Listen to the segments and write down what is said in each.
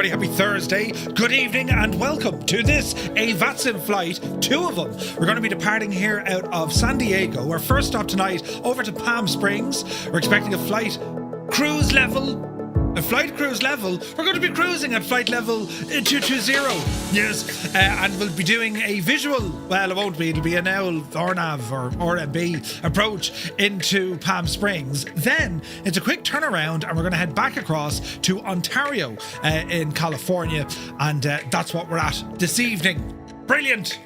everybody. Happy Thursday. Good evening and welcome to this, a VATSIM flight, 2 of them. We're going to be departing here out of San Diego. Our first stop tonight over to Palm Springs. We're expecting a flight cruise level. We're going to be cruising at flight level 220. Yes. And we'll be doing a visual, well, it won't be, it'll be an RNAV or RMB approach into Palm Springs. Then it's a quick turnaround and we're going to head back across to Ontario in California. And that's what we're at this evening. Brilliant.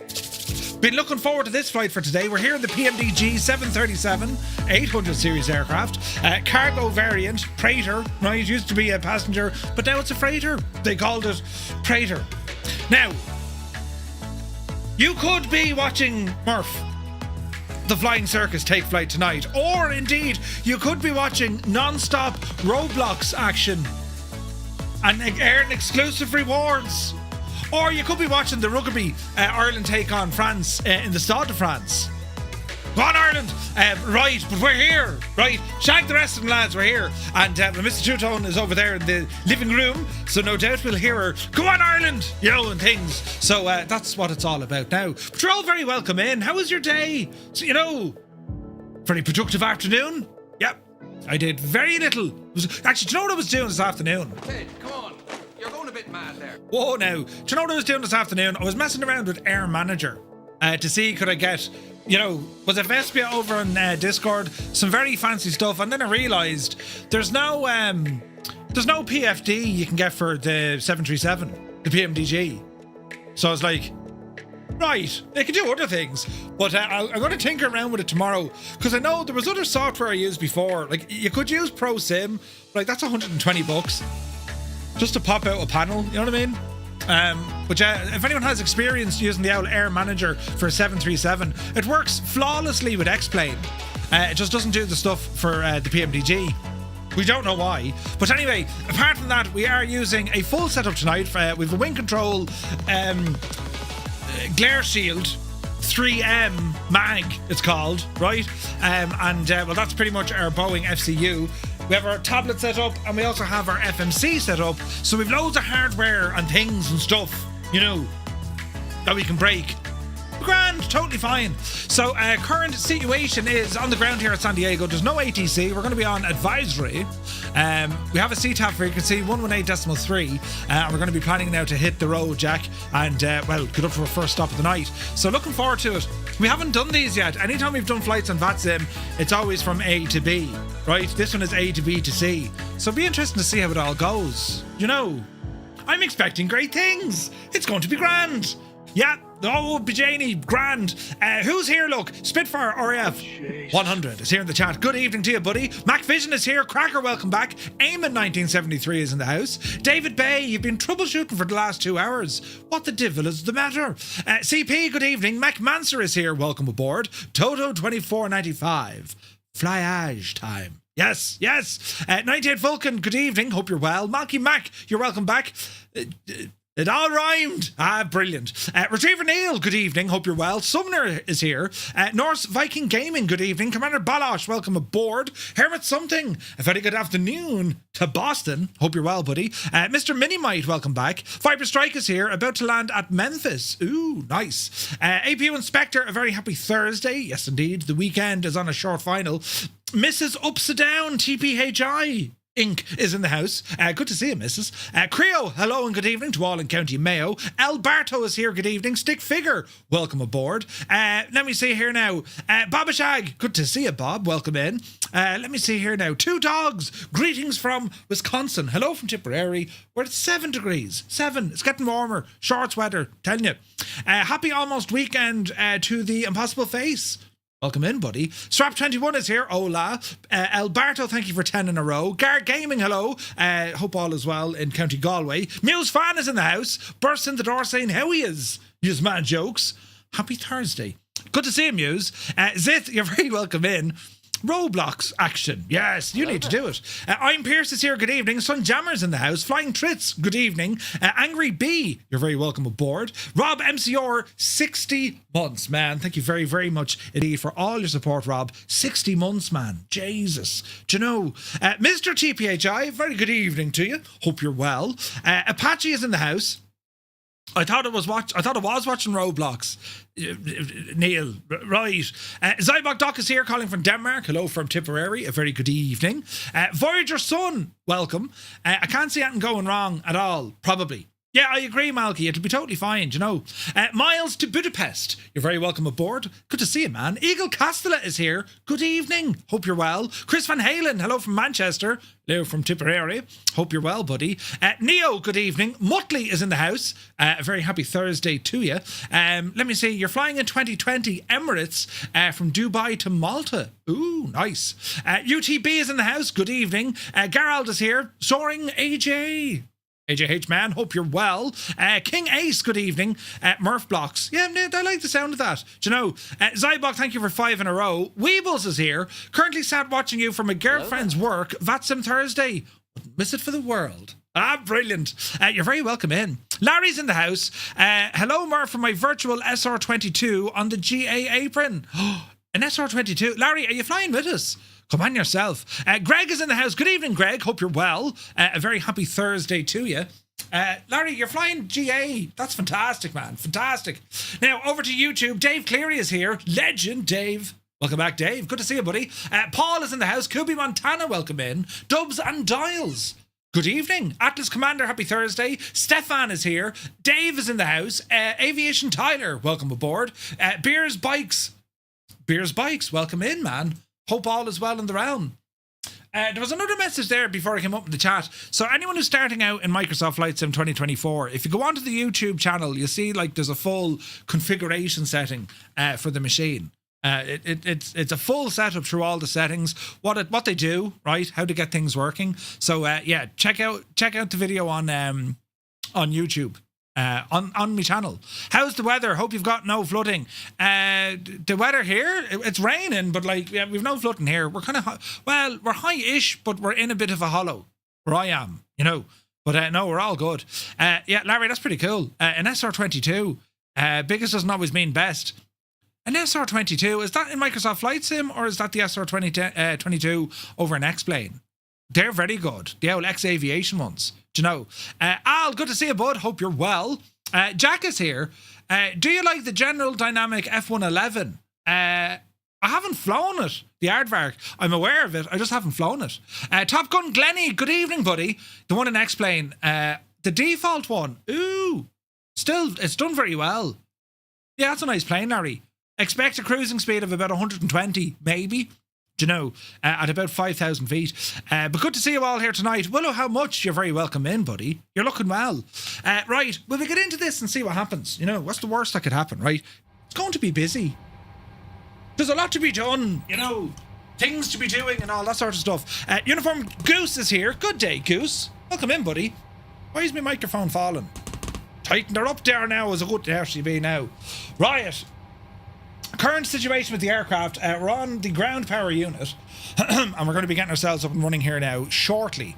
Been looking forward to this flight for today. We're here in the PMDG 737-800 series aircraft. Cargo variant, freighter. Right, it used to be a passenger, but now it's a freighter. They called it freighter. Now, you could be watching Murph, the Flying Circus, take flight tonight. Or indeed, you could be watching non-stop Roblox action and earn exclusive rewards. Or you could be watching the rugby Ireland take on France in the Stade de France. Go on, Ireland! Right, but we're here, right? Shag the rest of them, lads, we're here. And Mr. Two-Tone is over there in the living room, so no doubt we'll hear her, go on, Ireland! You know, and things. So that's what it's all about now. But you're all very welcome in. How was your day? So, you know, very productive afternoon? Yep, I did very little. Actually, do you know what I was doing this afternoon? Ted, come on. You're going a bit mad there. Whoa, now. Do you know what I was doing this afternoon? I was messing around with Air Manager to see could I get, you know, was it Vespia over on Discord, some very fancy stuff, and then I realised there's no PFD you can get for the 737, the PMDG. So I was like, right, they can do other things, but I'm going to tinker around with it tomorrow, because I know there was other software I used before. Like, you could use ProSim, like that's $120 just to pop out a panel, you know what I mean? But if anyone has experience using the old Air Manager for 737, it works flawlessly with X-Plane. It just doesn't do the stuff for the PMDG. We don't know why. But anyway, apart from that, we are using a full setup tonight. We have a wing control glare shield 3M mag, it's called, right? Well, that's pretty much our Boeing FCU. We have our tablet set up, and we also have our FMC set up. So we've loads of hardware and things and stuff, you know, that we can break. Grand, totally fine. So current situation is on the ground here at San Diego. There's no ATC. We're going to be on advisory. We have a CTAP frequency 118.3, and we're going to be planning now to hit the road, Jack, and well, get up for our first stop of the night. So looking forward to it. We haven't done these yet. Anytime we've done flights on VATSIM, it's always from A to B, right? This one is A to B to C. So it'll be interesting to see how it all goes. You know, I'm expecting great things. It's going to be grand. Yeah. Oh, Bajani, grand. Who's here, look? Spitfire RF 100 is here in the chat. Good evening to you, buddy. Mac Vision is here. Cracker, welcome back. Eamon 1973 is in the house. David Bay, you've been troubleshooting for the last 2 hours. What the devil is the matter? CP, good evening. Mac Manser is here. Welcome aboard. Toto 2495. Flyage time. Yes, yes. 98 Vulcan, good evening. Hope you're well. Malky Mac, you're welcome back. It all rhymed. Brilliant. Retriever Neil, good evening. Hope you're well. Sumner is here. Norse Viking Gaming, good evening. Commander Balosh, welcome aboard. Hermit Something, a very good afternoon to Boston. Hope you're well, buddy. Mr. Minimite, welcome back. Viper Strike is here, about to land at Memphis. Ooh, nice. APU Inspector, a very happy Thursday. Yes, indeed. The weekend is on a short final. Mrs. Upside Down, TPHI. Inc. is in the house. Good to see you, Mrs. Creo, hello and good evening to all in County Mayo. Alberto is here, good evening. Stick Figure, welcome aboard. Let me see here now. Babashag, good to see you, Bob, welcome in. Let me see here now. 2 Dogs, greetings from Wisconsin. Hello from Tipperary. We're at 7 degrees. 7, it's getting warmer. Shorts weather, telling you. Happy almost weekend to the Impossible Face. Welcome in, buddy. Strap21 is here. Hola. Alberto, thank you for 10 in a row. Gar Gaming, hello. Hope all is well in County Galway. Muse Fan is in the house. Burst in the door saying how he is. Use mad jokes. Happy Thursday. Good to see you, Muse. Zith, you're very welcome in. Roblox action. Yes, you need to do it. I'm Pierce is here. Good evening. Sunjammer's in the house. Flying Trits. Good evening. Angry B, you're very welcome aboard. Rob MCR, 60 months, man. Thank you very, very much indeed for all your support, Rob. 60 months, man. Jesus. Do you know? Mr. TPHI, very good evening to you. Hope you're well. Apache is in the house. I thought it was watching Roblox. Neil, right. Zybok Doc is here calling from Denmark. Hello from Tipperary. A very good evening. Voyager Sun, welcome. I can't see anything going wrong at all, probably. Yeah, I agree, Malky. It'll be totally fine, you know. Miles to Budapest. You're very welcome aboard. Good to see you, man. Eagle Castella is here. Good evening. Hope you're well. Chris Van Halen. Hello from Manchester. Hello from Tipperary. Hope you're well, buddy. Neo, good evening. Muttley is in the house. A very happy Thursday to you. Let me see. You're flying in 2020 Emirates from Dubai to Malta. Ooh, nice. UTB is in the house. Good evening. Gerald is here. Soaring AJ. AJH man, hope you're well. King Ace, good evening. Murph Blocks, yeah, I like the sound of that. Do you know? Zybok, thank you for 5 in a row. Weebles is here. Currently sat watching you from a girlfriend's work. VATSIM Thursday. Wouldn't miss it for the world. Ah, brilliant. You're very welcome in. Larry's in the house. Hello, Murph, from my virtual SR22 on the GA apron. An SR22. Larry, are you flying with us? Come on yourself. Greg is in the house. Good evening, Greg. Hope you're well. A very happy Thursday to you. Larry, you're flying GA. That's fantastic, man. Fantastic. Now, over to YouTube. Dave Cleary is here. Legend, Dave. Welcome back, Dave. Good to see you, buddy. Paul is in the house. Kubi Montana, welcome in. Dubs and Dials. Good evening. Atlas Commander, happy Thursday. Stefan is here. Dave is in the house. Aviation Tyler, welcome aboard. Beers Bikes, welcome in, man. Hope all is well in the realm. There was another message there before I came up in the chat. So anyone who's starting out in Microsoft Flight Sim 2024, if you go onto the YouTube channel, you'll see like there's a full configuration setting for the machine. It's a full setup through all the settings, what they do, right? How to get things working. So yeah, check out the video on YouTube. On my channel. How's the weather? Hope you've got no flooding. The weather here, it's raining, but like we've no flooding here. We're kind of we're high-ish, but we're in a bit of a hollow where I am, you know. But no, we're all good. Yeah, Larry, that's pretty cool. An SR22. Biggest doesn't always mean best. An SR22, is that in Microsoft Flight Sim or is that the SR22 over an X-Plane? They're very good. The old X-Aviation ones. Do you know? Al, good to see you, bud. Hope you're well. Jack is here. Do you like the General Dynamic F111? I haven't flown it, the Aardvark. I'm aware of it. I just haven't flown it. Top Gun Glenny, good evening, buddy. The one in X-Plane. The default one. Ooh. Still, it's done very well. Yeah, that's a nice plane, Larry. Expect a cruising speed of about 120, maybe. Do you know, at about 5,000 feet. But good to see you all here tonight. Willow, how much? You're very welcome in, buddy. You're looking well. Right, will we get into this and see what happens? You know, what's the worst that could happen, right? It's going to be busy. There's a lot to be done, you know, things to be doing and all that sort of stuff. Uniform Goose is here. Good day, Goose. Welcome in, buddy. Why is my microphone falling? Tighten her up there now. Is a good there she be now. Right. Current situation with the aircraft, we're on the ground power unit and we're going to be getting ourselves up and running here now shortly.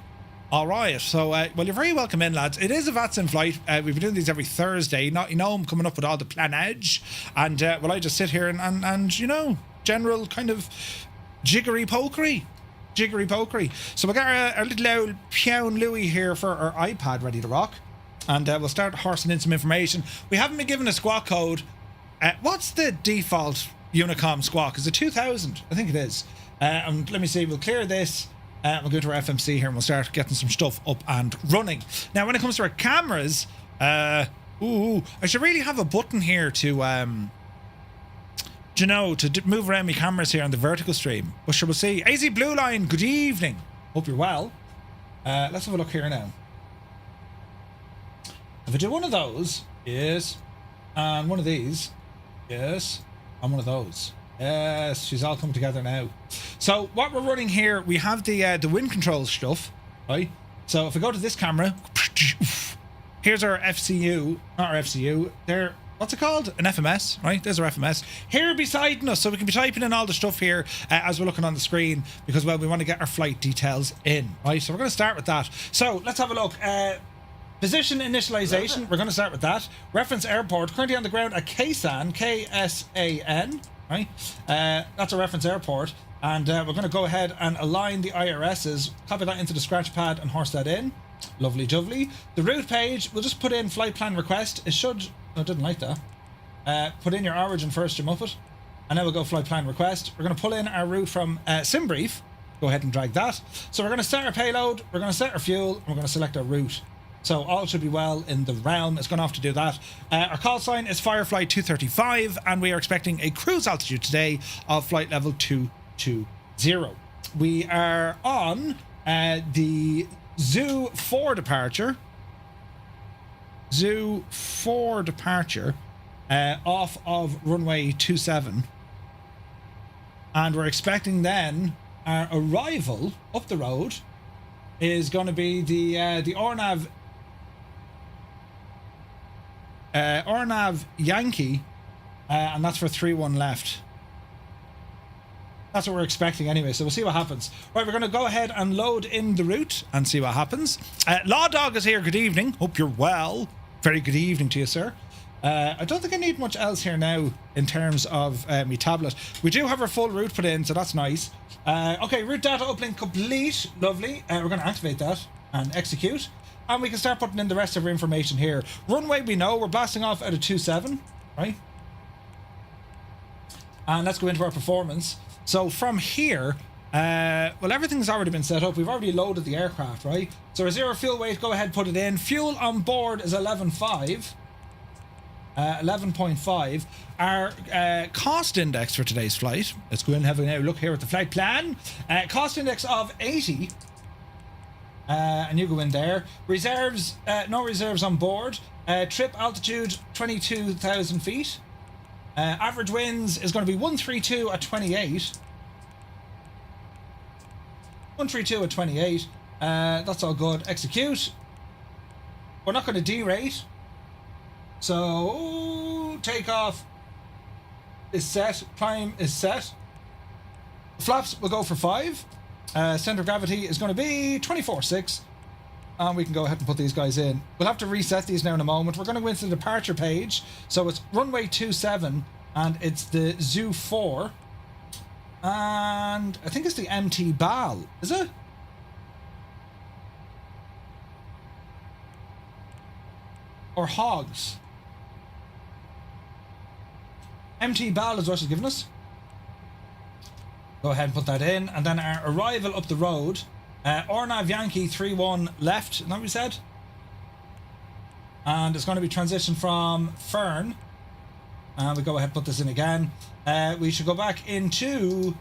Alright, so well, you're very welcome in, lads. It is a VATSIM flight. We've been doing these every Thursday. You know, I'm coming up with all the planage and well, I just sit here and you know, general kind of jiggery pokery. So we got our little old Pion Louis here for our iPad ready to rock, and we'll start horsing in some information. We haven't been given a squawk code. What's the default Unicom squawk? Is it 2000? I think it is. Let me see. We'll clear this. We'll go to our FMC here and we'll start getting some stuff up and running. Now, when it comes to our cameras, I should really have a button here to, you know, to move around my cameras here on the vertical stream. But shall we see? AZ Blue Line, good evening. Hope you're well. Let's have a look here now. If I do one of those, yes, and one of these. Yes, I'm one of those. Yes, she's all come together now. So what we're running here, we have the wind controls stuff, right? So if we go to this camera, here's our FCU, not our FCU. There, what's it called? An FMS, right? There's our FMS here beside us, so we can be typing in all the stuff here as we're looking on the screen, because, well, we want to get our flight details in, right? So we're going to start with that. So let's have a look. Position initialization, we're going to start with that. Reference airport, currently on the ground at KSAN, KSAN, right? That's a reference airport. And we're going to go ahead and align the IRSs, copy that into the scratch pad and horse that in. Lovely jubbly. The route page, we'll just put in flight plan request. It should, no, it didn't like that. Put in your origin first, you muppet. And then we'll go flight plan request. We're going to pull in our route from SimBrief. Go ahead and drag that. So we're going to set our payload, we're going to set our fuel, and we're going to select our route. So all should be well in the realm. It's going to have to do that. Our call sign is Firefly 235, and we are expecting a cruise altitude today of flight level 220. We are on the Zoo 4 departure. Zoo 4 departure off of runway 27. And we're expecting then our arrival up the road is going to be the Ornav Yankee, and that's for 3-1 left. That's what we're expecting anyway, so we'll see what happens. Right, we're going to go ahead and load in the route and see what happens. Law Dog is here. Good evening. Hope you're well. Very good evening to you, sir. I don't think I need much else here now in terms of my tablet. We do have our full route put in, so that's nice. Okay, route data uplink complete. Lovely. We're going to activate that and execute. And we can start putting in the rest of our information here. Runway, we know we're blasting off at a 27, right? And let's go into our performance. So from here, well, everything's already been set up. We've already loaded the aircraft, right? So our zero fuel weight, go ahead, put it in. Fuel on board is 11.5. 11.5. Our cost index for today's flight, let's go in and have a look here at the flight plan. Cost index of 80. And you go in there. Reserves, no reserves on board. Trip altitude 22,000 feet. Average winds is going to be 132 at 28. 132 at 28. That's all good. Execute. We're not going to derate. So takeoff is set. Climb is set. Flaps will go for 5. Center of gravity is going to be 24.6. And we can go ahead and put these guys in. We'll have to reset these now in a moment. We're going to go into the departure page. So it's runway 27 and it's the Zoo 4. And I think it's the MTBAL. Is it? Or Hogs? MTBAL is what she's given us. Go ahead and put that in. And then our arrival up the road. Ornav Yankee 3-1 left, isn't that what we said? And it's going to be transitioned from FERNN. And we go ahead and put this in again. We should go back into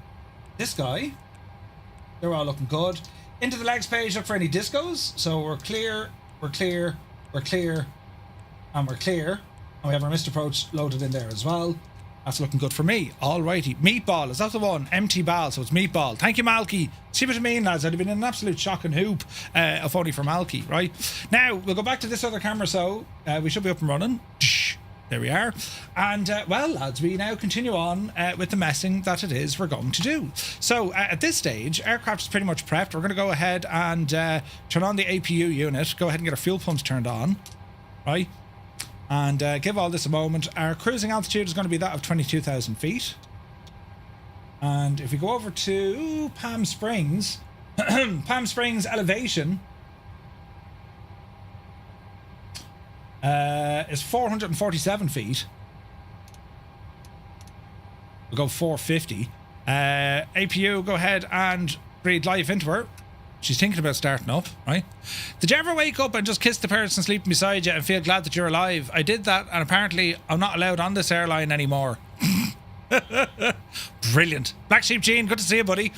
this guy. They're all looking good. Into the legs page, look for any discos. So we're clear, we're clear, we're clear, and we're clear. And we have our missed approach loaded in there as well. That's looking good for me. Alrighty. Meatball. Is that the one? MTBAL. So it's Meatball. Thank you, Malky. See what I mean, lads? I'd have been in an absolute shock and hoop if only for Malky, right? Now, we'll go back to this other camera. So we should be up and running. There we are. And, well, lads, we now continue on with the messing that it is we're going to do. So at this stage, aircraft is pretty much prepped. We're going to go ahead and turn on the APU unit. Go ahead and get our fuel pumps turned on, right? And give all this a moment. Our cruising altitude is going to be that of 22,000 feet. And if we go over to Palm Springs, Palm Springs elevation is 447 feet. We'll go 450. APU, go ahead and breathe life into her. She's thinking about starting up, right? Did you ever wake up and just kiss the person sleeping beside you and feel glad that you're alive? I did that, and apparently I'm not allowed on this airline anymore. Brilliant. Black Sheep Gene, good to see you, buddy.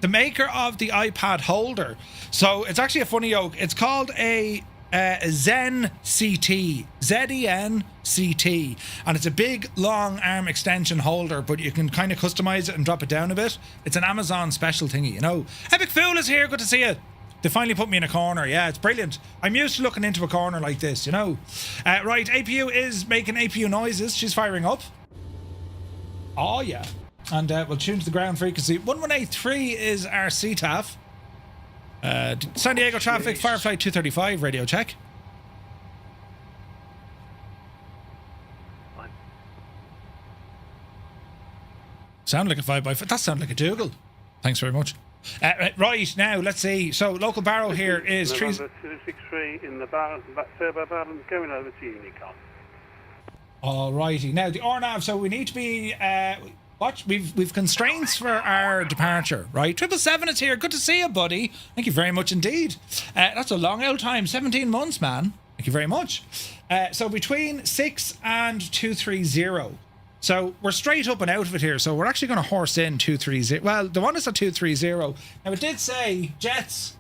The maker of the iPad holder. So it's actually a funny yoke. It's called a Zen CT, ZEN CT, and it's a big long arm extension holder, but you can kind of customize it and drop it down a bit. It's an Amazon special thingy, you know. Epic Fool is here, good to see you. They finally put me in a corner. Yeah, it's brilliant. I'm used to looking into a corner like this, you know. Right, APU is making APU noises. She's firing up. Oh, yeah. And we'll tune to the ground frequency. 1183 is our CTAF. San Diego traffic, Firefly 235, radio check. Sound like a 5x5. That sounds like a Dougal. Thanks very much. Right, now, let's see. So, local barrow here is... November 263 in the turbo barrel going over to Unicon. Alrighty. Now, the RNAV, so we need to be... We've constraints for our departure, right? 777 is here. Good to see you, buddy. Thank you very much indeed. That's a long old time. 17 months, man. Thank you very much. So, between 6 and 230... So we're straight up and out of it here. So we're actually going to horse in 230. Well, the one is at 230. Now it did say jets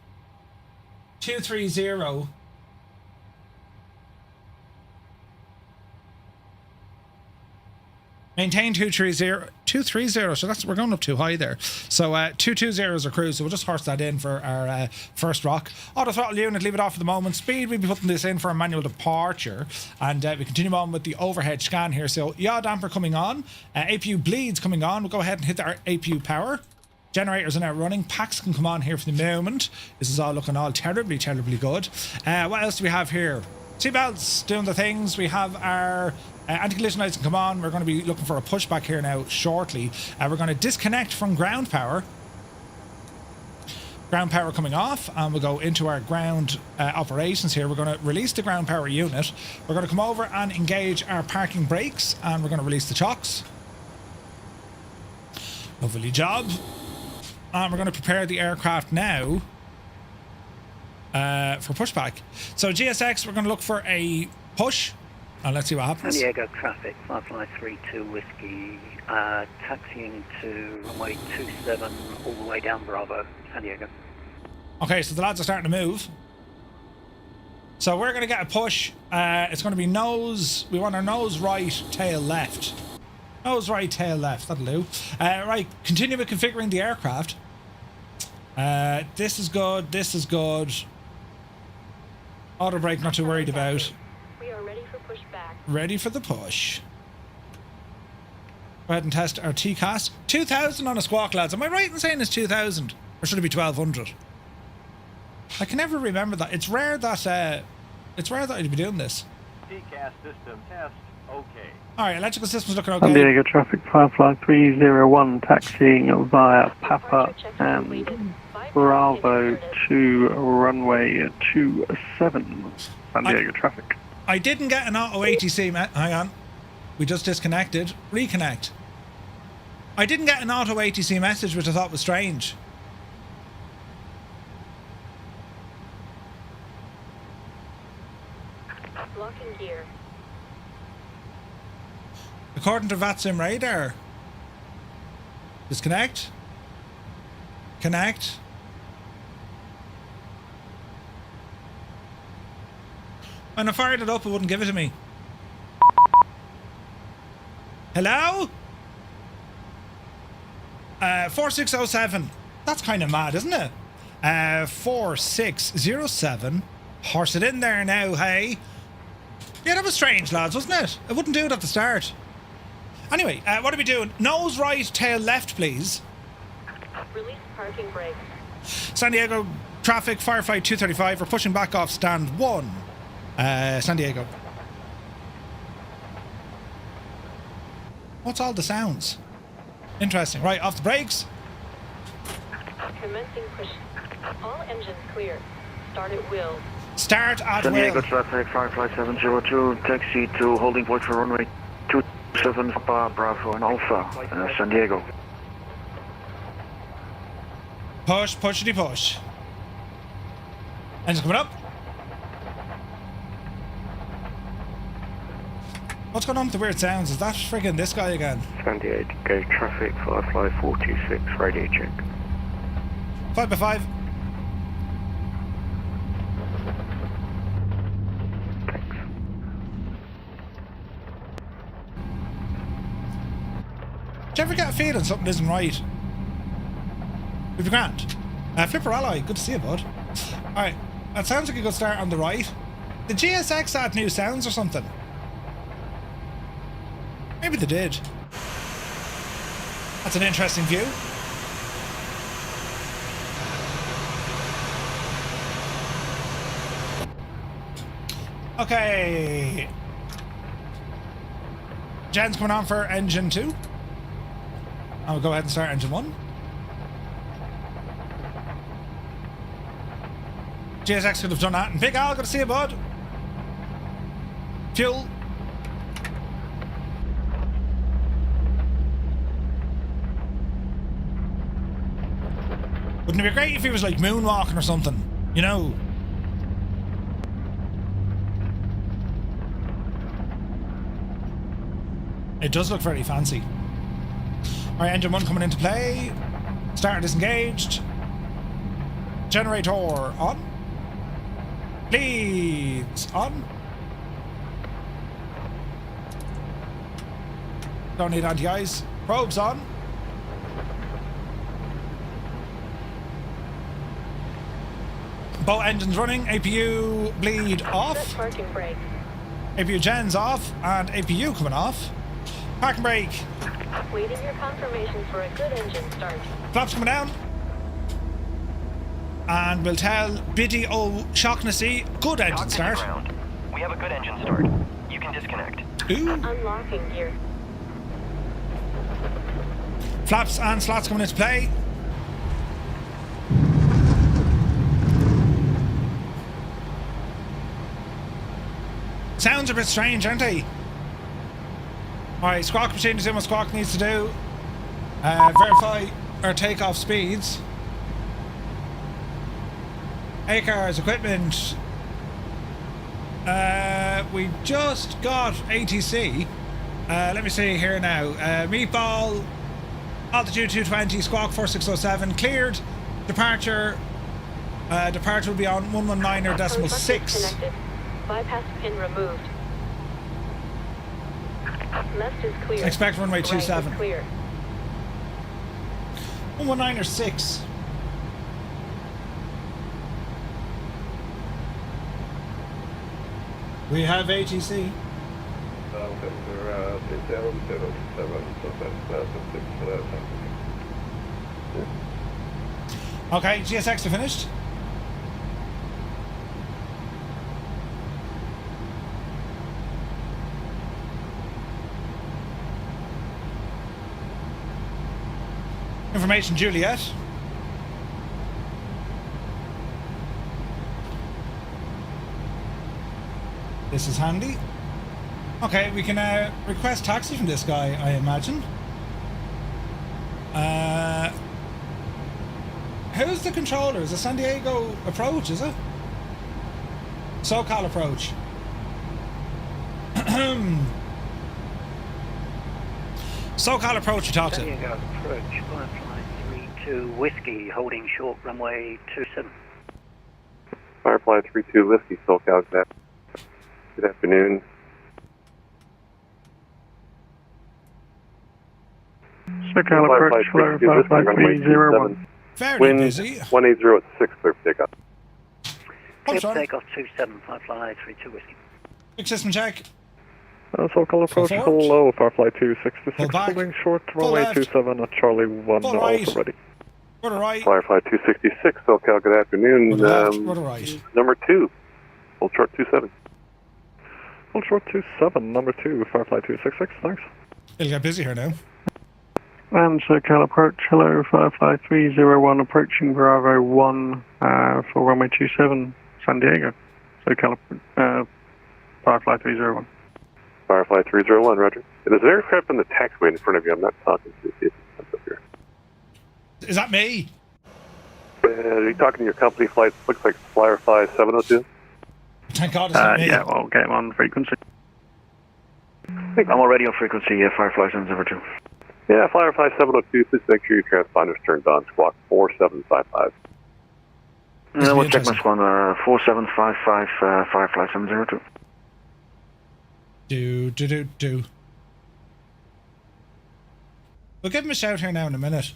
230. Maintain 230. So that's, we're going up too high there. So 220 is our cruise. So we'll just horse that in for our first rock. Auto throttle unit, leave it off for the moment. Speed, we'll be putting this in for a manual departure. And we continue on with the overhead scan here. So yaw damper coming on. APU bleeds coming on. We'll go ahead and hit our APU power. Generators are now running. Packs can come on here for the moment. This is all looking all terribly, terribly good. What else do we have here? Seatbelts doing the things. We have our anti-collision lights can come on. We're going to be looking for a pushback here now shortly. We're going to disconnect from ground power. Ground power coming off, and we'll go into our ground operations here. We're going to release the ground power unit. We're going to come over and engage our parking brakes, and we're going to release the chocks. Lovely job. And we're going to prepare the aircraft now for pushback. So GSX, we're going to look for a push, and let's see what happens. San Diego traffic, Firefly 32 Whiskey, taxiing to runway 27 all the way down Bravo, San Diego. Okay, so the lads are starting to move. So we're going to get a push. It's going to be nose. We want our nose right, tail left. Nose right, tail left. That'll do. Right, continue with configuring the aircraft. This is good. This is good. Auto brake, not too worried about. We are ready for pushback. Ready for the push. Go ahead and test our TCAS. 2,000 on a squawk, lads. Am I right in saying it's 2,000? Or should it be 1,200? I can never remember that. It's rare that I'd be doing this. TCAS system test, okay. Alright, electrical system's looking okay. San Diego traffic, Firefly 301 taxiing via Papa and Bravo to runway 27. San Diego traffic. I didn't get an auto ATC. Hang on. We just disconnected. Reconnect. I didn't get an auto ATC message, which I thought was strange. Locking gear. According to VATSIM radar. Disconnect. Connect. When I fired it up, it wouldn't give it to me. Hello? 4607. That's kind of mad, isn't it? 4607. Horse it in there now, hey? Yeah, that was strange, lads, wasn't it? It wouldn't do it at the start. Anyway, what are we doing? Nose right, tail left, please. Release parking brake. San Diego traffic, Firefly 235. We're pushing back off stand 1. San Diego. What's all the sounds? Interesting. Right, off the brakes. Commencing push. All engines clear. Start at will. Start at San Diego will. traffic, Firefly 702, taxi to holding point for runway 27, Papa, Bravo and Alpha, San Diego. Push, pushity push. Engine coming up. What's going on with the weird sounds? Is that friggin' this guy again? San Diego traffic, Firefly 426, radio check. 5x5. Thanks. Do you ever get a feeling something isn't right? We've grand. Flipper Ally, good to see you, bud. Alright, that sounds like a good start on the right. Did GSX add new sounds or something? Maybe they did. That's an interesting view. Okay. Jen's coming on for engine 2. I'll go ahead and start engine 1. GSX could have done that. And Big Al, good to see you, bud. Fuel. Wouldn't it be great if he was like moonwalking or something? You know? It does look very fancy. Alright, engine 1 coming into play. Starter disengaged. Generator on. Leads on. Don't need anti-ice. Probes on. Both engines running. APU bleed off. Set parking brake. APU gens off. And APU coming off. Parking brake. Waiting your confirmation for a good engine start. Flaps coming down. And we'll tell Biddy O'Shaughnessy, good engine Cockpit start. to ground. We have a good engine start. You can disconnect. Ooh. Unlocking gear. Flaps and slots coming into play. Sounds a bit strange, aren't they? Alright, Squawk machine is doing what Squawk needs to do. Verify our takeoff speeds. ACARS equipment. We just got ATC. Let me see here now. Meatball, altitude 220, Squawk 4607, cleared. Departure. Departure will be on 119.6. Bypass pin removed. Left is clear. Expect runway Right 27. is clear. 119.6. We have ATC. Okay, GSX are finished. Information Juliet. This is handy. Okay, we can request taxi from this guy, I imagine. Who's the controller? Is it San Diego approach, is it? SoCal approach. SoCal approach you talk San to. Diego approach, Firefly 32 Whiskey, holding short runway 27. Firefly 32 Whiskey, SoCal. Good afternoon. SoCal approach, hello, Firefly 301. Very Wind busy. 180 at 6, clear for takeoff. I'm sorry. Takeoff 27, Firefly 32 Whiskey. Big system check. SoCal approach, Full forward. hello, Firefly 266, Full back. holding short Full runway left. 27 at Charlie 1, Full right. also ready. Rudder right. Firefly 266, SoCal, good afternoon. Rudder left. Rudder right. Number 2, hold short 27. Hold short 27, number 2, Firefly 266, thanks. It'll get busy here now. And SoCal approach, hello, Firefly 301, approaching Bravo 1 for runway 27, San Diego. SoCal, Firefly 301. Firefly 301, roger. There's an aircraft on the taxiway in front of you. I'm not talking to you. See if it comes up here. Is that me? Are you talking to your company flight? Looks like Firefly 702. Thank God it's not me. Yeah, well, get him on frequency. I'm already on frequency, Firefly 702. Yeah, Firefly 702, please make sure your transponder's turned on. Squawk 4755. We'll check my squad, 4755, Firefly 702. Do. We'll give him a shout here now in a minute.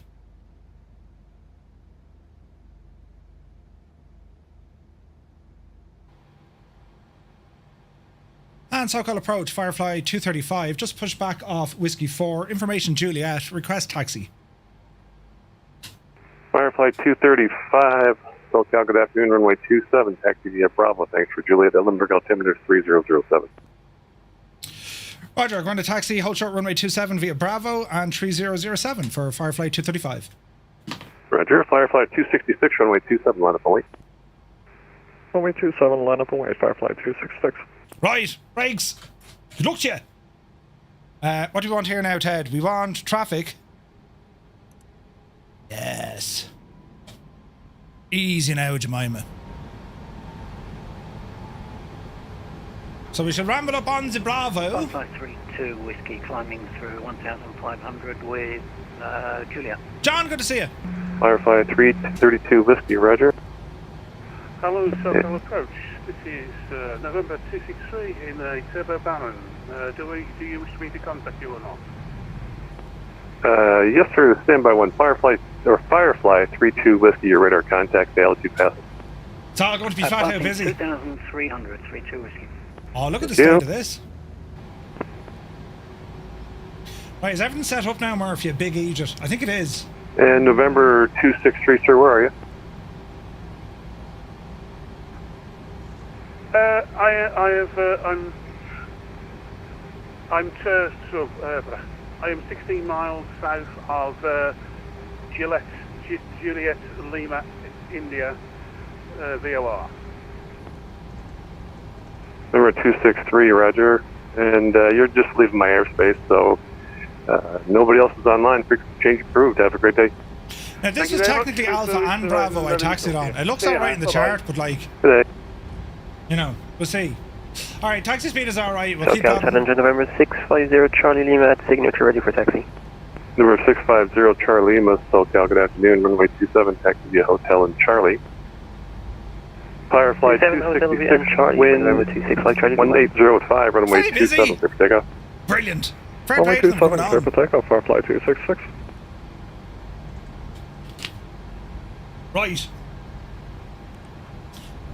And so-called approach, Firefly 235, just push back off Whiskey 4, information Juliet, request taxi. Firefly 235, SoCal, good afternoon, runway 27, taxi via Bravo, thanks for Juliet, Limburg, altimeter 3007. Roger, going to taxi, hold short runway 27 via Bravo and 3007 for Firefly 235. Roger, Firefly 266, runway 27, line up and wait. Runway 27, line up and wait, Firefly 266. Right, brakes. Good luck to you. What do we want here now, Ted? We want traffic. Yes. Easy now, Jemima. So we shall ramble up on the Bravo. 1532 Whiskey climbing through 1500 with Julia. John, good to see you. Firefly 332, Whiskey, Roger. Hello, SoCal approach. This is November 263 in a Turbo Baron. Do you wish me to contact you or not? Yes, sir. Standby 1. Firefly 32 Whiskey. Your radar contact. The altitude passing. It's all going to be fat how busy. 2300 32 Whiskey. Oh, look at the start of this. Right, is everything set up now, Murphy? A big Egypt. I think it is. And November 263, sir. Where are you? I am 16 miles south of Juliet Lima, India, VOR. Number 263, Roger. And you're just leaving my airspace, so nobody else is online. Frequency change approved. Have a great day. Now, this is technically Alpha and Bravo I taxied on. It looks alright in the chart, but like, you know, we'll see. Alright, taxi speed is alright. We'll keep that. San Diego, November 650 Charlie Lima at signature, ready for taxi. Number 650 Charlie Lima, SoCal, good afternoon. Runway 27, taxi via Hotel in Charlie. Firefly 266, wind 1805, runway 27, clear for takeoff. Brilliant. Fair Runway play to them 27, going clear on. for takeoff, Firefly 266. Right.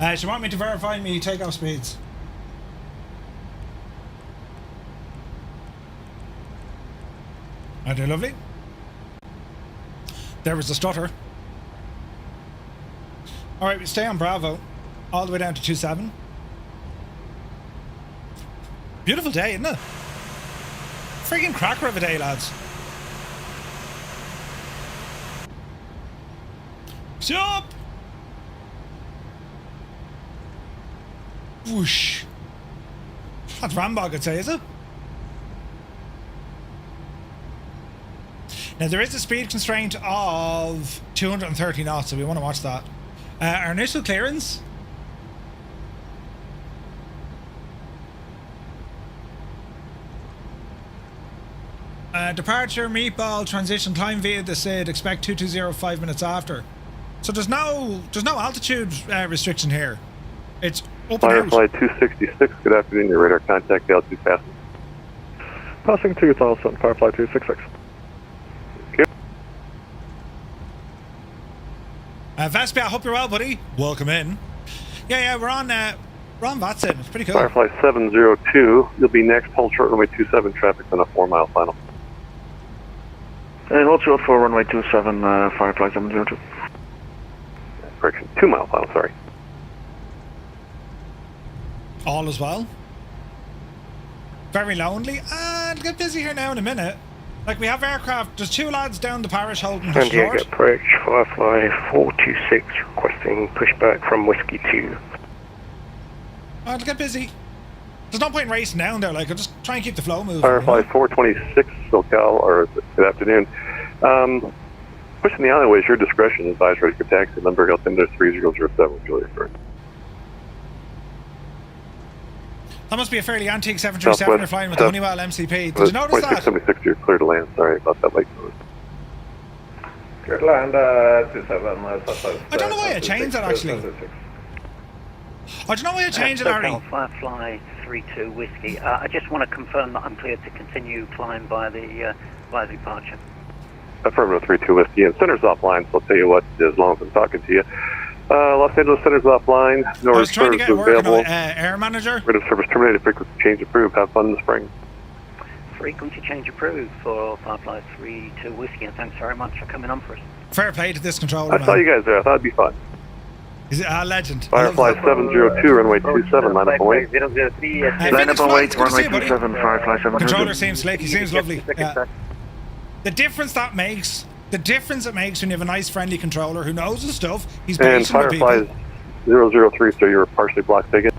Do you want me to verify me takeoff speeds? Are they lovely? There was the stutter. Alright, we stay on Bravo. All the way down to 27. Beautiful day, isn't it? Freaking cracker of a day, lads. Stop! Whoosh. That's Rambog, I'd say, is it? Now, there is a speed constraint of 230 knots, so we want to watch that. Our initial clearance. Departure, meatball, transition, climb via the SID, expect 220 5 minutes after. So there's no altitude restriction here. It's open Firefly out. 266, good afternoon. Your radar contact, the altitude passing. Passing 2000, Firefly 266. Vespi, I hope you're well, buddy. Welcome in. Yeah, we're on VATSIM. It's pretty cool. Firefly 702, you'll be next. Hold short runway 27, traffic's on a 4-mile final. And hold short for runway 27, Firefly 702. Correction, 2-mile final, sorry. All as well. Very lonely. And get busy here now in a minute. Like, we have aircraft. There's 2 lads down the parish holding San Diego short. approach, Firefly 426, requesting pushback from Whiskey 2. And get busy. There's no point in racing down there. Like, I'll just try and keep the flow moving. Firefly You know? 426, SoCal, or good afternoon. Pushing the alleyway is your discretion. Advise ready for taxi. Limburg, altimeter 3007, Julia FERNN. That must be a fairly antique 737 you're flying with the Honeywell MCP. Did you notice that? 2676, you're clear to land. Sorry about that late notice. Clear to land, 27. I don't know why I changed that, actually. I don't know why I changed it, Harry. Firefly 32 Whiskey. I just want to confirm that I'm clear to continue climb by the departure. Affirmative 32 Whiskey, and center's offline, so I'll tell you what, as long as I'm talking to you. Los Angeles Center's offline. No I was trying to reserves get working available. on Air Manager. Rate of service terminated. Frequency change approved. Have fun in the spring. Frequency change approved for Firefly 32 Whiskey, and thanks very much for coming on for us. Fair play to this controller, I saw you guys there. I thought it'd be fun. Is it a legend? Firefly 702, runway 27, line up and wait. Line up and wait, runway 27, Firefly 702. Controller seems slick. He seems lovely. The difference that makes, the difference it makes when you have a nice, friendly controller who knows his stuff. He's And patient with Firefly people. 003, so you're partially blocked ticket.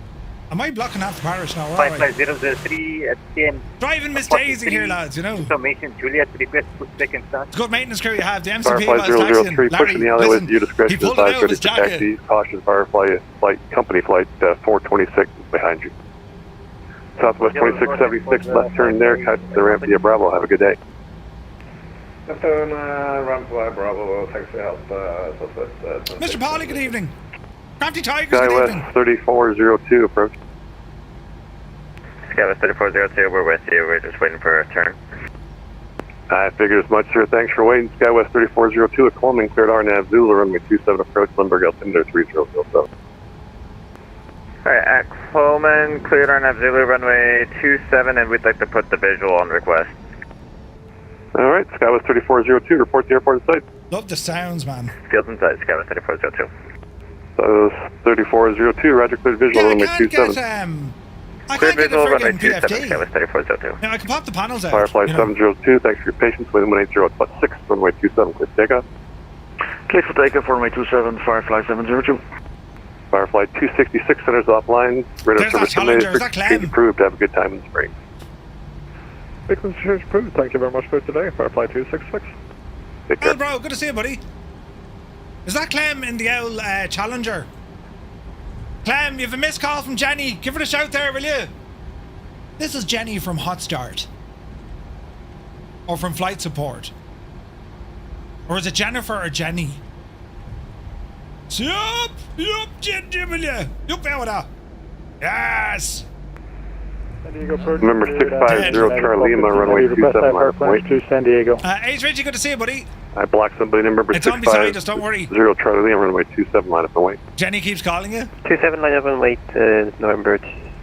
Am I blocking half the parish now? Firefly 003 at 10. Driving Miss Daisy here, lads, you know. Information, Juliet, request pushback and start. It's a good maintenance crew you have. The Firefly MTBAL 003, pushing the alleyways at your discretion. he pulled it Advise out of ready his for jacket. taxi. Caution, Firefly flight, company flight 426 is behind you. Southwest 2676, left turn there, catch the ramp via Bravo. Have a good day. Left turn, ramp via Bravo, taxi help, Southwest. Mr. Pauly, good evening. Crafty Tigers, good evening. SkyWest 3402, approach. SkyWest 3402, we're with you. We're just waiting for a turn. I figured as much, sir. Thanks for waiting. SkyWest 3402 at Coleman, cleared RNAV Zulu, runway 27, approach, Lindbergh, Altimeter 3007. Alright, at Coleman, cleared RNAV Zulu, runway 27, and we'd like to put the visual on request. Alright, SkyWest 3402, report the airport site. Love the sounds, man. Field inside, SkyWest 3402. So 3402, roger, cleared visual, Yeah, runway I can't 27. get, I Cleared can't get the visual, runway friggin' 27, PFD. SkyWest 3402. Now, I can pop the panels out. Firefly you know. 702, thanks for your patience. Within 180.6, runway 27, clear takeoff. Clear for takeoff, runway 27, Firefly 702. Firefly 266, centers offline. Radar There's that service Challenger, terminated. is that Frequency change Clem? approved. Have a good time in the spring. Frequency change approved. Thank you very much for today. Firefly 266. Take care. Well, bro, good to see you, buddy. Is that Clem in the old Challenger? Clem, you have a missed call from Jenny. Give her a shout there, will you? This is Jenny from Hot Start. Or from Flight Support. Or is it Jennifer or Jenny? Yup, Jenny, will you? Yup, there with her. Yes! Remember 650 Charlie Lima, runway 27, line up and wait. to San Diego. Ace Richie, good to see you, buddy. I blocked somebody. Number It's on beside us, don't worry. 650 Charlie Lima, runway 27, line up and wait. Jenny keeps calling you. 27, line up and wait, November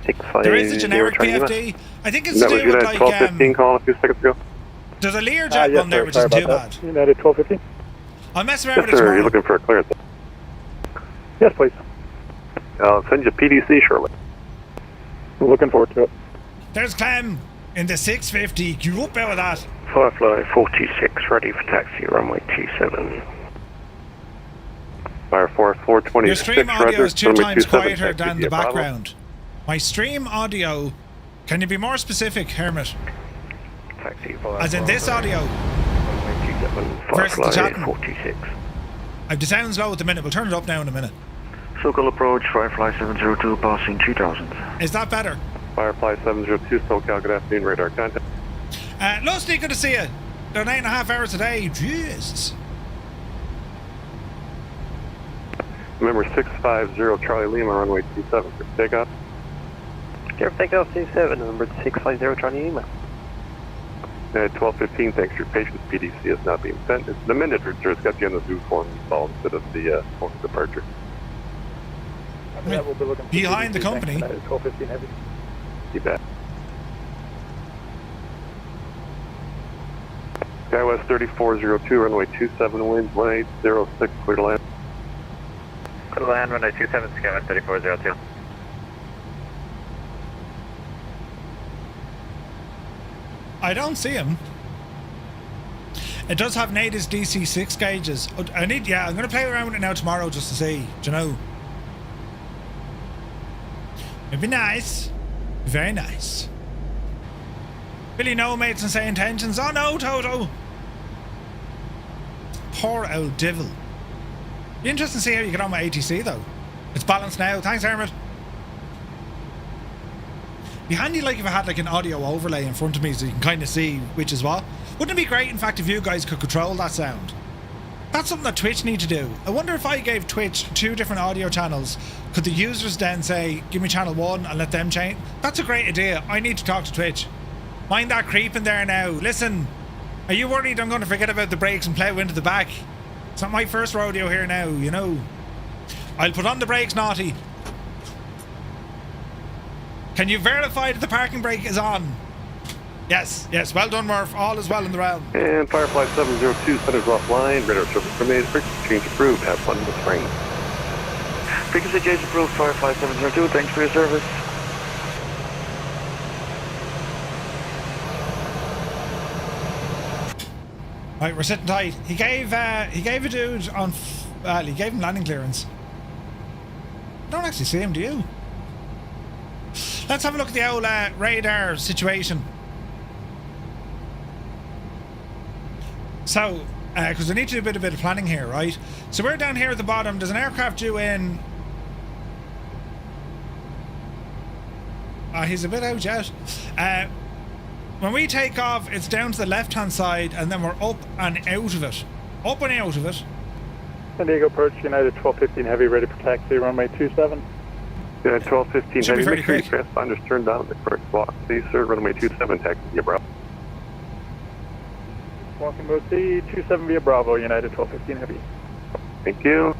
650. There is a generic PFD. I think it's That to was do with United like 1215 calling a few seconds ago. there's a Learjet one there which isn't too bad. United 1250. I'll mess around Yes, with it sir. tomorrow. You're looking for a clearance. Yes, please. I'll send you PDC shortly. Looking forward to it. There's Clem in the 650. You up there with that? Firefly 46, ready for taxi, runway 27. Fire 426. Your stream audio roger, is 2 runway times 27, quieter taxi than via the Bravo. background. My stream audio. Can you be more specific, Hermit? Taxi As in this audio. runway 27, Versus the Firefly chatting. 46. I've the sounds low at the minute. We'll turn it up now in a minute. Circle approach, Firefly 702, passing 2000. Is that better? Firefly 702, SoCal, good afternoon, radar contact. Lusty, good to see you. Done 8.5 hours a day. Jesus. Remember 650 Charlie Lima, runway 27, for takeoff. Clear for takeoff 27, number 650, Charlie Lima. 1215, thanks for your patience. PDC is not being sent. It's the minute, sir. It's got you on the zoo form installed instead of the post departure. We'll be looking for Behind the company. United 1215 heavy. You bet. SkyWest 3402, runway 27, winds 1806, clear to land. Clear to land, runway 27, SkyWest 3402. I don't see him. It does have Native's DC6 gauges. Oh, I'm going to play around with it now tomorrow just to see. Do you know? It'd be nice. Very nice. Billy no mates and say intentions. Oh no, Toto. Poor old devil. Be interesting to see how you get on with ATC though. It's balanced now. Thanks, Hermit. Be handy like if I had like an audio overlay in front of me so you can kind of see which is what. Wouldn't it be great in fact if you guys could control that sound? That's something that Twitch need to do. I wonder if I gave Twitch 2 different audio channels, could the users then say, give me channel 1 and let them change? That's a great idea. I need to talk to Twitch. Mind that creeping there now. Listen, are you worried I'm going to forget about the brakes and plow into the back? It's not my first rodeo here now, you know. I'll put on the brakes, Naughty. Can you verify that the parking brake is on? Yes, yes. Well done, Murph. All is well in the realm. And Firefly 702 centers offline. Radar service terminated. Frequency change approved. Have fun with spring. Frequency change approved, Firefly 702. Thanks for your service. Right, we're sitting tight. He gave a dude on. He gave him landing clearance. I don't actually see him. Do you? Let's have a look at the old radar situation. So, because we need to do a bit of planning here, right? So we're down here at the bottom. There's an aircraft due in. He's a bit out yet. When we take off, it's down to the left-hand side, and then we're up and out of it. Up and out of it. San Diego approach, United 1215 Heavy, ready for taxi, runway 27. Yeah, 1215 Should be Heavy. pretty Make sure your quick. transponders turned down the correct block. Please, sir. Runway 27, taxi via Bravo. Walking mode C, 27 via Bravo, United 1215 Heavy. Thank you.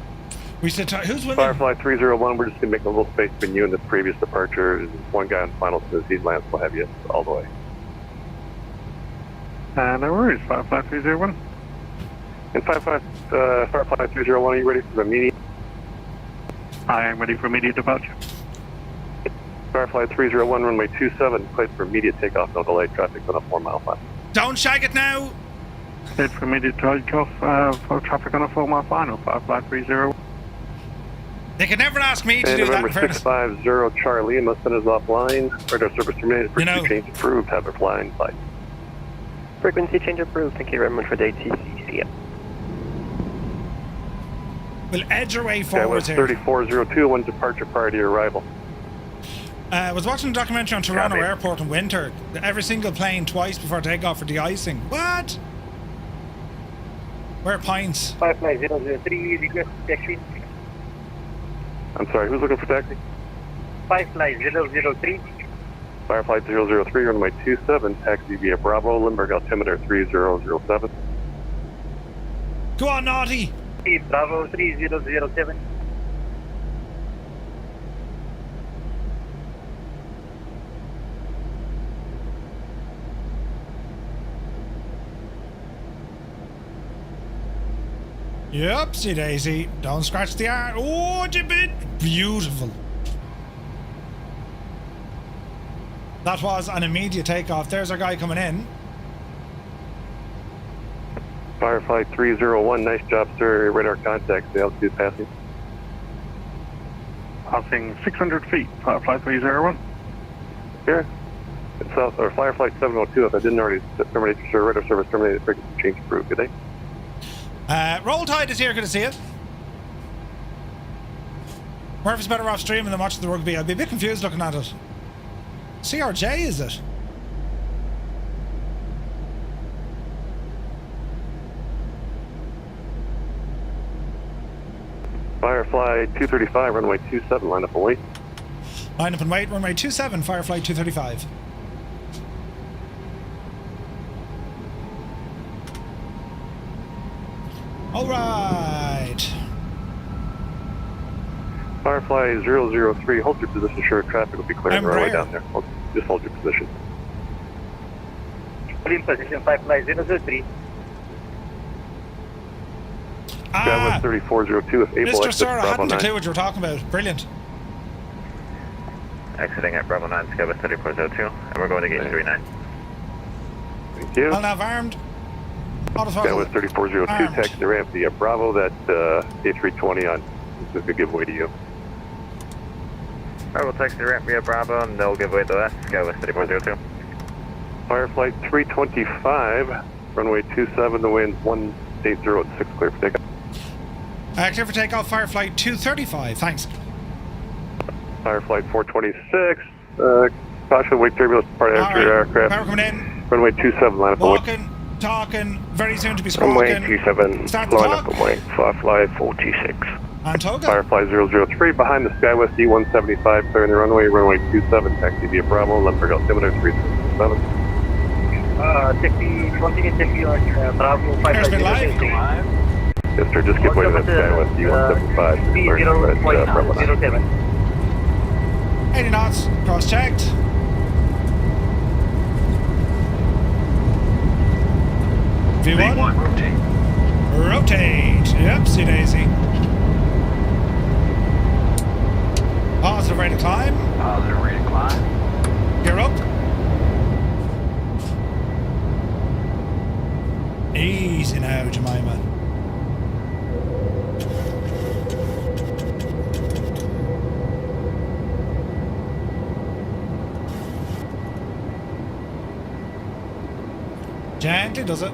We said, who's winning? Firefly 301, we're just going to make a little space between you and the previous departure. There's one guy on final, so as he lands, we'll have you all the way. No worries, Firefly 301. And Firefly 301, are you ready for the immediate? I am ready for immediate departure. Firefly 301, runway 27, place for immediate takeoff, no delay, traffic on a 4 mile line. Don't shag it now. Head for immediate takeoff for traffic on a 4 mile final, Firefly 301. They can never ask me to And do that. November In fairness. 650 Charlie, and send us offline. Radar service terminated, frequency change approved, have it flying, bye. Frequency change approved. Thank you very much for the ATC. See ya. We'll edge our way Okay, forwards with here. 3402, one departure prior to your arrival. I was watching a documentary on Toronto Copy. Airport in winter. Every single plane twice before takeoff for de-icing. What? Where are pints? Firefly 003, request taxi. I'm sorry, who's looking for taxi? Firefly 003. Firefly 003, runway 27, taxi via Bravo, Limburg altimeter 3007. Go on, Naughty. Bravo 3007. Yupsy daisy. Don't scratch the arm. Oh, bit beautiful. That was an immediate takeoff. There's our guy coming in. Firefly 301, nice job, sir. Radar contact, the altitude passing. Passing 600 feet, Firefly 301. Here. It's South, or Firefly 702, if I didn't already terminate your sir, radar service terminated, frequency change approved. Good day. Roll Tide is here. Good to see you. Murphy's better off streaming than watching the rugby. I'd be a bit confused looking at it. CRJ, is it? Firefly 235, runway 27, line up and wait. Line up and wait. Runway 27, Firefly 235. All right. Firefly 003, hold your position, sure, traffic will be clearing the runway down there. Just hold your position. In position, Firefly 003. Skywest 3402, if able, Mr. exit Sir, I Bravo hadn't a 9. clue what you were talking about. Brilliant. Exiting at Bravo 9, Skywest 3402, and we're going to gate 39. Thank you. I'll nav armed. Auto throttle. Skywest 3402, Armed. taxi the ramp via Bravo, that A320 on. This is a giveaway to you. Alright, we'll taxi the ramp via Bravo, and they'll give away the last, Skywest 3402. Firefly 325, runway 27, the wind's 180 at 6, clear for takeoff. Clear for takeoff, Firefly 235. Thanks. Firefly 426, caution, wake turbulence, part after your aircraft. Power coming in. Runway 27, line up and wait. Walking, talking, very soon to be Runway squawking. 27, Start the line clock. up and wait. Firefly 426. And Toga. Firefly 003, behind the Skywest E175, clearing the runway, runway 27, taxi via Bravo, Limburg altimeter 307. Taxi, continue taxi on Bravo 5005. Yes, sir. Just give way to that Skywest D175. 80 knots, cross-checked. V1, rotate. rotate. Yep, see daisy. Positive rate of climb. Positive rate of climb. Gear up. Easy now, Jemima. Gently does it.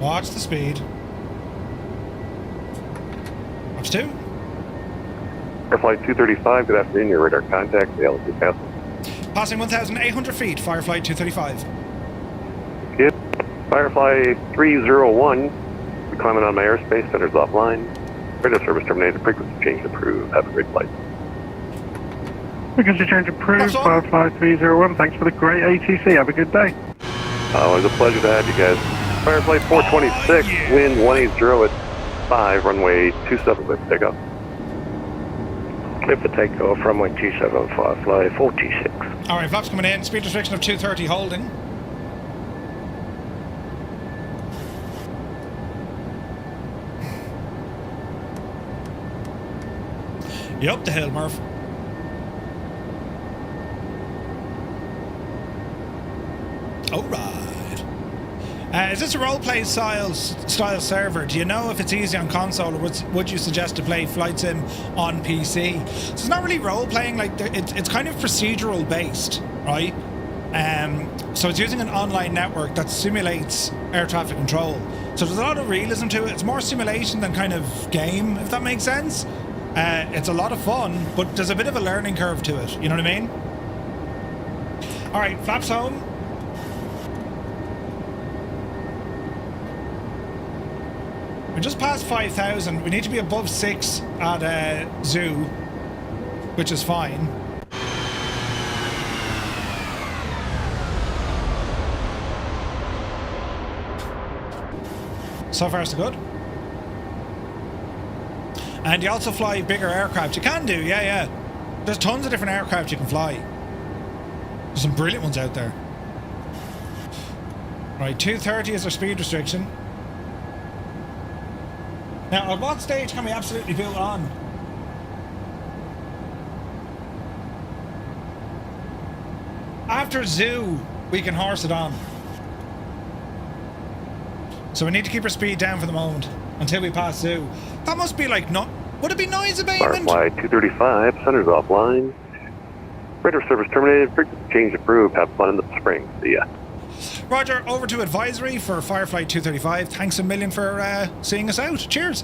Watch the speed. Ups 2. Firefly 235, good afternoon. Your radar contact, the LC passing. Passing 1,800 feet, Firefly 235. Good. Firefly 301, we're climbing on my airspace, center's offline. Radio service terminated, frequency change approved. Have a great flight. Frequency change approved, Firefly 301. Thanks for the great ATC. Have a good day. Always a pleasure to have you guys. Firefly 426, wind 180 at 5, runway 27 with takeoff. Clear for takeoff, runway 27, Firefly 426. Alright, flaps coming in, speed restriction of 230 holding. You up the hill, Murph. Alright. Is this a roleplay style server? Do you know if it's easy on console, or would you suggest to play Flight Sim on PC? So it's not really role-playing, like it's kind of procedural based, right? So it's using an online network that simulates air traffic control. So there's a lot of realism to it. It's more simulation than kind of game, if that makes sense. It's a lot of fun, but there's a bit of a learning curve to it. You know what I mean? All right, flaps home. We're just past 5,000. We need to be above 6 at Zoo, which is fine. So far, so good. And you also fly bigger aircraft. You can do, yeah. There's tons of different aircraft you can fly. There's some brilliant ones out there. Right, 230 is our speed restriction. Now, at what stage can we absolutely boot on? After Zoo, we can horse it on. So we need to keep our speed down for the moment until we pass Zoo. That must be like, would it be noise abatement? Firefly 235, center's offline. Radar service terminated, frequency change approved. Have fun in the spring. See ya. Roger, over to advisory for Firefly 235. Thanks a million for seeing us out. Cheers.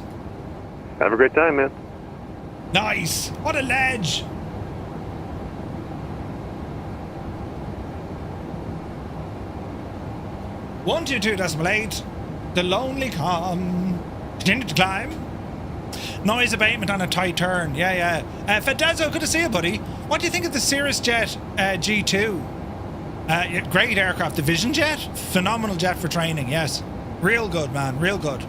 Have a great time, man. Nice. What a ledge. .122.8. The lonely calm. Continue to climb. Noise abatement on a tight turn. Yeah. Fedezzo, good to see you, buddy. What do you think of the Cirrus Jet G2? Great aircraft. The Vision Jet, phenomenal jet for training. Yes, real good, man, real good.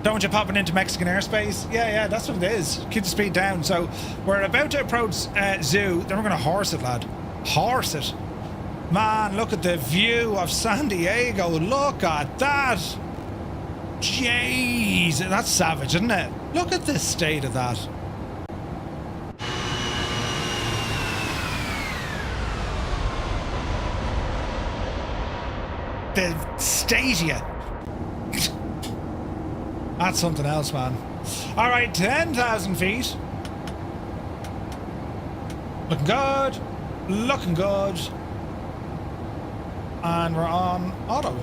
Don't want you popping into Mexican airspace. Yeah, that's what it is. Keep the speed down. So we're about to approach Zoo. Then we're going to horse it, lad. Horse it, man. Look at the view of San Diego. Look at that. Jeez, that's savage, isn't it? Look at the state of that. The stadia. That's something else, man. All right, 10,000 feet. Looking good. Looking good. And we're on auto.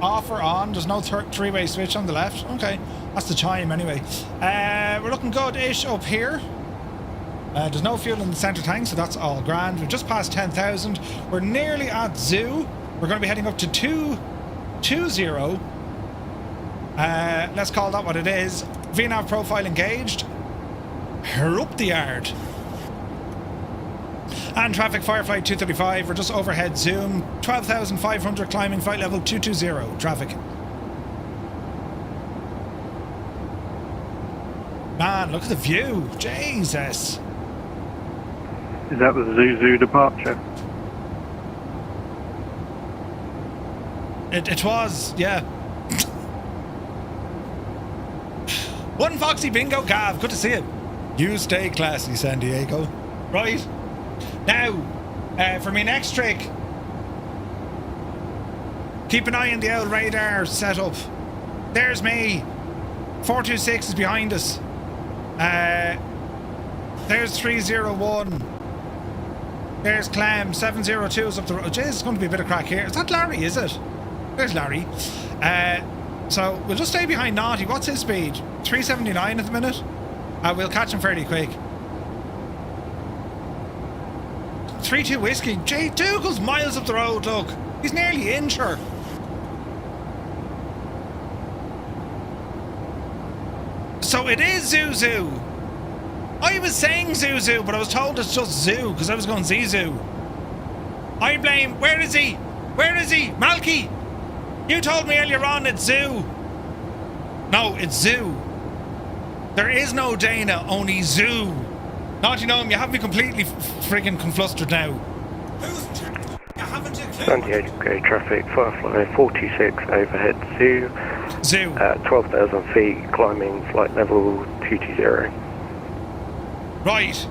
Off or on. There's no three-way switch on the left. Okay, that's the chime anyway. We're looking good-ish up here. There's no fuel in the center tank, so that's all grand. We're just past 10,000. We're nearly at Zoo. We're going to be heading up to 220. Let's call that what it is. VNAV profile engaged. Up the yard. And traffic Firefly 235, we're just overhead zoom, 12,500 climbing, flight level 220, traffic. Man, look at the view, Jesus. Is that the Zuzu departure? It was, yeah. One Foxy Bingo, Gav, good to see you. You stay classy, San Diego. Right. Now, for my next trick, keep an eye on the old radar setup. There's me. 426 is behind us. There's 301. There's Clem. 702 is up the road. Jeez, it's going to be a bit of crack here. Is that Larry, is it? There's Larry. So we'll just stay behind Naughty. What's his speed? 379 at the minute. We'll catch him fairly quick. 3-2 whiskey. Jay Dougal's miles up the road, look. He's nearly in, sure. So it is Zuzu. I was saying Zuzu, but I was told it's just Zoo, because I was going Zizu. I blame... Where is he? Where is he? Malky! You told me earlier on it's Zoo. No, it's Zoo. There is no Dana, only Zoo. Naughty Gnome, you have me completely friggin' conflustered now. San Diego traffic, Firefly 46, overhead zoo. Zoo. 12,000 feet, climbing, flight level 220. Right.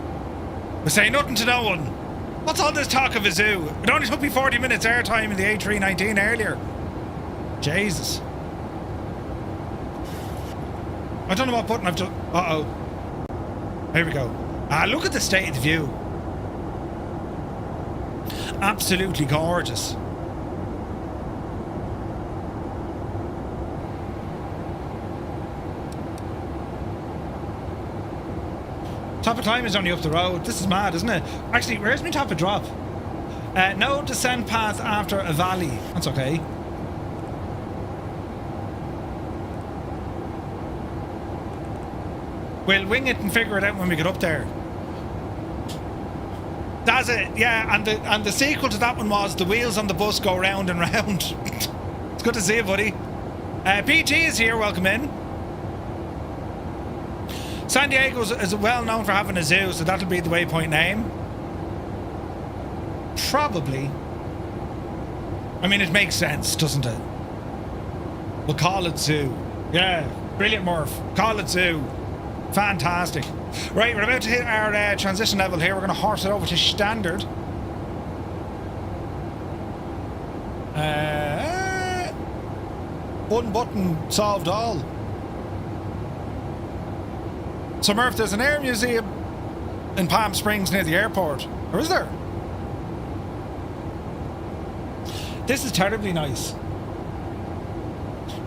We're saying nothing to no one. What's all this talk of a zoo? It only took me 40 minutes airtime in the A319 earlier. Jesus. I don't know what button I've done. Uh-oh. Here we go. Look at the state of the view. Absolutely gorgeous. Top of climb is only up the road. This is mad, isn't it? Actually, where's my top of drop? No descent path after a valley. That's okay. We'll wing it and figure it out when we get up there. That's it, yeah, and the sequel to that one was the wheels on the bus go round and round. It's good to see you, buddy. PG is here, welcome in. San Diego is well known for having a zoo, so that'll be the waypoint name. Probably. I mean, it makes sense, doesn't it? We'll call it zoo. Yeah, brilliant, Murph. Call it zoo. Fantastic. Right, we're about to hit our transition level here. We're going to horse it over to standard. One button solved all. So Murph, there's an air museum in Palm Springs near the airport. Or is there? This is terribly nice.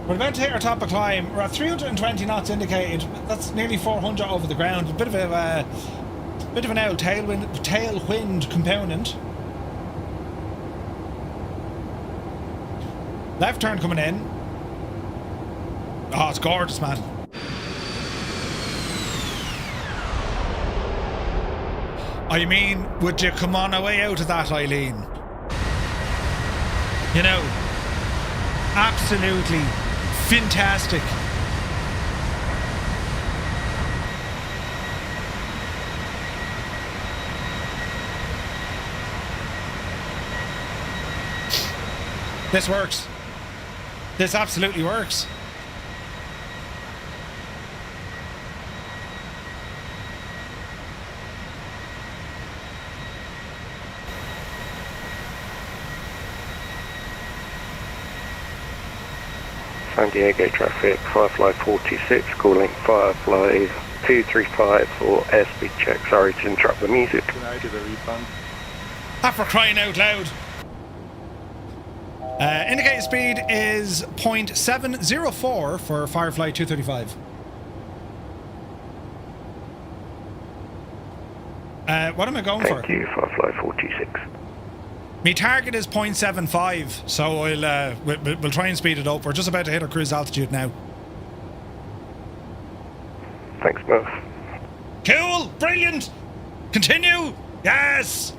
We're about to hit our top of climb. We're at 320 knots indicated. That's nearly 400 over the ground. A bit of an old tailwind component. Left turn coming in. Oh, it's gorgeous, man. I mean, would you come on away out of that, Eileen? You know, absolutely fantastic. This works. This absolutely works. San Diego traffic, Firefly 46, calling Firefly 235 for airspeed check. Sorry to interrupt the music. Can I get a refund? For crying out loud. Indicated speed is 0.704 for Firefly 235. What am I going for? Thank you, Firefly 46. My target is 0.75, so we'll try and speed it up. We're just about to hit our cruise altitude now. Thanks, Murph. Cool! Brilliant! Continue! Yes!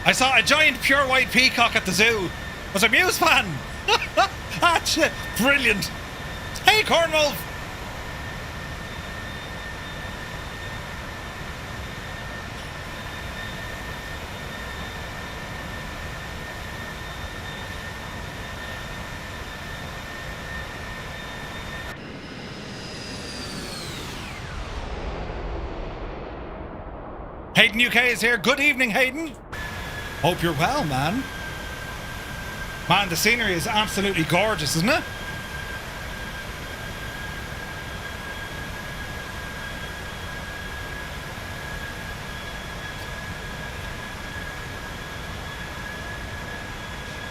I saw a giant pure white peacock at the zoo. Was a Muse fan. Ah, shit. Brilliant. Hey, Cornwall. Hayden UK is here. Good evening, Hayden. Hope you're well, man. Man, the scenery is absolutely gorgeous, isn't it?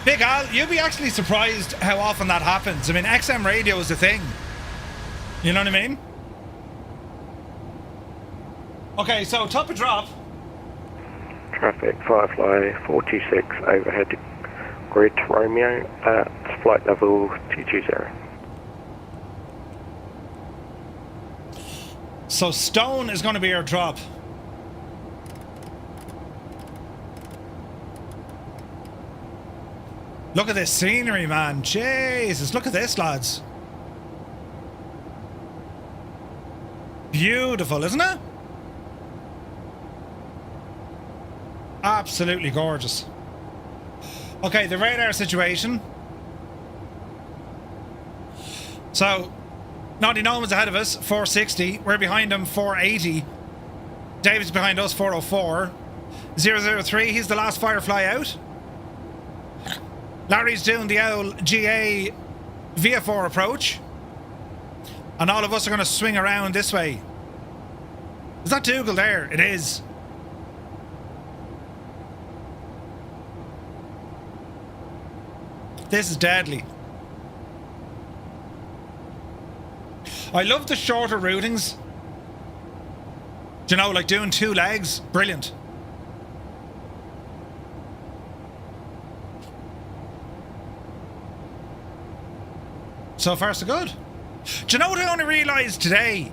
Big Al, you'll be actually surprised how often that happens. I mean, XM radio is a thing. You know what I mean? Okay, so top of drop. Traffic, Firefly 46 overhead grid Romeo at flight level 220. So STOWN is going to be our drop. Look at this scenery, man. Jesus, look at this, lads. Beautiful, isn't it? Absolutely gorgeous. Okay, the radar situation. So, Naughty Gnome's ahead of us, 460. We're behind him, 480. David's behind us, 404. 003, he's the last Firefly out. Larry's doing the old GA VF4 approach. And all of us are going to swing around this way. Is that Dougal there? It is. This is deadly. I love the shorter routings. Do you know, like doing 2 legs? Brilliant. So far, so good. Do you know what I only realised today?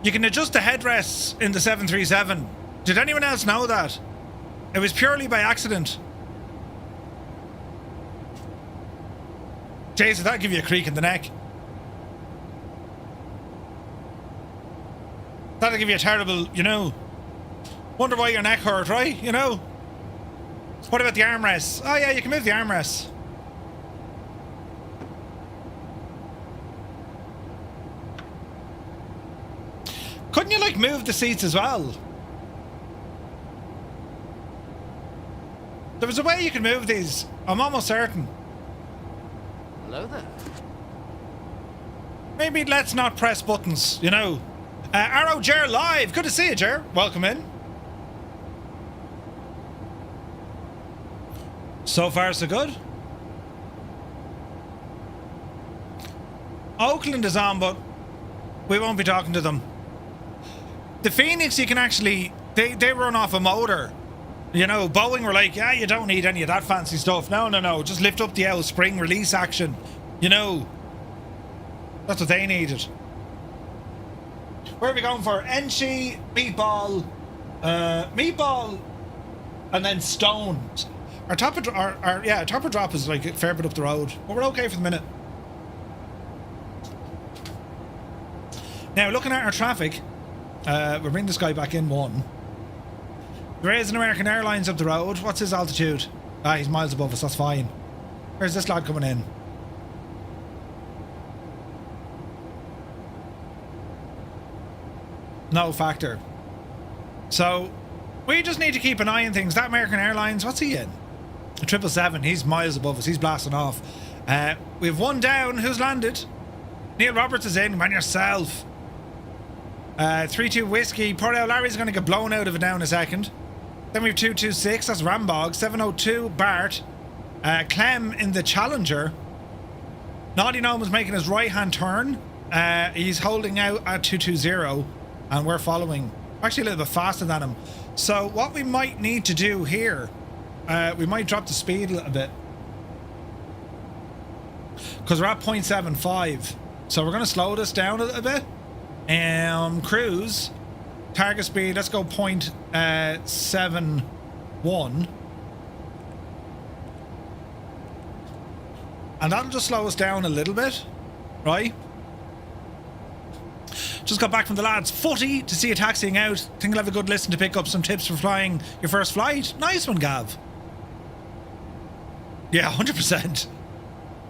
You can adjust the headrests in the 737. Did anyone else know that? It was purely by accident. Jesus, that'll give you a creak in the neck. That'll give you a terrible, you know. Wonder why your neck hurt, right? You know. What about the armrests? Oh yeah, you can move the armrests. Couldn't you like move the seats as well? There was a way you could move these. I'm almost certain. Hello there. Maybe let's not press buttons, you know. Arrow Jer live. Good to see you, Jer. Welcome in. So far, so good. Oakland is on, but we won't be talking to them. The Phoenix, you can actually... They run off a motor. You know, Boeing were like, yeah, you don't need any of that fancy stuff. No, no, no. Just lift up the L spring release action. You know. That's what they needed. Where are we going for? Enchi, Meatball, Meatball, and then STOWN. Our top of drop is like a fair bit up the road, but we're okay for the minute. Now, looking at our traffic, we'll bring this guy back in one. There is an American Airlines up the road. What's his altitude? Ah, he's miles above us, that's fine. Where's this lad coming in? No factor. So, we just need to keep an eye on things. That American Airlines, what's he in? 777, he's miles above us, he's blasting off. We have one down, who's landed? Neil Roberts is in, man yourself. 3-2 Whiskey, poor old Larry's going to get blown out of it now in a second. Then we have 226, that's Rambog. 702 Bart. Clem in the Challenger. Naughty Gnome is making his right hand turn. He's holding out at 220 and we're following. Actually a little bit faster than him. So what we might need to do here, we might drop the speed a little bit. Because we're at 0.75. So we're going to slow this down a little bit. Cruise. Target speed, let's go 0.71. And that'll just slow us down a little bit, right? Just got back from the lads' footy to see you taxiing out. Think I'll have a good listen to pick up some tips for flying your first flight. Nice one, Gav. Yeah, 100%.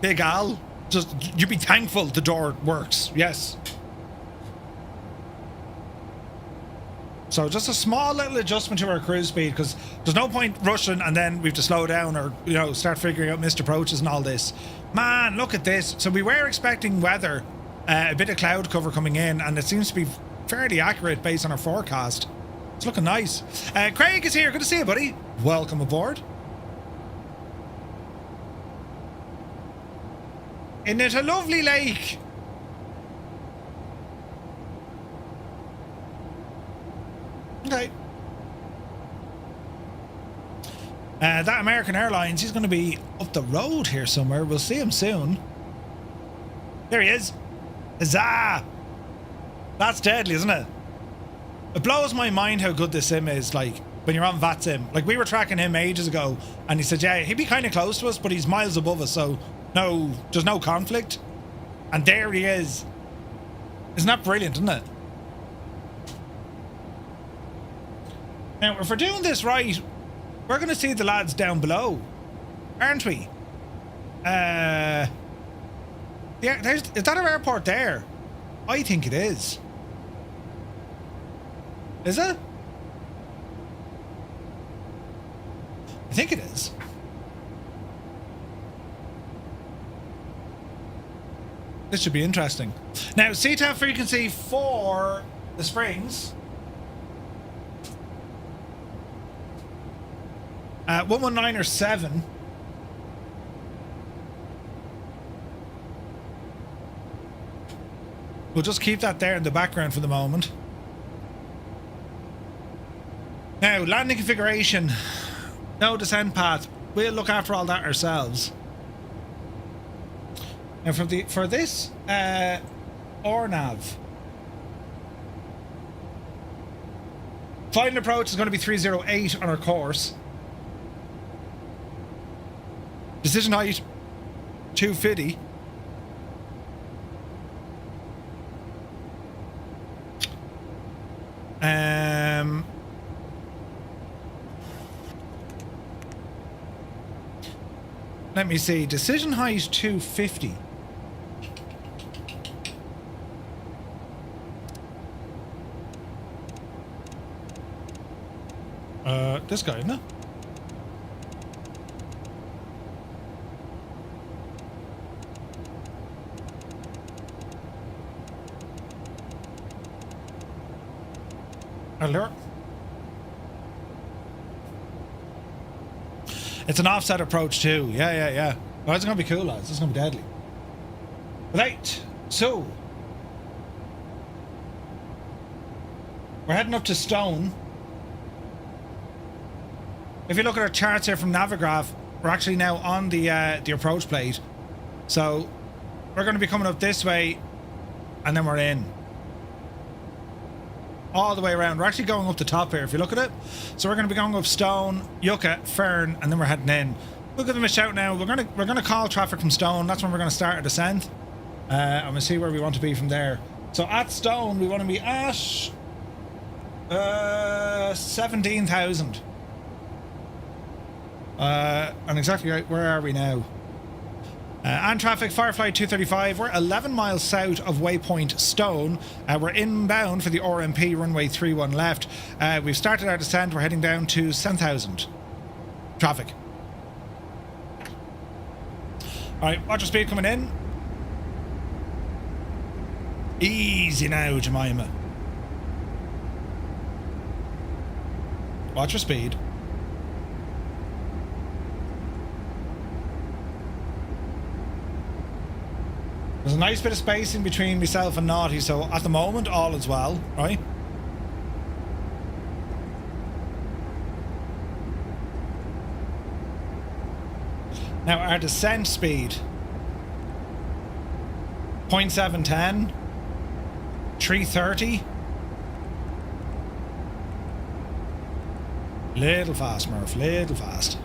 Big Al. Just, you be thankful the door works. Yes. So just a small little adjustment to our cruise speed, because there's no point rushing and then we have to slow down or, you know, start figuring out missed approaches and all this. Man, look at this. So we were expecting weather, a bit of cloud cover coming in, and it seems to be fairly accurate based on our forecast. It's looking nice. Craig is here. Good to see you, buddy. Welcome aboard. Isn't it a lovely lake? Okay. That American Airlines, he's going to be up the road here somewhere. We'll see him soon. There he is. Huzzah! That's deadly, isn't it? It blows my mind how good this sim is, like, when you're on VATSIM. Like, we were tracking him ages ago, and he said, yeah, he'd be kind of close to us, but he's miles above us, so no, there's no conflict. And there he is. Isn't that brilliant, isn't it? Now, if we're doing this right, we're going to see the lads down below, aren't we? Yeah, is that our airport there? I think it is. Is it? I think it is. This should be interesting. Now, CTAF frequency for the Springs. 119 or 7. We'll just keep that there in the background for the moment. Now, landing configuration. No descent path. We'll look after all that ourselves. Now, for this RNAV, final approach is going to be 308 on our course. Decision height 250. Let me see. Decision height 250. This guy, no? Alert. It's an offset approach too. Yeah. Well, it's going to be cool, lads. It's going to be deadly. Right. So, we're heading up to STOWN. If you look at our charts here from Navigraph, we're actually now on the approach plate. So, we're going to be coming up this way, and then we're in. All the way around. We're actually going up the top here, if you look at it. So we're going to be going up STOWN, YUCCA, FERNN, and then we're heading in. We'll give them a shout now. We're going to call traffic from STOWN. That's when we're going to start our descent. And we'll see where we want to be from there. So at STOWN, we want to be at 17,000. And exactly right, where are we now? On traffic, Firefly 235. We're 11 miles south of waypoint STOWN. We're inbound for the RMP runway 31 left. We've started our descent. We're heading down to 7,000 traffic. All right, watch your speed coming in. Easy now, Jemima. Watch your speed. There's a nice bit of spacing between myself and Naughty, so at the moment, all is well, right? Now, our descent speed, 0.710, 330. Little fast, Murph, little fast.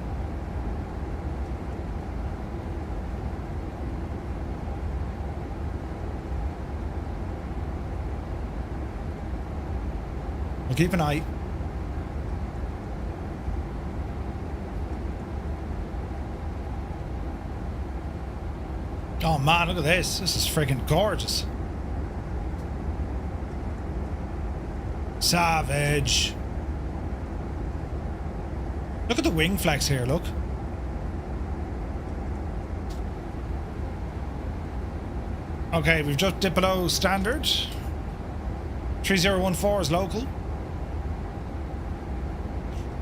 We'll keep an eye. Oh man, look at this. This is freaking gorgeous. Savage. Look at the wing flex here, look. Okay, we've just dipped below standard. 3014 is local.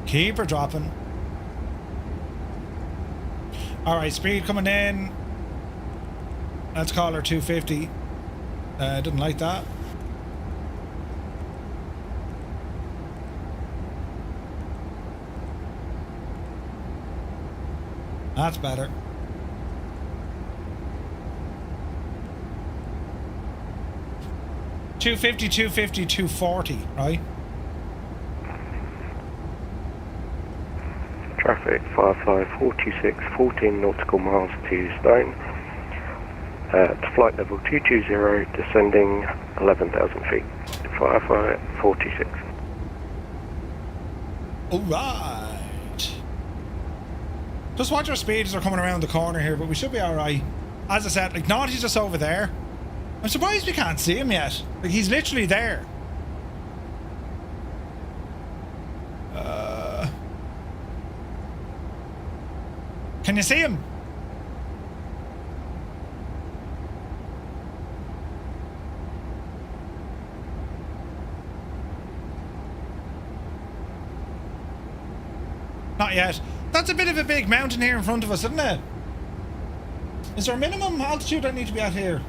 Keep her dropping. Alright, speed coming in. Let's call her 250. Didn't like that. That's better. $250, $250, $240, right? Traffic, Firefly 46, 14 nautical miles to STOWN. At flight level 220, descending 11,000 feet. Firefly 46. Alright. Just watch our speed as they're coming around the corner here, but we should be alright. As I said, like, Naughty's just over there. I'm surprised we can't see him yet. Like, he's literally there. Can you see him? Not yet. That's a bit of a big mountain here in front of us, isn't it? Is there a minimum altitude I need to be at here?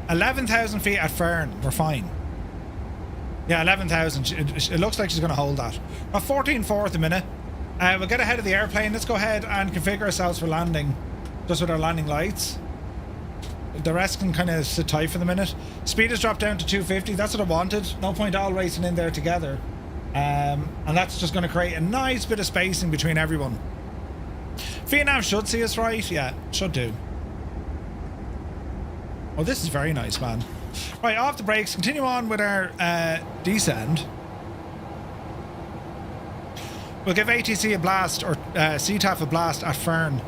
$11,000 feet at FERNN. We're fine. Yeah, 11,000. It looks like she's going to hold that. We're 14.4 at the minute. We'll get ahead of the airplane. Let's go ahead and configure ourselves for landing. Just with our landing lights. The rest can kind of sit tight for the minute. Speed has dropped down to 250. That's what I wanted. No point all racing in there together. And that's just going to create a nice bit of spacing between everyone. VNAV should see us right. Yeah, should do. Oh, this is very nice, man. Right, off the brakes. Continue on with our descend. We'll give ATC a blast, or CTAF a blast at FERNN.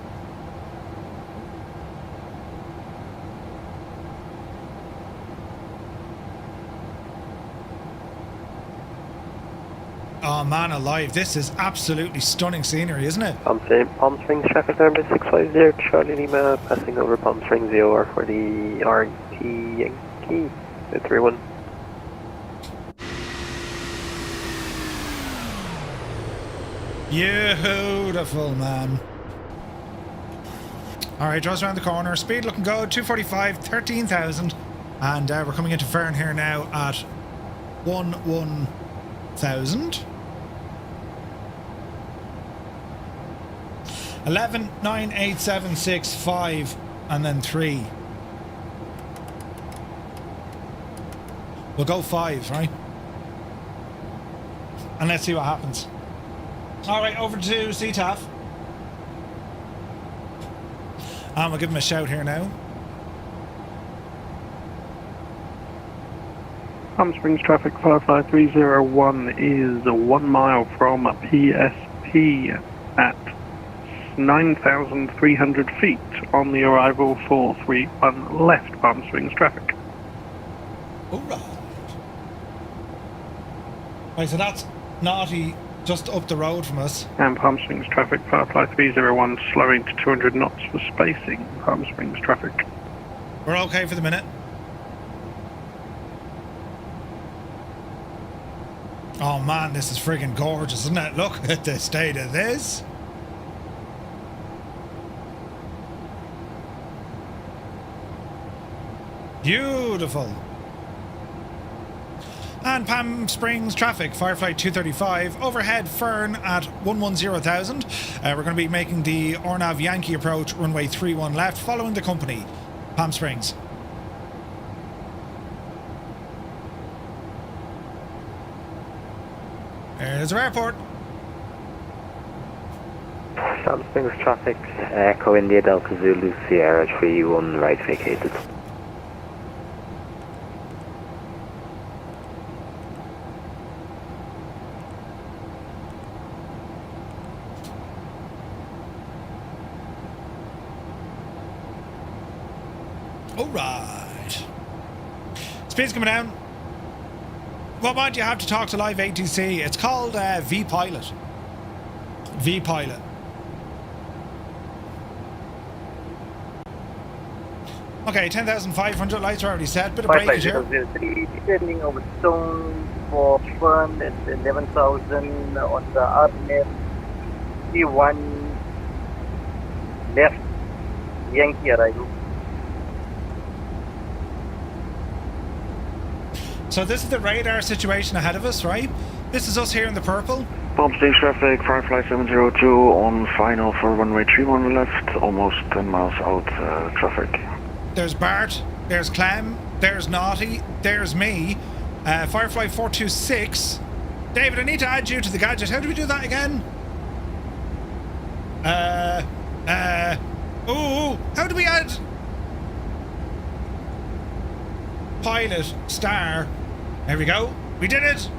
Oh man alive, this is absolutely stunning scenery, isn't it? Palm Springs traffic number 650, Charlie Lima, passing over Palm Springs ZOR for the RT Yankee 31. Beautiful, man. Alright, draws around the corner, speed looking good, 245, 13,000. And we're coming into FERNN here now at 11,000. 11, 9, 8, 7, 6, 5, and then 3. We'll go 5, right? And let's see what happens. Alright, over to CTAF. And we'll give him a shout here now. Palm Springs traffic, Firefly 301 is 1 mile from PSP at 9,300 feet on the arrival for 31 left Palm Springs traffic. Alright. Right, so that's Naughty just up the road from us. And Palm Springs traffic, Firefly 301 slowing to 200 knots for spacing Palm Springs traffic. We're okay for the minute. Oh man, this is friggin' gorgeous, isn't it? Look at the state of this. Beautiful. And Palm Springs traffic, Firefly 235, overhead FERNN at 110,000. We're going to be making the RNAV Yankee approach, runway 31 left, following the company, Palm Springs. There's our airport. Palm Springs traffic, Echo India Delta Zulu Sierra 31 right vacated. Alright. Speed's coming down. What mod do you have to talk to live ATC? It's called V-Pilot. V-Pilot. Okay, 10,500 lights are already set. Bit of breakage here. Descending over STOWN for FERNN at 11,000 on the RNF C1 left Yankee arrival. So this is the radar situation ahead of us, right? This is us here in the purple. Palm Springs traffic, Firefly 702 on final for runway 31 left, almost 10 miles out traffic. There's Bart, there's Clem, there's Naughty, there's me, Firefly 426. David, I need to add you to the gadget. How do we do that again? How do we add? Pilot, star. There we go. We did it.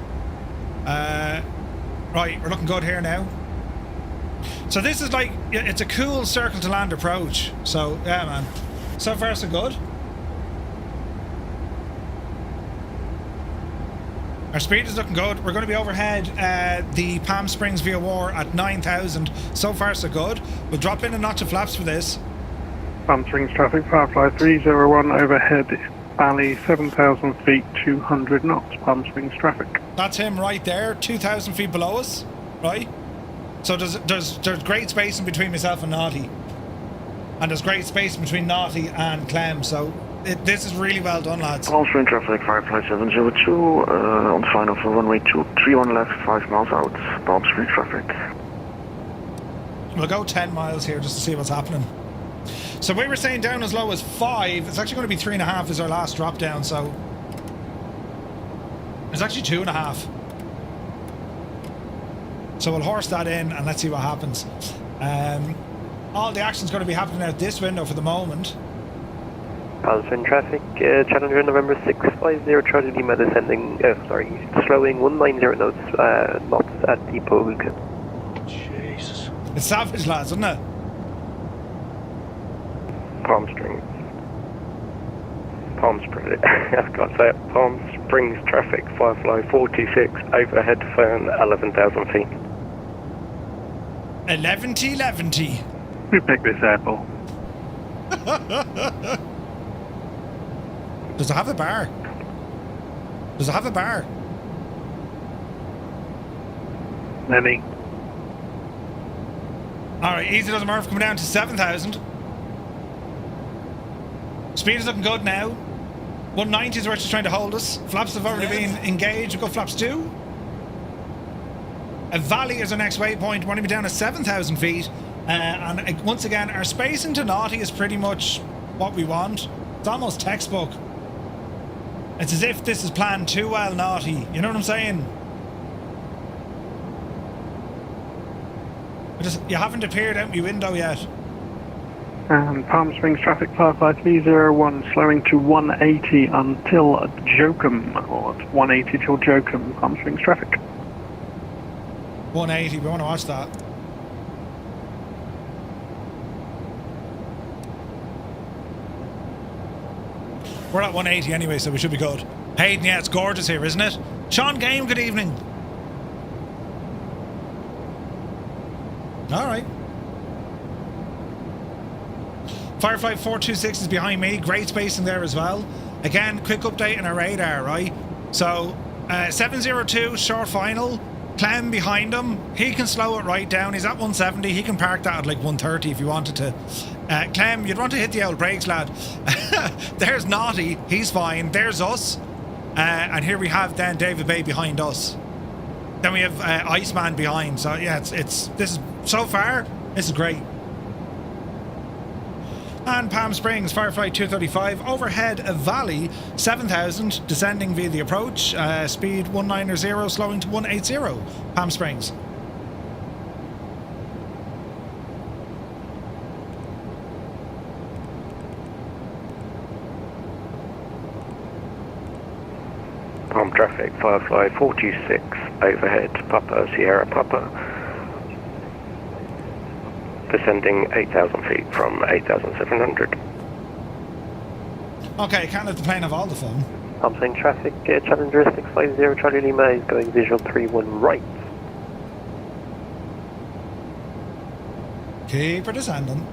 Right, we're looking good here now. So this is like, it's a cool circle to land approach. So, yeah, man. So far, so good. Our speed is looking good. We're going to be overhead the Palm Springs via war at 9,000. So far, so good. We'll drop in a notch of flaps for this. Palm Springs traffic, Firefly 301 overhead, Valley 7,000 feet, 200 knots, Palm Springs traffic. That's him right there, 2,000 feet below us, right? So there's great space in between myself and Naughty. And there's great space between Naughty and Clem, so this is really well done, lads. Palm Springs traffic, Firefly 702, on final for runway 231 left, 5 miles out, Palm Springs traffic. We'll go 10 miles here just to see what's happening. So we were saying down as low as 5. It's actually going to be 3.5 is our last drop down, so it's actually 2.5. So we'll horse that in and let's see what happens. All the action's going to be happening out this window for the moment. Palm Springs traffic, Challenger November 650 Charlie Lima descending, slowing 190 knots at depot. Jesus. It's savage, lads, isn't it? Palm Springs. I've got to say it. Palm Springs traffic, Firefly 46, overhead FERNN 11,000 feet. 11-11. We picked this apple. Does it have a bar? Does it have a bar? Lenny. Alright, easy doesn't Murph coming down to 7,000. Speed is looking good now. 190 is where she's trying to hold us. Flaps have already been engaged. We've got flaps 2. A valley is our next waypoint. We're going to be down at 7,000 feet. And once again, our spacing to Naughty is pretty much what we want. It's almost textbook. It's as if this is planned too well, Naughty. You know what I'm saying? You haven't appeared out my window yet. And Palm Springs traffic, Firefly 301, slowing to 180 until Jokum, or 180 till Jokum, Palm Springs traffic. 180, we want to watch that. We're at 180 anyway, so we should be good. Hayden, yeah, it's gorgeous here, isn't it? Sean Game, good evening. Alright. Firefly 426 is behind me. Great spacing there as well. Again, quick update on our radar, right? So, 702, short final. Clem behind him. He can slow it right down. He's at 170. He can park that at like 130 if you wanted to. Clem, you'd want to hit the old brakes, lad. There's Naughty. He's fine. There's us. And here we have then David Bay behind us. Then we have Iceman behind. So, yeah, this is, so far, this is great. And Palm Springs, Firefly 235, overhead a valley, 7,000, descending via the approach, speed 190, slowing to 180, Palm Springs. traffic, Firefly 46 overhead, Papa, Sierra Papa. Descending 8,000 feet from 8,700. Okay, can't let the plane have all the fun. I'm saying traffic, Challenger 650 Charlie Lima is going visual 31 right. Keep her descending.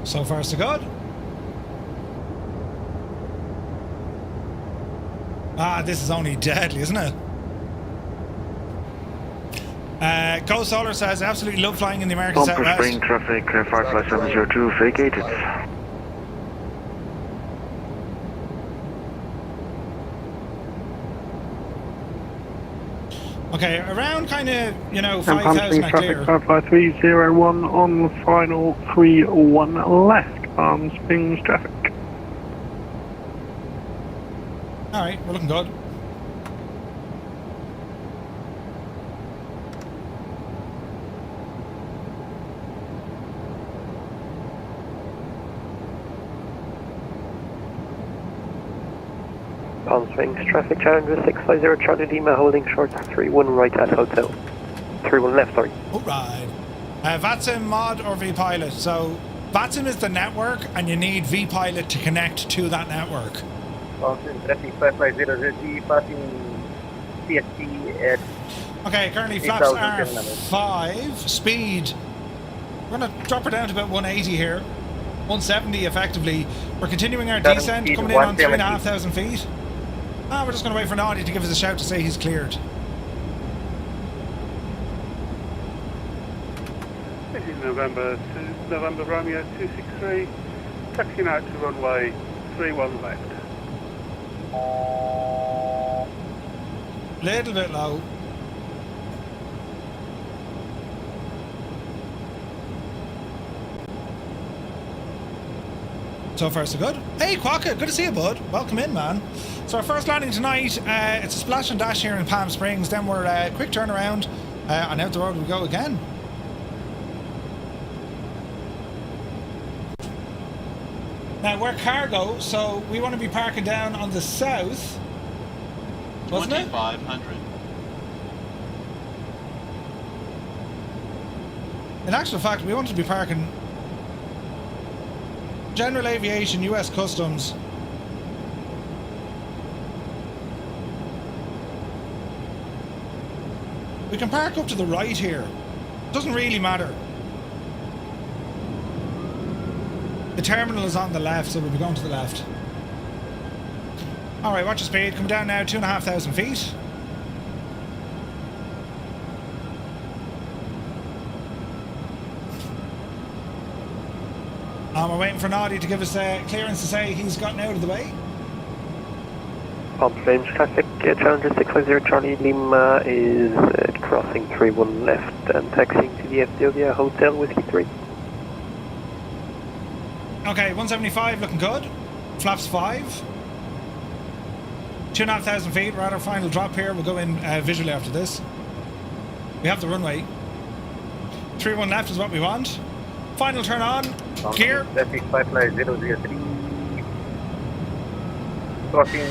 So far so good. Ah, this is only deadly, isn't it? Go Solar says, absolutely love flying in the American Southwest. Spring traffic, Firefly 702, vacated. Okay, around kind of, you know, Palm 5,000 Springs at clear. traffic, Firefly 301 on final 31 left, Palm Springs traffic. Alright, we're looking good. Palm Springs traffic, Challenger 650 Charlie Lima holding short 31 right at hotel. 31 left, sorry. Alright. VATSIM mod or vPilot. So VATSIM is the network and you need vPilot to connect to that network. Palm Springs traffic 550 passing CST at... Okay, currently flaps are 5. Speed, we're going to drop her down to about 180 here. 170 effectively. We're continuing our descent, coming in on 3,500 feet. Ah, we're just going to wait for Noddy to give us a shout to say he's cleared. This is November Romeo 263, taxiing out to runway 31 left. Little bit low. So far so good. Hey Quokka, good to see you, bud. Welcome in, man. So our first landing tonight, it's a splash and dash here in Palm Springs. Then we're quick turnaround and out the road we go again. Now we're cargo, so we want to be parking down on the south, wasn't it? 2,500. In actual fact, we want to be parking General Aviation, US Customs. We can park up to the right here. Doesn't really matter. The terminal is on the left, so we'll be going to the left. Alright, watch your speed. Come down now, 2,500 feet. And we're waiting for Noddy to give us clearance to say he's gotten out of the way. Palm Springs traffic, Challenger 650 Charlie Lima is crossing 31 left and taxiing to the FDOVIA Hotel Whiskey 3. Okay, 175 looking good. Flaps 5. 2,500 feet. We're at our final drop here. We'll go in visually after this. We have the runway. 31 left is what we want. Final turn on. Gear. Traffic 59003. Crossing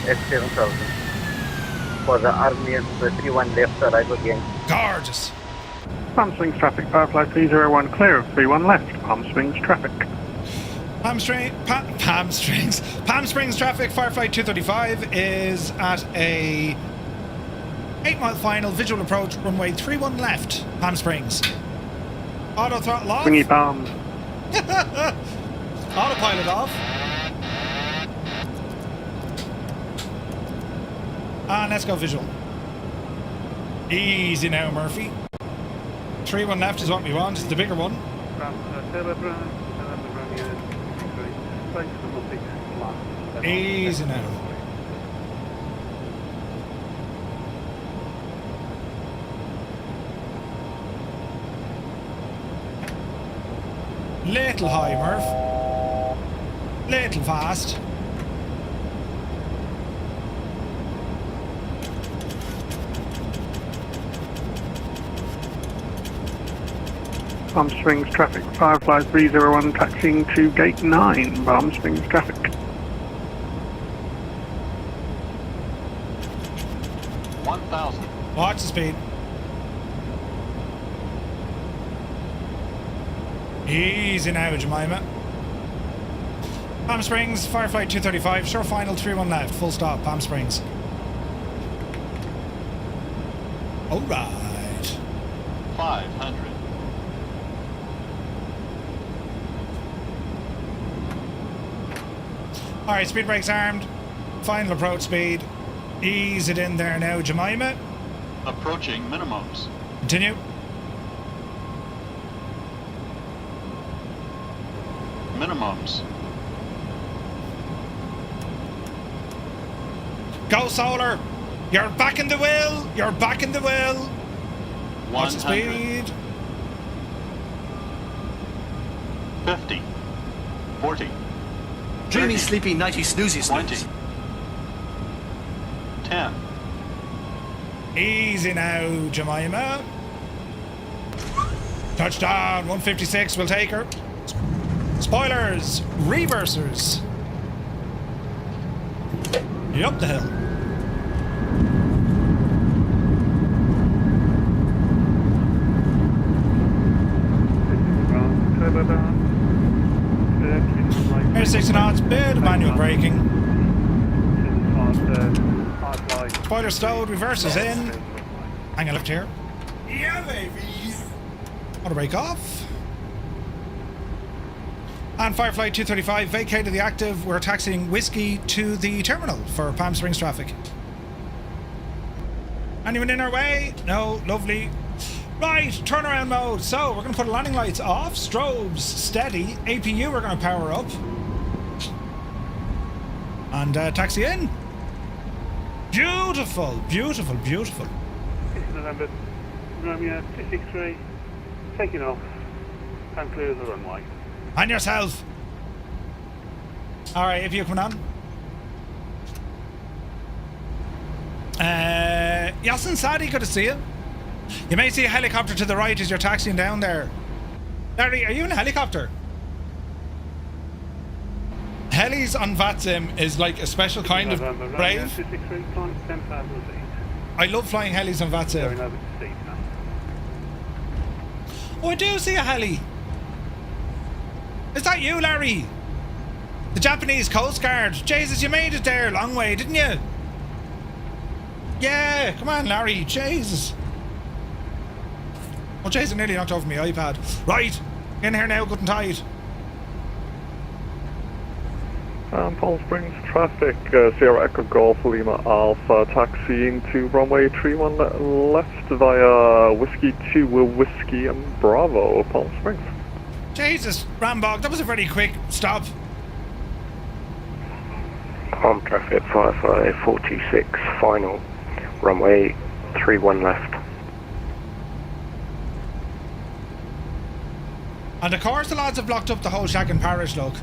at 7,000. For the Army 31 left arrive again. Gorgeous. Palm Springs traffic, Firefly 301 clear of 31 left, Palm Springs traffic. Palm Springs traffic, Firefly 235 is at a 8-mile final, visual approach, runway 31 left, Palm Springs. Auto throttle off. Swingy bound. Autopilot off. And let's go visual. Easy now, Murphy. 31 left is what we want, the bigger one. Easy now. Little high, Murph. Little fast. Palm Springs traffic, Firefly 301 taxiing to gate 9, Palm Springs traffic. Watch the speed. Easy now, Jemima. Palm Springs, Firefly 235, short final 31 left, full stop, Palm Springs. Alright. 500. Alright, speed brakes armed. Final approach speed. Ease it in there now, Jemima. Approaching minimums. Continue. Minimums. Go solar! You're back in the wheel! You're back in the wheel! Watch the speed. 50. 40. Dreamy, sleepy, nighty, snoozy, 20. 10. Easy now, Jemima. Touchdown, 156, we'll take her. Spoilers, reversers. Up the hill. Air 60 knots, bit of manual braking. Spoiler stowed, reverses in. Hang a left here. Yeah, baby. Auto brake off. And Firefly 235 vacated the active. We're taxiing Whiskey to the terminal for Palm Springs traffic. Anyone in our way? No, lovely. Right, turnaround mode. So we're going to put landing lights off, strobes steady, APU we're going to power up. And taxi in. Beautiful, beautiful, beautiful. November, Romeo 263, taking off and clear the runway. On yourself. Alright, if you come on. Yasin Sadi, good to see you. You may see a helicopter to the right as you're taxiing down there. Larry, are you in a helicopter? Helis on VATSIM is like a special kind of brave. I love flying helis on VATSIM. Oh, I do see a heli. Is that you, Larry? The Japanese Coast Guard. Jesus, you made it there, long way, didn't you? Yeah, come on, Larry. Jesus. Oh, Jesus, I nearly knocked over my iPad. Right, in here now, good and tight. Palm Springs traffic, Sierra Echo Golf Lima Alpha, taxiing to runway 31 left via Whiskey 2 Whiskey and Bravo, Palm Springs. Jesus, Rambog, that was a very quick stop. Palm traffic, Firefly 46, final, runway 31 left. And of course the lads have blocked up the whole Shaggin Parish, look.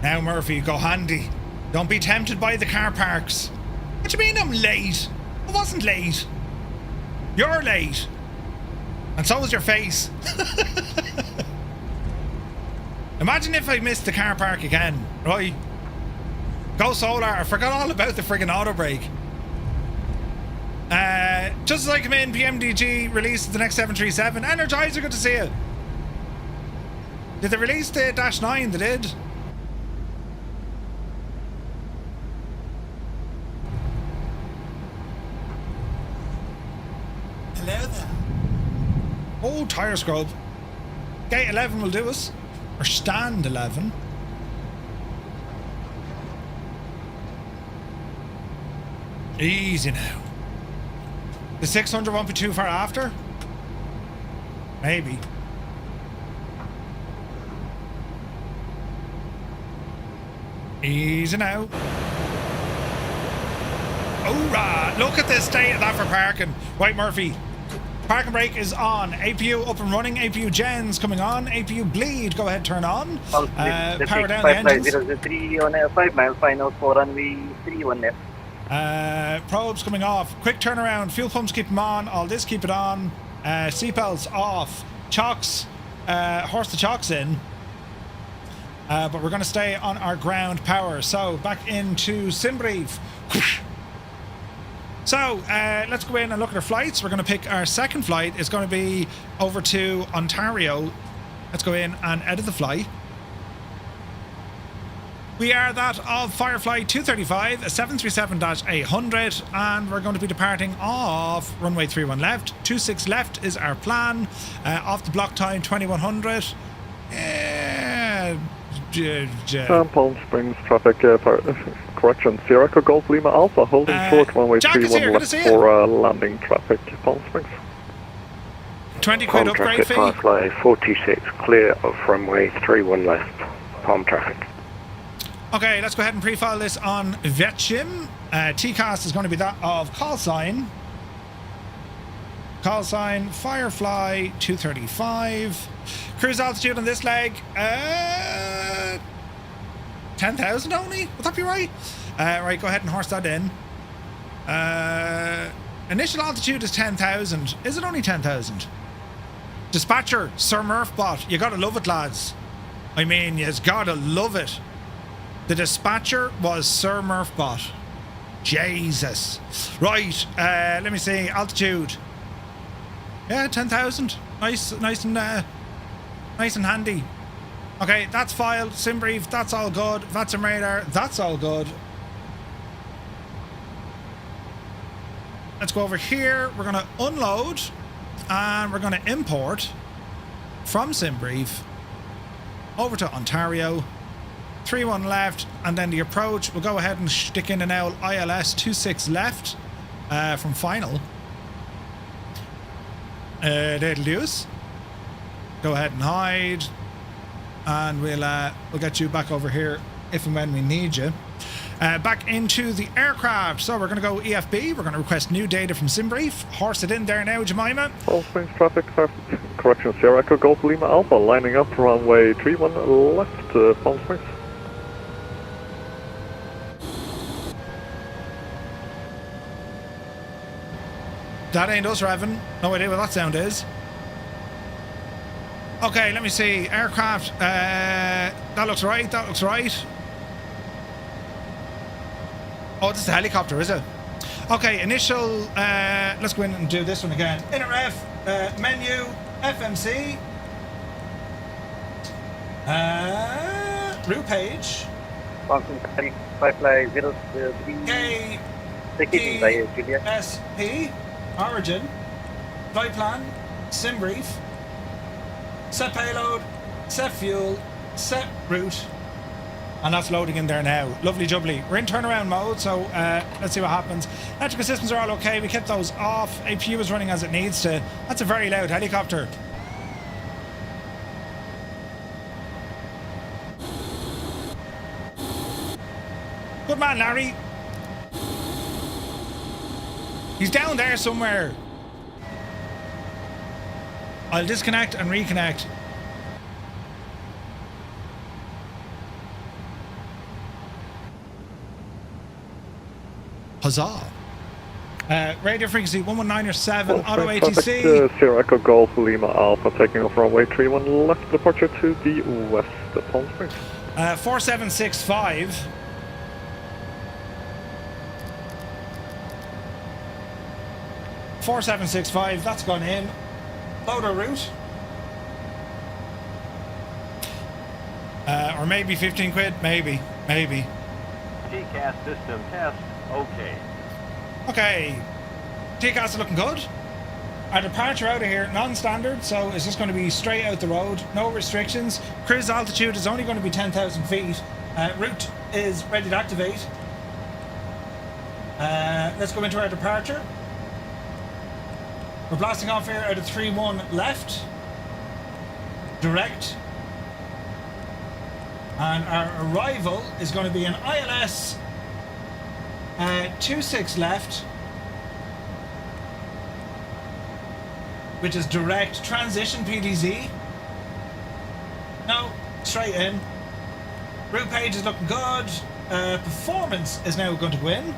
Now, Murphy, go handy. Don't be tempted by the car parks. What do you mean I'm late? I wasn't late. You're late. And so was your face. Imagine if I missed the car park again, right? Go solar, I forgot all about the friggin' auto brake. Just as I come in, PMDG released the next 737. Energizer, good to see you. Did they release the Dash 9? They did. Hello there. Oh, tire scrub. Gate 11 will do us. Or stand 11. Easy now. The 600 won't be too far after? Maybe. Easy now. Hoorah! Look at the state of that for parking. Right, Murphy. Parking brake is on. APU up and running. APU gens coming on. APU bleed. Go ahead, turn on. Power down the engines. 003 on 5 miles, final 4 runway 31 left. Probes coming off. Quick turnaround. Fuel pumps keep them on. All this keep it on. Seatbelts off. Chocks. Horse the chocks in. But we're going to stay on our ground power. So back into SimBrief. So let's go in and look at our flights. We're going to pick our second flight. It's going to be over to Ontario. Let's go in and edit the flight. We are that of Firefly 235, a 737-800, and we're going to be departing off runway 31 left. 26 left is our plan. Off the block time 2100. Palm Springs traffic, correction, Sierra Golf Lima Alpha, holding short runway 31 left for landing traffic, Palm Springs. 20 quid upgrade fee. Firefly 46, clear of runway 31 left, Palm traffic. Okay, let's go ahead and pre-file this on VATSIM. TCAS is going to be that of call sign. Call sign Firefly 235. Cruise altitude on this leg, 10,000 only? Would that be right? Right, go ahead and horse that in. Initial altitude is 10,000. Is it only 10,000? Dispatcher, Sir Murphbot, you gotta love it, lads. I mean, you gotta love it. The dispatcher was Sir Murphbot. Jesus. Right, let me see. Altitude. Yeah, 10,000. Nice and handy. Okay, that's filed. SimBrief, that's all good. VATSIM radar, that's all good. Let's go over here. We're going to unload and we're going to import from SimBrief over to Ontario. 31 left, and then the approach. We'll go ahead and stick in an ILS 26 left from final. That'll do us. Go ahead and hide, and we'll get you back over here if and when we need you. Back into the aircraft. So we're going to go EFB. We're going to request new data from SimBrief. Horse it in there now, Jemima. Palm Springs traffic, correction, Sierra Golf Lima Alpha, lining up runway 31 left, Palm Springs. That ain't us, Revan. No idea what that sound is. Okay, let me see. Aircraft. That looks right. That looks right. Oh, this is a helicopter, is it? Okay, initial. Let's go in and do this one again. Inner F. Menu. FMC. Route page. Firefly 03. KPSP. Origin. Flight plan. SimBrief. Set payload, set fuel, set route, and that's loading in there now. Lovely jubbly. We're in turnaround mode, so let's see what happens. Electrical systems are all okay. We kept those off. APU is running as it needs to. That's a very loud helicopter. Good man, Larry. He's down there somewhere. I'll disconnect and reconnect. Huzzah. Radio frequency 119.7, auto ATC. Sierra Golf Lima Alpha, taking off runway 31 left, departure to the west of Palm Springs. 4765. That's gone in. Load our route. Or maybe 15 quid. Maybe. TCAS system test. Okay. Okay. TCAS is looking good. Our departure out of here, non-standard, so it's just going to be straight out the road. No restrictions. Cruise altitude is only going to be 10,000 feet. Route is ready to activate. Let's go into our departure. We're blasting off here out of 31 left. Direct. And our arrival is going to be an ILS 26 left, which is direct transition PDZ. No, straight in. Route page is looking good. Performance is now going to go in.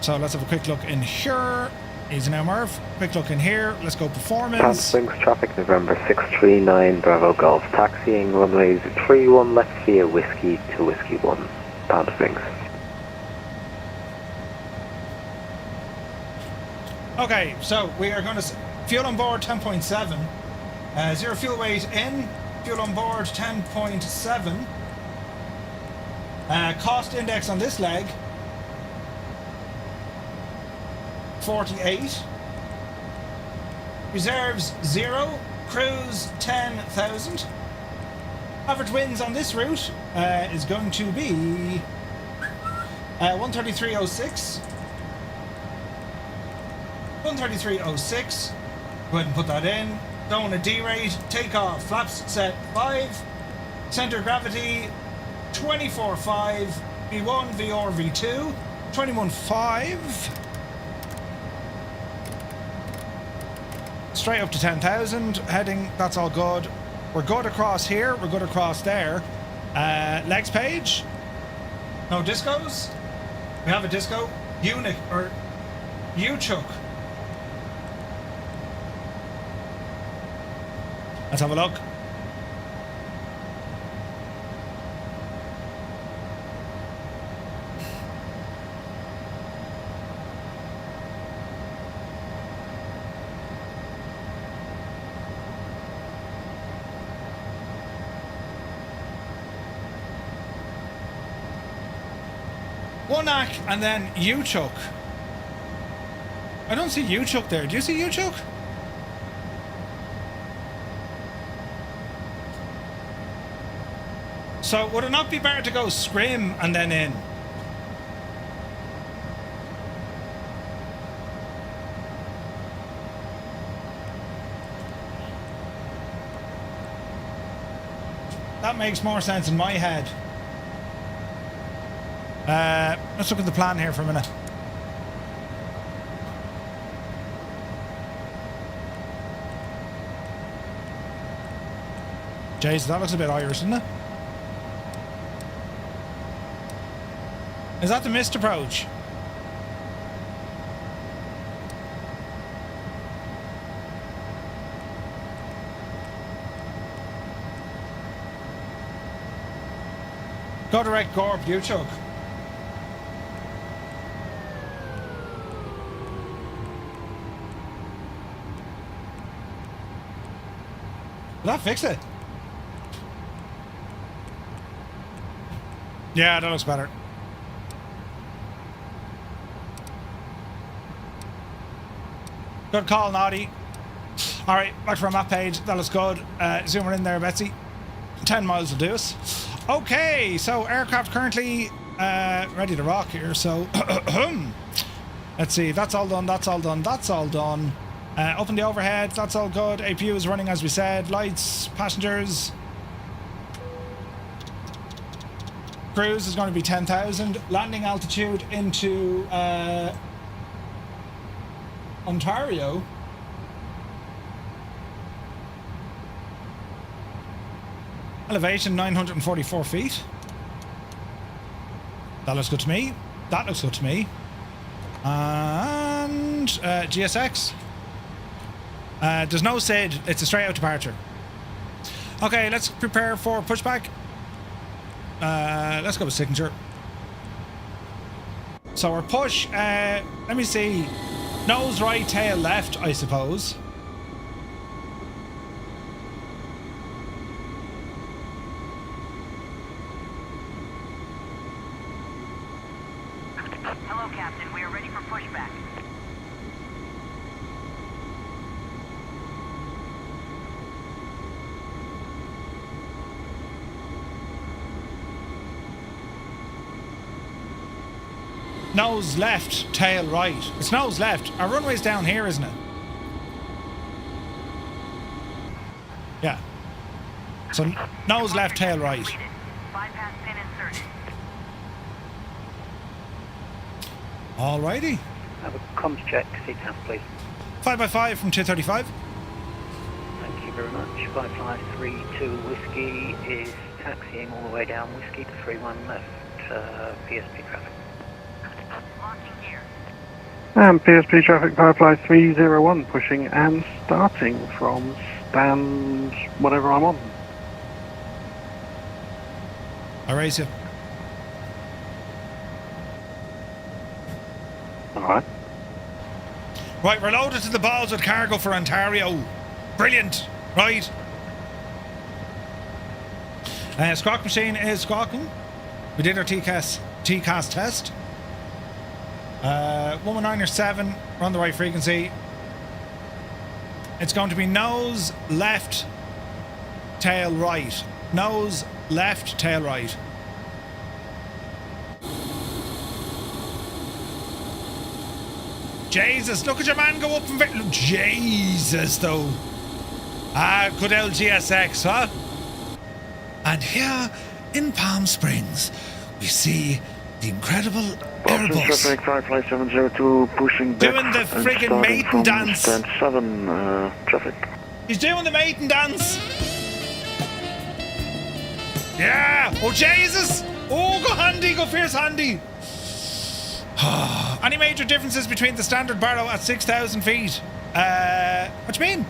So let's have a quick look in here. Easy now, Merv. Quick look in here. Let's go performance. Palm Springs traffic, November 639 Bravo Golf. Taxiing runways 31 left via Whiskey to Whiskey 1. Palm Springs. Okay, so we are going to fuel on board 10.7. Zero fuel weight in. Fuel on board 10.7. Cost index on this leg 48. Reserves 0. Cruise 10,000. Average winds on this route is going to be 133.06. 133.06. Go ahead and put that in. Going a D rate. Takeoff. Flaps set 5. Center gravity 24.5. V1, VR, V2. 21.5. Straight up to 10,000. Heading, that's all good. We're good across here. We're good across there. Legs page. No discos. We have a disco. UNAK or YUCCA. Let's have a look. WUNAK and then YUCCA. I don't see YUCCA there. Do you see YUCCA? So would it not be better to go SCRIM and then in? That makes more sense in my head. Let's look at the plan here for a minute. Jeez, that looks a bit Irish, doesn't it? Is that the missed approach? Go direct GORPE, YUCCA. Will that fix it? Yeah, that looks better. Good call, Noddy. Alright, back to our map page. That looks good. Zoom in there, Betsy. 10 miles will do us. Okay, so aircraft currently ready to rock here. So, let's see. That's all done. That's all done. That's all done. Open the overhead. That's all good. APU is running as we said. Lights, passengers. Cruise is going to be 10,000. Landing altitude into Ontario. Elevation 944 feet. That looks good to me. That looks good to me. And GSX. There's no SID. It's a straight out departure. Okay, let's prepare for pushback. Let's go with signature. So our push, let me see. Nose right, tail left, I suppose. Hello, Captain. We are ready for pushback. Nose left, tail right. It's nose left. Our runway's down here, isn't it? Yeah. So nose left, tail right. Alrighty. Have a comms check, CTAF, please. 5x5 from 235. Thank you very much. 5532 Whiskey is taxiing all the way down Whiskey to 31 left, PSP traffic. And PSP traffic, Firefly 301, pushing and starting from stand whatever I'm on. I raise you. Alright. Right, we're loaded to the balls with cargo for Ontario. Brilliant. Right. Squawk machine is squawking. We did our TCAS test. 119.7, we're on the right frequency. It's going to be nose, left, tail right. Nose, left, tail right. Jesus, look at your man go up and... Jesus, though. Ah, good LGSX, huh? And here in Palm Springs, we see the incredible Airbus. Traffic, Firefly 702, pushing back. Doing the friggin' maiden dance. Stand 7, traffic. He's doing the maiden dance. Yeah! Oh, Jesus! Oh, go handy, go fierce handy. Any major differences between the standard barrow at 6,000 feet? What do you mean?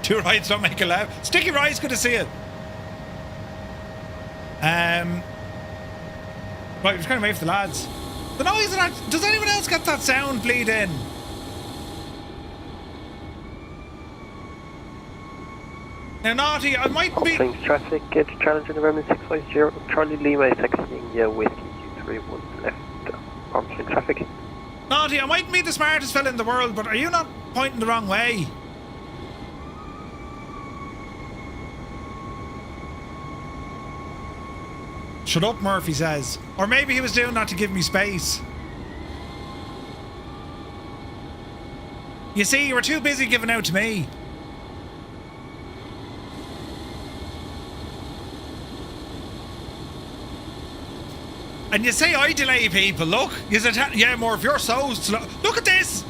Two rides don't make a left. Sticky ride's good to see it. Right, we're just going to wait for the lads. The noise of that. Does anyone else get that sound bleed in? Now, Naughty, I might be. Springs traffic, get Challenger November 650, Charlie Lima, taxiing Whiskey 231 left. Palm Springs traffic. Naughty, I mightn't be the smartest fella in the world, but are you not pointing the wrong way? Shut up, Murphy says. Or maybe he was doing that to give me space. You see, you were too busy giving out to me. And you say I delay people, look. You said, yeah, Murph, you're so slow. Look at this.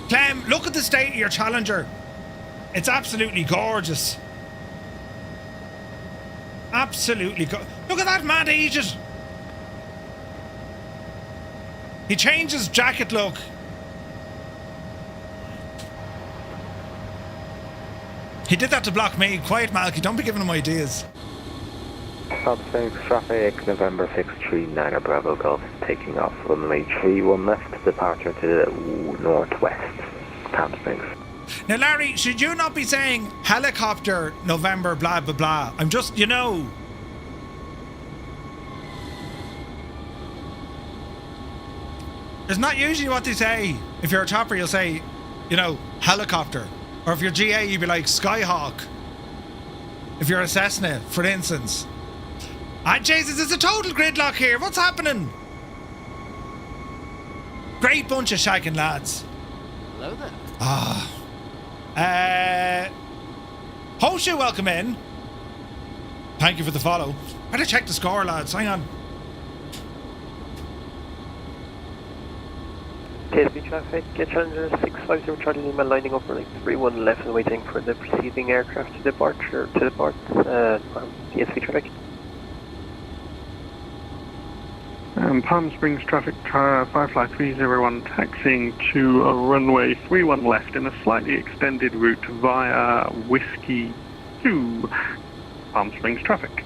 Clem, look at the state of your Challenger. It's absolutely gorgeous. Absolutely. Look at that mad Egypt. He changed his jacket look. He did that to block me. Quiet, Malky. Don't be giving him ideas. Palm Springs traffic, November 639 Bravo Golf, taking off runway 31 left, departure to the northwest, Palm Springs. Now, Larry, should you not be saying helicopter November blah blah blah? I'm just, you know. It's not usually what they say. If you're a chopper, you'll say, you know, helicopter. Or if you're GA, you'd be like Skyhawk. If you're a Cessna, for instance. Ah, Jesus, it's a total gridlock here. What's happening? Great bunch of shagging lads. Hello there. Hoshu, welcome in. Thank you for the follow. Better check the score, lads. Hang on. KSP traffic, get Challenger 650 Charlie Lima lining up running 31 left and waiting for the preceding aircraft to depart, KSP traffic. Palm Springs traffic, Firefly 301, taxiing to a runway 31 left in a slightly extended route via Whiskey 2, Palm Springs traffic.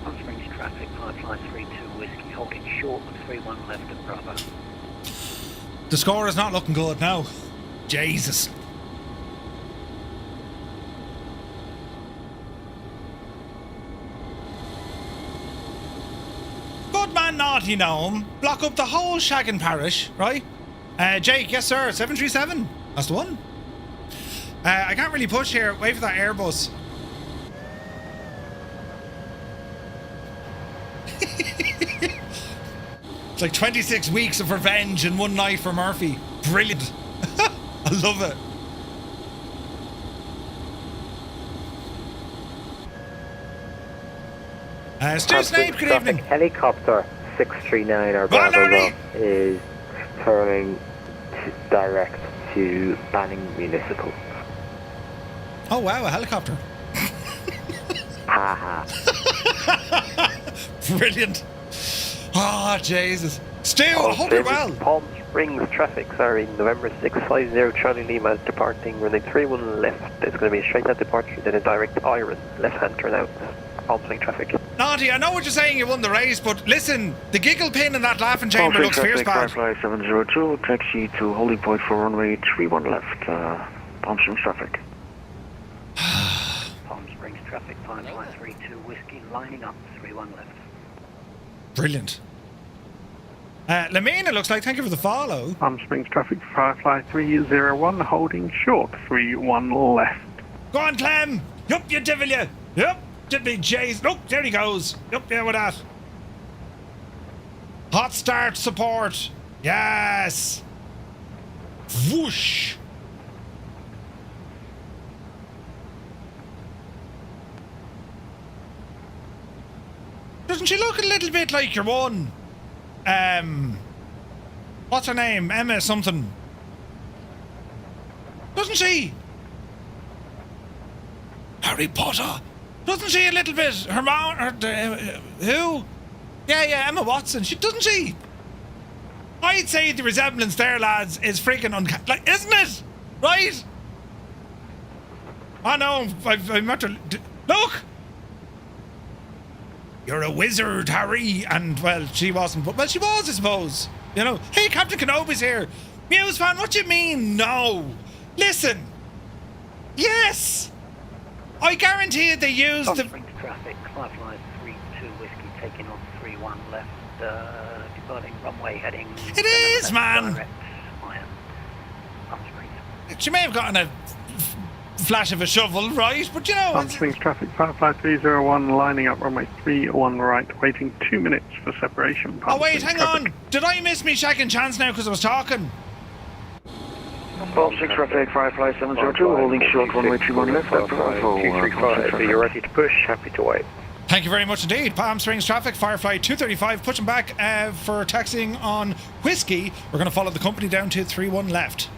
Palm Springs traffic, Firefly 32 Whiskey, holding short with 31 left at Bravo. The score is not looking good now. Jesus. Good man, Naughty Gnome. Block up the whole shagging parish, right? Jake, yes sir, 737. That's the one. I can't really push here. Wait for that Airbus. It's like 26 weeks of revenge in one night for Murphy. Brilliant. I love it. Stu Snape, good evening. Helicopter 639 or Well, Bravo Larry! Golf is turning direct to Banning Municipal. Oh wow, a helicopter. Haha. Brilliant. Oh, Jesus. Stu, I hope you're well. Palm Springs traffic, sorry, November 650 Charlie Lima is departing, running 31 left. It's going to be a straight out departure, then a direct IRON, left-hand turn out. Palm Springs traffic. Naughty, I know what you're saying, you won the race, but listen, the giggle pin in that laughing chamber looks fierce bad. Firefly 702, taxi to holding point for runway 31 left, Palm Springs traffic. Palm Springs traffic, Firefly 32 Whiskey, lining up, 31 left. Brilliant. Lamina looks like, thank you for the follow. Palm Springs traffic, Firefly 301, holding short, 31 left. Go on, Clem. Yup, you devil, you. Yup, diddly Jays. Look, there he goes. Yup, there with that. Hot start support. Yes. Whoosh. Doesn't she look a little bit like your one? What's her name? Emma something. Doesn't she? Harry Potter. Doesn't she a little bit? Her mom, who? Yeah, Emma Watson. Doesn't she? I'd say the resemblance there, lads, is freaking like, isn't it? Right? I know. I've met her. Look. You're a wizard, Harry. And, well, she wasn't. But, well, she was, I suppose. You know, hey, Captain Kenobi's here. Muse fan, what do you mean, no? Listen. Yes. I guarantee you they used Palm the... Springs traffic, Firefly 32 Whiskey, taking off 31 left, departing runway heading... It is, man. Direct, Palm Springs. She may have gotten a flash of a shovel, right? But, you know... Palm Springs traffic, Firefly 301, lining up runway 31 right, waiting 2 minutes for separation. Palm Oh, wait, Springs hang traffic. on. Did I miss me second chance now because I was talking? Palm Springs traffic, Firefly 702, holding short, runway 31 left, at Bravo. 235, you're ready to push, happy to wait. Thank you very much indeed. Palm Springs traffic, Firefly 235, pushing back for taxiing on Whiskey. We're going to follow the company down to 31 left.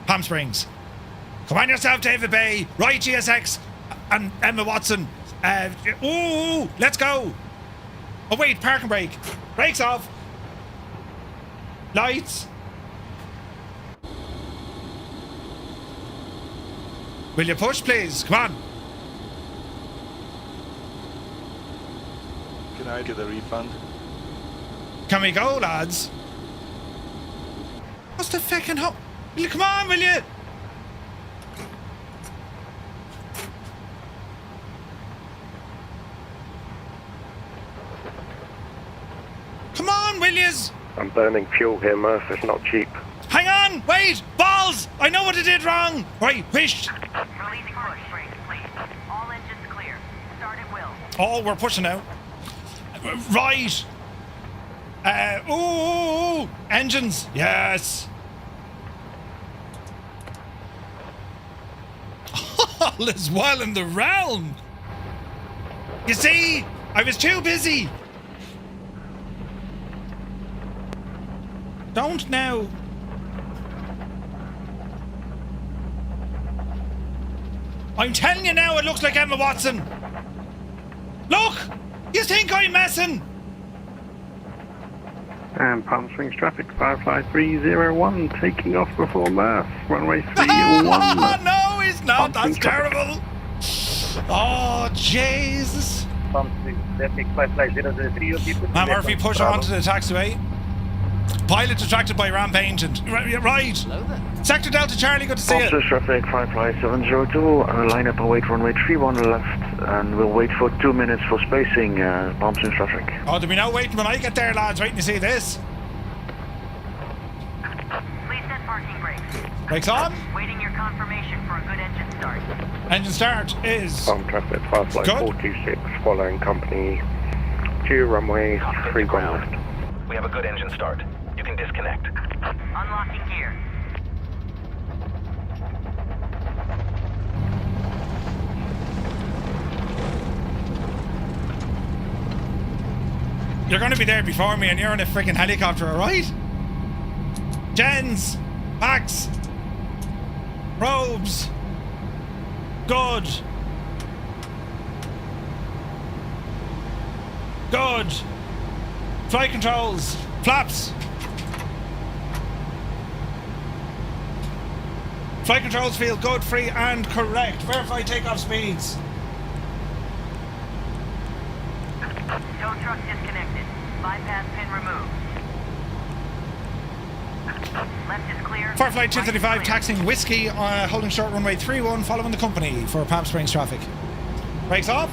Palm Springs. Come on yourself, David Bay. Right, GSX and Emma Watson. Ooh, let's go. Oh, wait, park and brake. Brakes off. Lights. Will you push, please? Come on. Can I get a refund? Can we go, lads? What's the fucking hell? Will you come on, will you? Come on, will yous? I'm burning fuel here, Murph, it's not cheap. Hang on, wait, balls! I know what I did wrong. Right, whoosh. Releasing push, please. All engines clear. Start at will. Oh, we're pushing out. Right. Ooh, engines. Yes. All is well in the realm. You see, I was too busy. Don't now. I'm telling you now, it looks like Emma Watson. Look! You think I'm messing? And Palm Springs traffic, Firefly 301, taking off before Murph, runway 31. No, he's not. Palm That's Springs terrible. Oh, Jesus. Palm Springs traffic, Firefly 003. Man, Murphy, push on to the taxiway. Pilot distracted by ramp agent. Right. Sector Delta Charlie, good to see Palm you. Springs traffic, Firefly 702, line up and wait runway 31 left, and we'll wait for 2 minutes for spacing, Palm Springs traffic. Oh, there'll be no waiting when I get there, lads. Waiting to see this. Please set parking brakes. Brakes on. Waiting your confirmation for a good engine start. Engine start is... Palm traffic, Firefly Good. 426, following company 2 runway 31 left. We have a good engine start. You can disconnect. Unlocking gear. You're going to be there before me and you're in a freaking helicopter, alright? Gens, packs, robes. Good. Good. Flight controls. Flaps. Flight controls feel good, free and correct. Verify takeoff speeds. Tow truck disconnected. Bypass pin removed. Left is clear. Fireflight 235 taxiing Whiskey, holding short runway 31, following the company for Palm Springs traffic. Brakes off.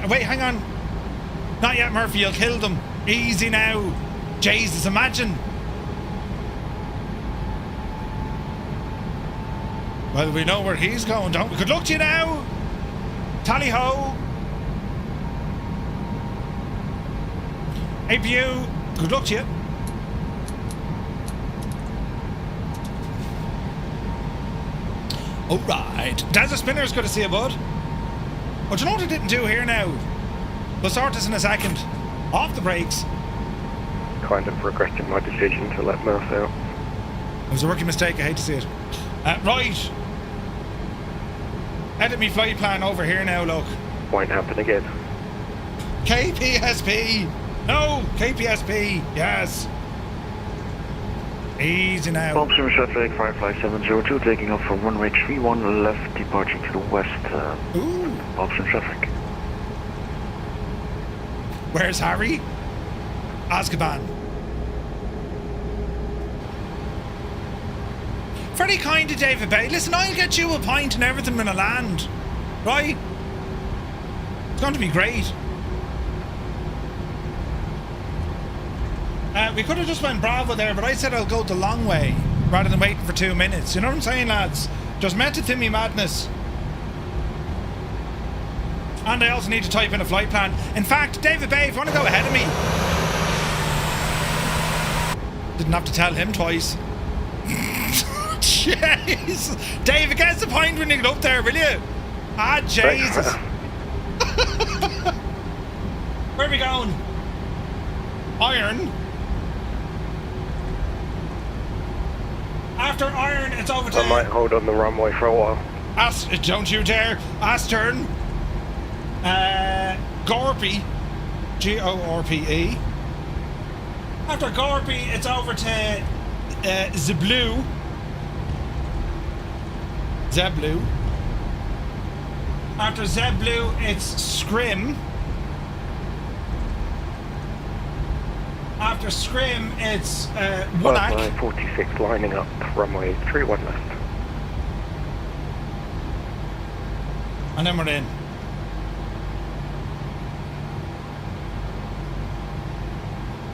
Wait, hang on. Not yet, Murphy. You'll kill them. Easy now. Jesus, imagine. Well, we know where he's going, don't we? Good luck to you now. Tally-ho. APU, good luck to you. Alright. Desert Spinner's good to see you, bud. Oh, do you know what I didn't do here now? We'll sort this in a second. Off the brakes. Kind of regretted my decision to let Murph out. It was a rookie mistake, I hate to see it. Right. Edit me flight plan over here now, look. Won't happen again. KPSP! No! KPSP! Yes! Easy now. Palm Springs traffic, Firefly 702, taking off from runway 31 left, departing to the west. Ooh. Palm Springs traffic. Where's Harry? Azkaban. Very kind of David Bay. Listen, I'll get you a pint and everything when I land. Right? It's going to be great. We could have just went Bravo there, but I said I'll go the long way rather than waiting for 2 minutes. You know what I'm saying, lads? Just method to me madness. And I also need to type in a flight plan. In fact, David Bay, if you want to go ahead of me. Didn't have to tell him twice. Jeez. David, get the point when you get up there, will you? Ah, Jesus. Where are we going? Iron. After Iron, it's over to... I might hold on the runway for a while. Don't you dare. ASTRN. GORPE. GORPE. After GORPE, it's over to ZEBLU. ZEBLU. After ZEBLU, it's SCRIM. After SCRIM, it's WUNAK. 46 lining up, runway 31 left. And then we're in.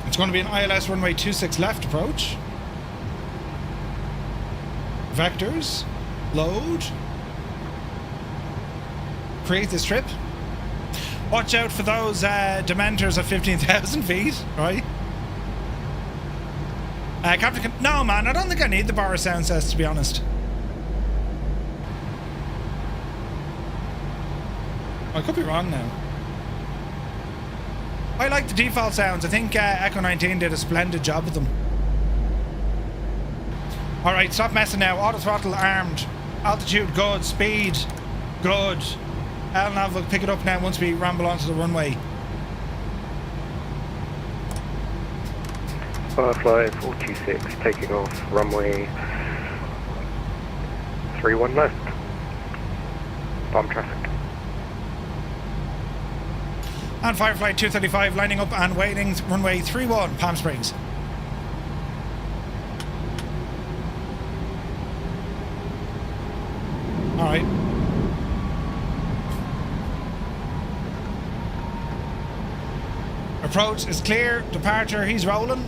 It's going to be an ILS runway 26 left approach. Vectors. Load. Create this trip. Watch out for those Dementors at 15,000 feet, right? Captain, no man, I don't think I need the bar sound sets, to be honest. I could be wrong now. I like the default sounds. I think Echo 19 did a splendid job with them. Alright, stop messing now. Auto throttle armed. Altitude good. Speed good. Nav will pick it up now once we ramble onto the runway. Firefly 46 taking off, runway 31 left. Bomb traffic. And Firefly 235 lining up and waiting, runway 31, Palm Springs. Alright. Approach is clear, departure, he's rolling.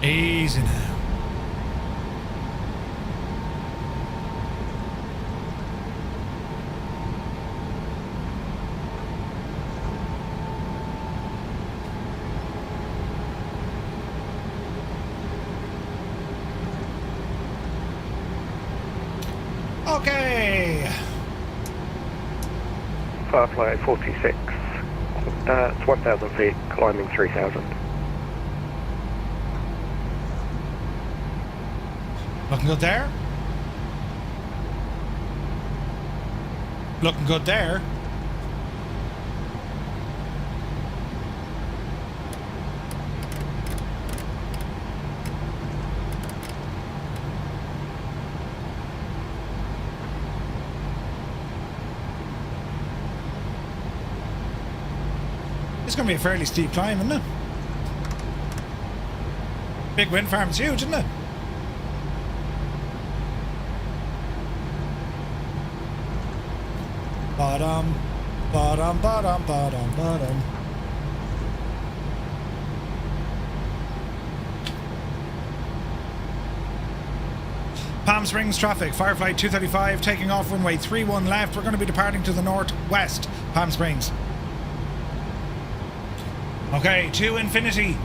Easy now. Okay. Firefly 46. It's 1,000 feet, climbing 3,000. Looking good there. Looking good there. It's going to be a fairly steep climb, isn't it? Big wind farm's huge, isn't it? Bottom, bottom, bottom, bottom, bottom. Palm Springs traffic, Firefly 235 taking off runway 31 left. We're going to be departing to the northwest, Palm Springs. Okay, to infinity.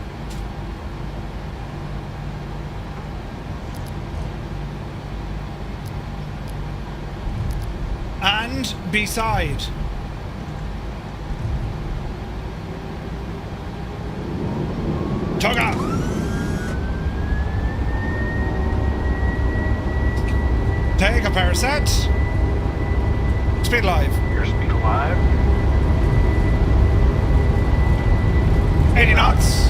And beside. Tug up. Take a power set. Speed live. Your speed live. 80 knots.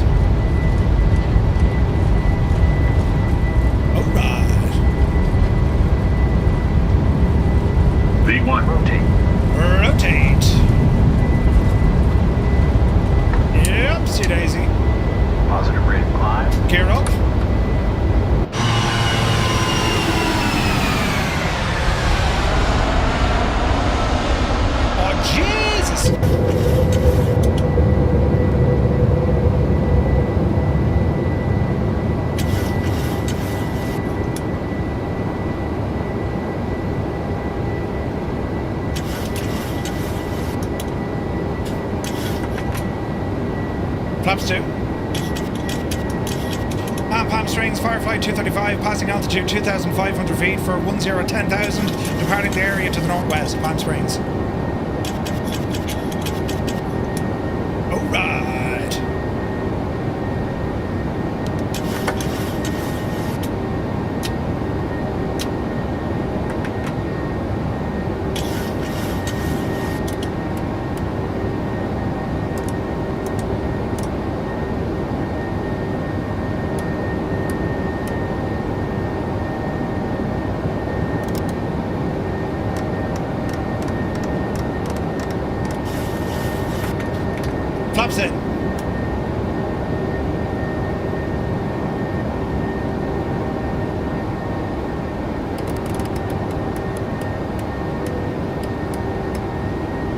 Alright. V1. Rotate. Yep, see daisy. Positive rate of climb. Gear up. Oh, Jesus! Flaps 2. Palm Springs, Firefly 235, passing altitude 2,500 feet for 10,000, departing the area to the northwest, Palm Springs. Alright. Flaps in.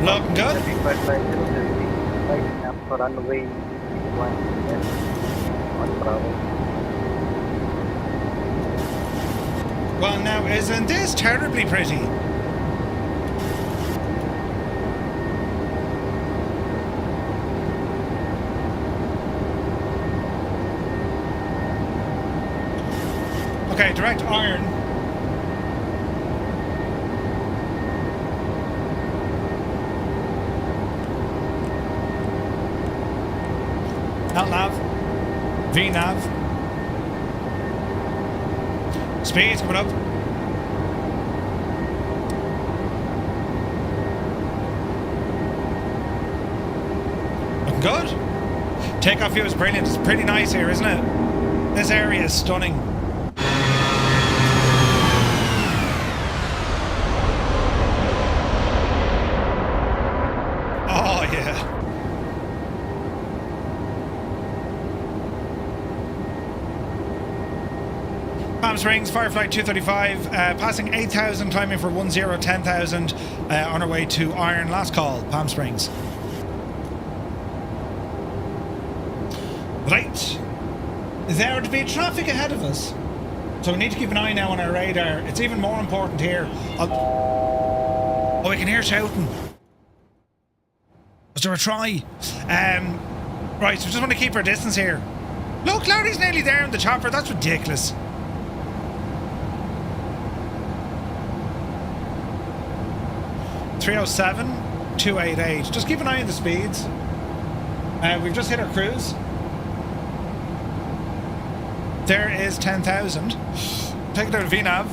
Looking good. Runway 1 left on Bravo. Well, now, isn't this terribly pretty? Okay, direct iron. Alt nav. V nav. Speed's coming up. Looking good. Takeoff view is brilliant. It's pretty nice here, isn't it? This area is stunning. Oh, yeah. Palm Springs, Firefly 235, passing 8,000, climbing for 10,000, on our way to Iron. Last call, Palm Springs. Right. There to be traffic ahead of us. So we need to keep an eye now on our radar. It's even more important here. Oh, we can hear shouting. Was there a try? Right, so we just want to keep our distance here. Look, Larry's nearly there in the chopper. That's ridiculous. 307, 288. Just keep an eye on the speeds. We've just hit our cruise. There is 10,000. Take it out of VNAV.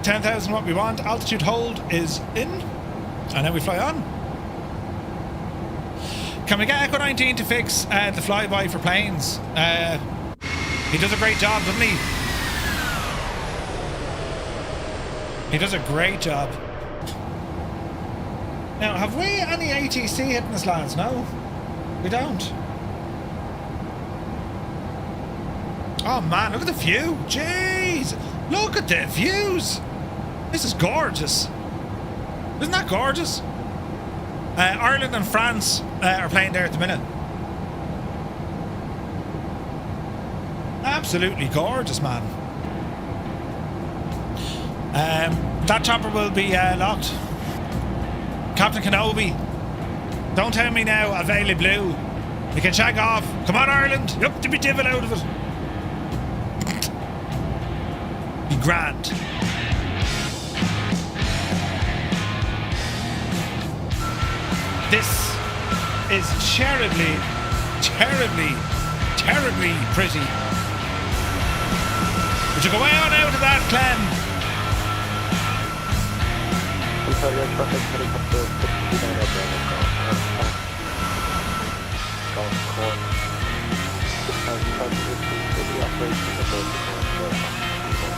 10,000 what we want. Altitude hold is in. And then we fly on. Can we get Echo 19 to fix the flyby for planes? He does a great job, doesn't he? He does a great job. Now, have we any ATC hitting us, lads? No? We don't. Oh man, look at the view. Jeez. Look at the views. This is gorgeous. Isn't that gorgeous? Ireland and France are playing there at the minute. Absolutely gorgeous, man. That chopper will be locked. Captain Kenobi. Don't tell me now, Available Blue. You can shag off. Come on, Ireland. You have to be divil out of it. Be grand. This is terribly, terribly, terribly pretty. Would you go way on out of that, Clem?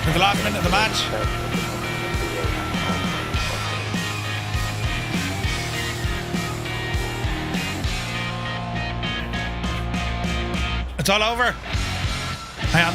In the last minute of the match. It's all over. Hang on.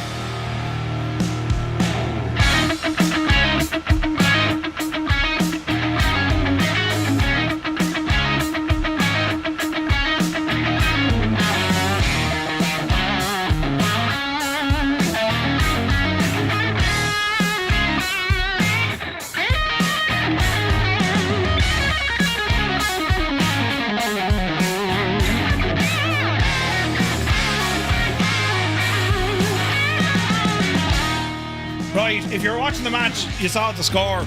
Right, if you're watching the match, you saw the score.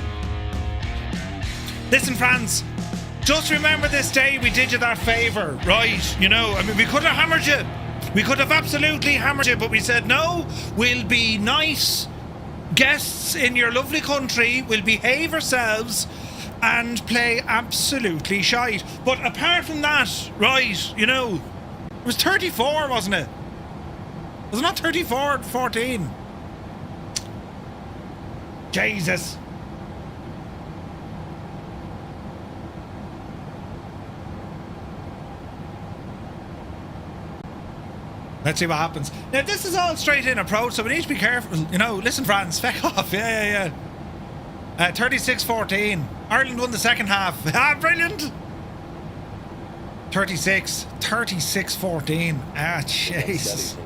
Listen, France, just remember this day we did you that favour, right? You know, I mean, we could have hammered you. We could have absolutely hammered you, but we said, no, we'll be nice guests in your lovely country, we'll behave ourselves and play absolutely shite. But apart from that, right, you know, it was 34, wasn't it? Was it not 34-14? Jesus. Let's see what happens. Now, this is all straight in approach, so we need to be careful. You know, listen, France, feck off. Yeah. 36-14. Ireland won the second half. Ah, brilliant. 36-14. Ah, Jesus.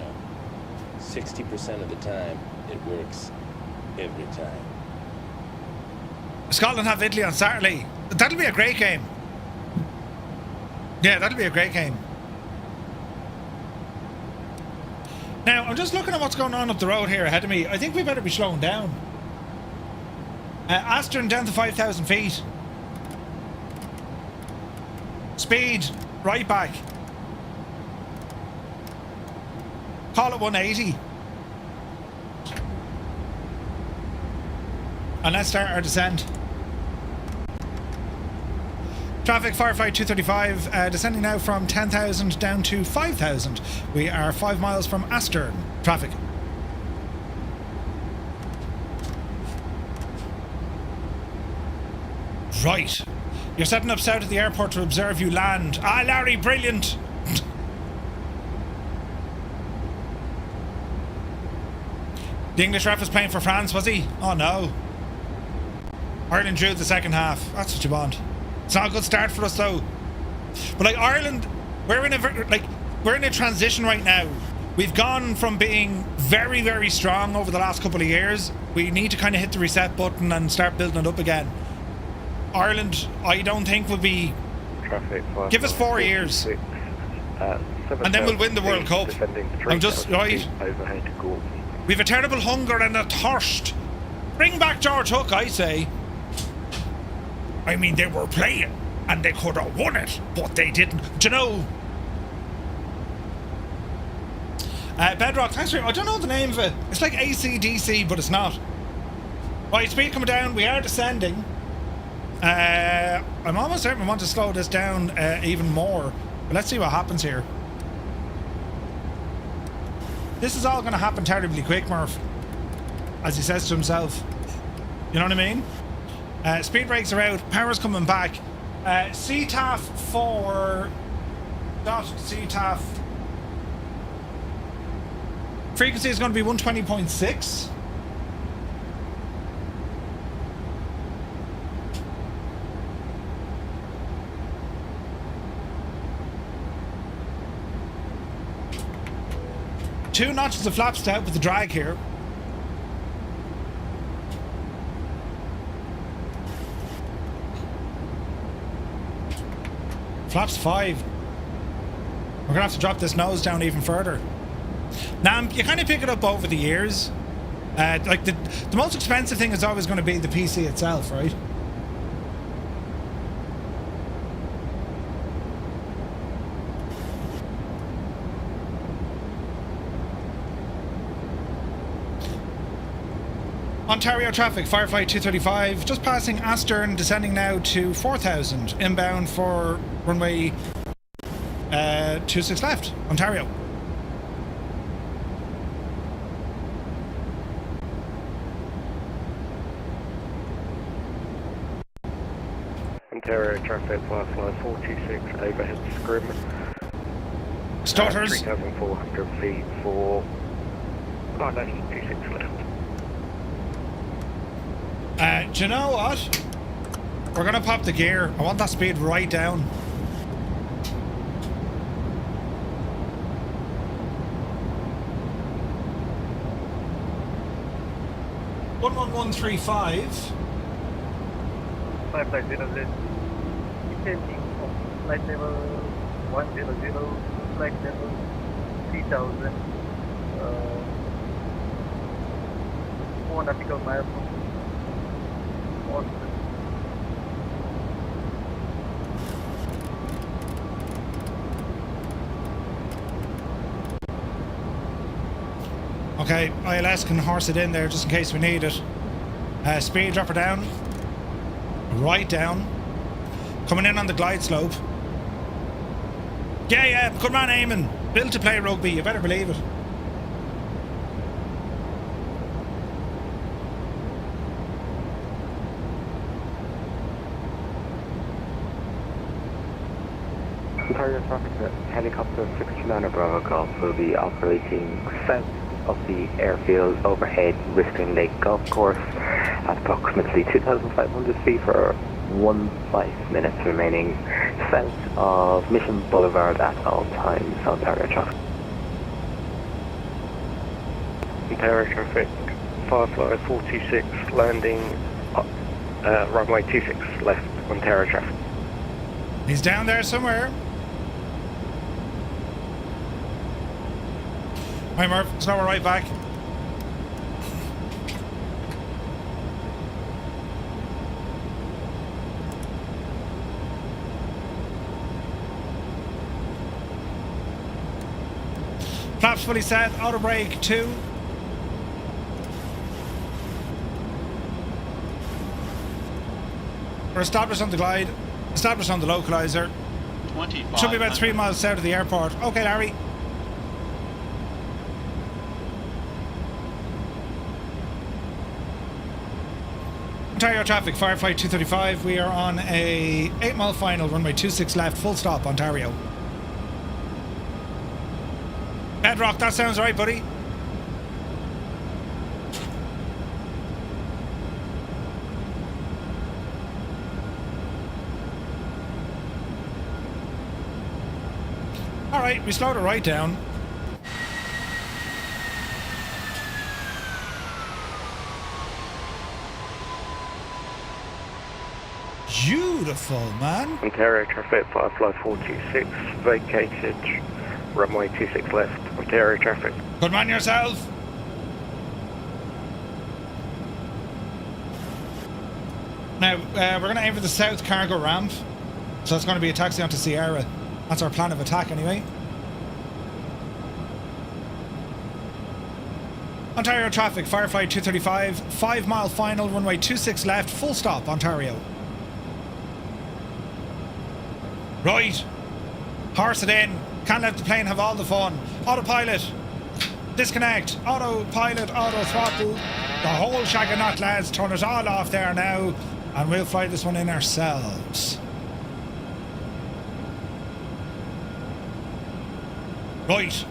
60% of the time, it works every time. Scotland have Italy on Saturday. That'll be a great game. Yeah, that'll be a great game. Now, I'm just looking at what's going on up the road here ahead of me. I think we better be slowing down. ASTRN down to 5,000 feet. Speed, right back. Call it 180. And let's start our descent. Traffic, Firefly 235, descending now from 10,000 down to 5,000. We are 5 miles from ASTRN. Traffic. Right. You're setting up south at the airport to observe you land. Ah, Larry, brilliant. The English ref was playing for France, was he? Oh no. Ireland drew the second half. That's what you want. It's not a good start for us though. But like Ireland, we're in a transition right now. We've gone from being very, very strong over the last couple of years. We need to kind of hit the reset button and start building it up again. Ireland, I don't think will be. Traffic. Give us 4 years. And then we'll win the World Cup. I'm just, right? Overhead GORPE. We've a terrible hunger and a thirst. Bring back George Hook, I say. I mean, they were playing and they could have won it, but they didn't. Do you know? Bedrock, thanks for... I don't know the name of it. It's like AC/DC, but it's not. Right, speed coming down. We are descending. I'm almost certain we want to slow this down even more. But let's see what happens here. This is all going to happen terribly quick, Murph. As he says to himself. You know what I mean? Speed brakes are out. Power's coming back. CTAF for... CTAF... Frequency is going to be 120.6. Two notches of flaps out with the drag here. Flaps 5. We're gonna have to drop this nose down even further. Now, you kind of pick it up over the years. Like the most expensive thing is always going to be the PC itself, right? Ontario traffic, Firefly 235, just passing ASTRN, descending now to 4000, inbound for runway 26 left, Ontario. Ontario traffic, Firefly 46, overhead SCRIM. Starters. 3,400 feet for... Oh no, 26 left. Do you know what? We're gonna pop the gear. I want that speed right down. One 11135. 5500. Descending from flight level 100, flight level 3000. 4 nautical miles from Austin. Okay, ILS can horse it in there just in case we need it. Speed drop her down. Right down. Coming in on the glide slope. Yeah, good man, Eamon. Built to play rugby, you better believe it. Ontario traffic, helicopter 69 Bravo Golf will be operating south of the airfield overhead Risking Lake Golf Course at approximately 2,500 feet for 15 minutes remaining south of Mission Boulevard at all times. Ontario traffic. Ontario traffic, Firefly 46, landing runway 26 left, Ontario traffic. He's down there somewhere. Hi Murph, slow her right back. Flaps fully set, auto brake 2. We're established on the glide, established on the localizer. 25. Should be about 3 miles south of the airport. Okay, Larry. Ontario traffic, Firefly 235. We are on a 8-mile final, runway 26 left, full stop, Ontario. Bedrock, that sounds right, buddy. Alright, we slowed it right down. Beautiful, man. Ontario traffic, Firefly 46, vacated runway 26 left, Ontario traffic. Good man yourself. Now, we're going to aim for the south cargo ramp. So it's going to be a taxi onto Sierra. That's our plan of attack anyway. Ontario traffic, Firefly 235, 5 mile final, runway 26 left, full stop, Ontario. Right. Horse it in. Can't let the plane have all the fun. Autopilot. Disconnect. Autopilot, auto throttle. The whole shag of knot, lads. Turn it all off there now. And we'll fly this one in ourselves. Right.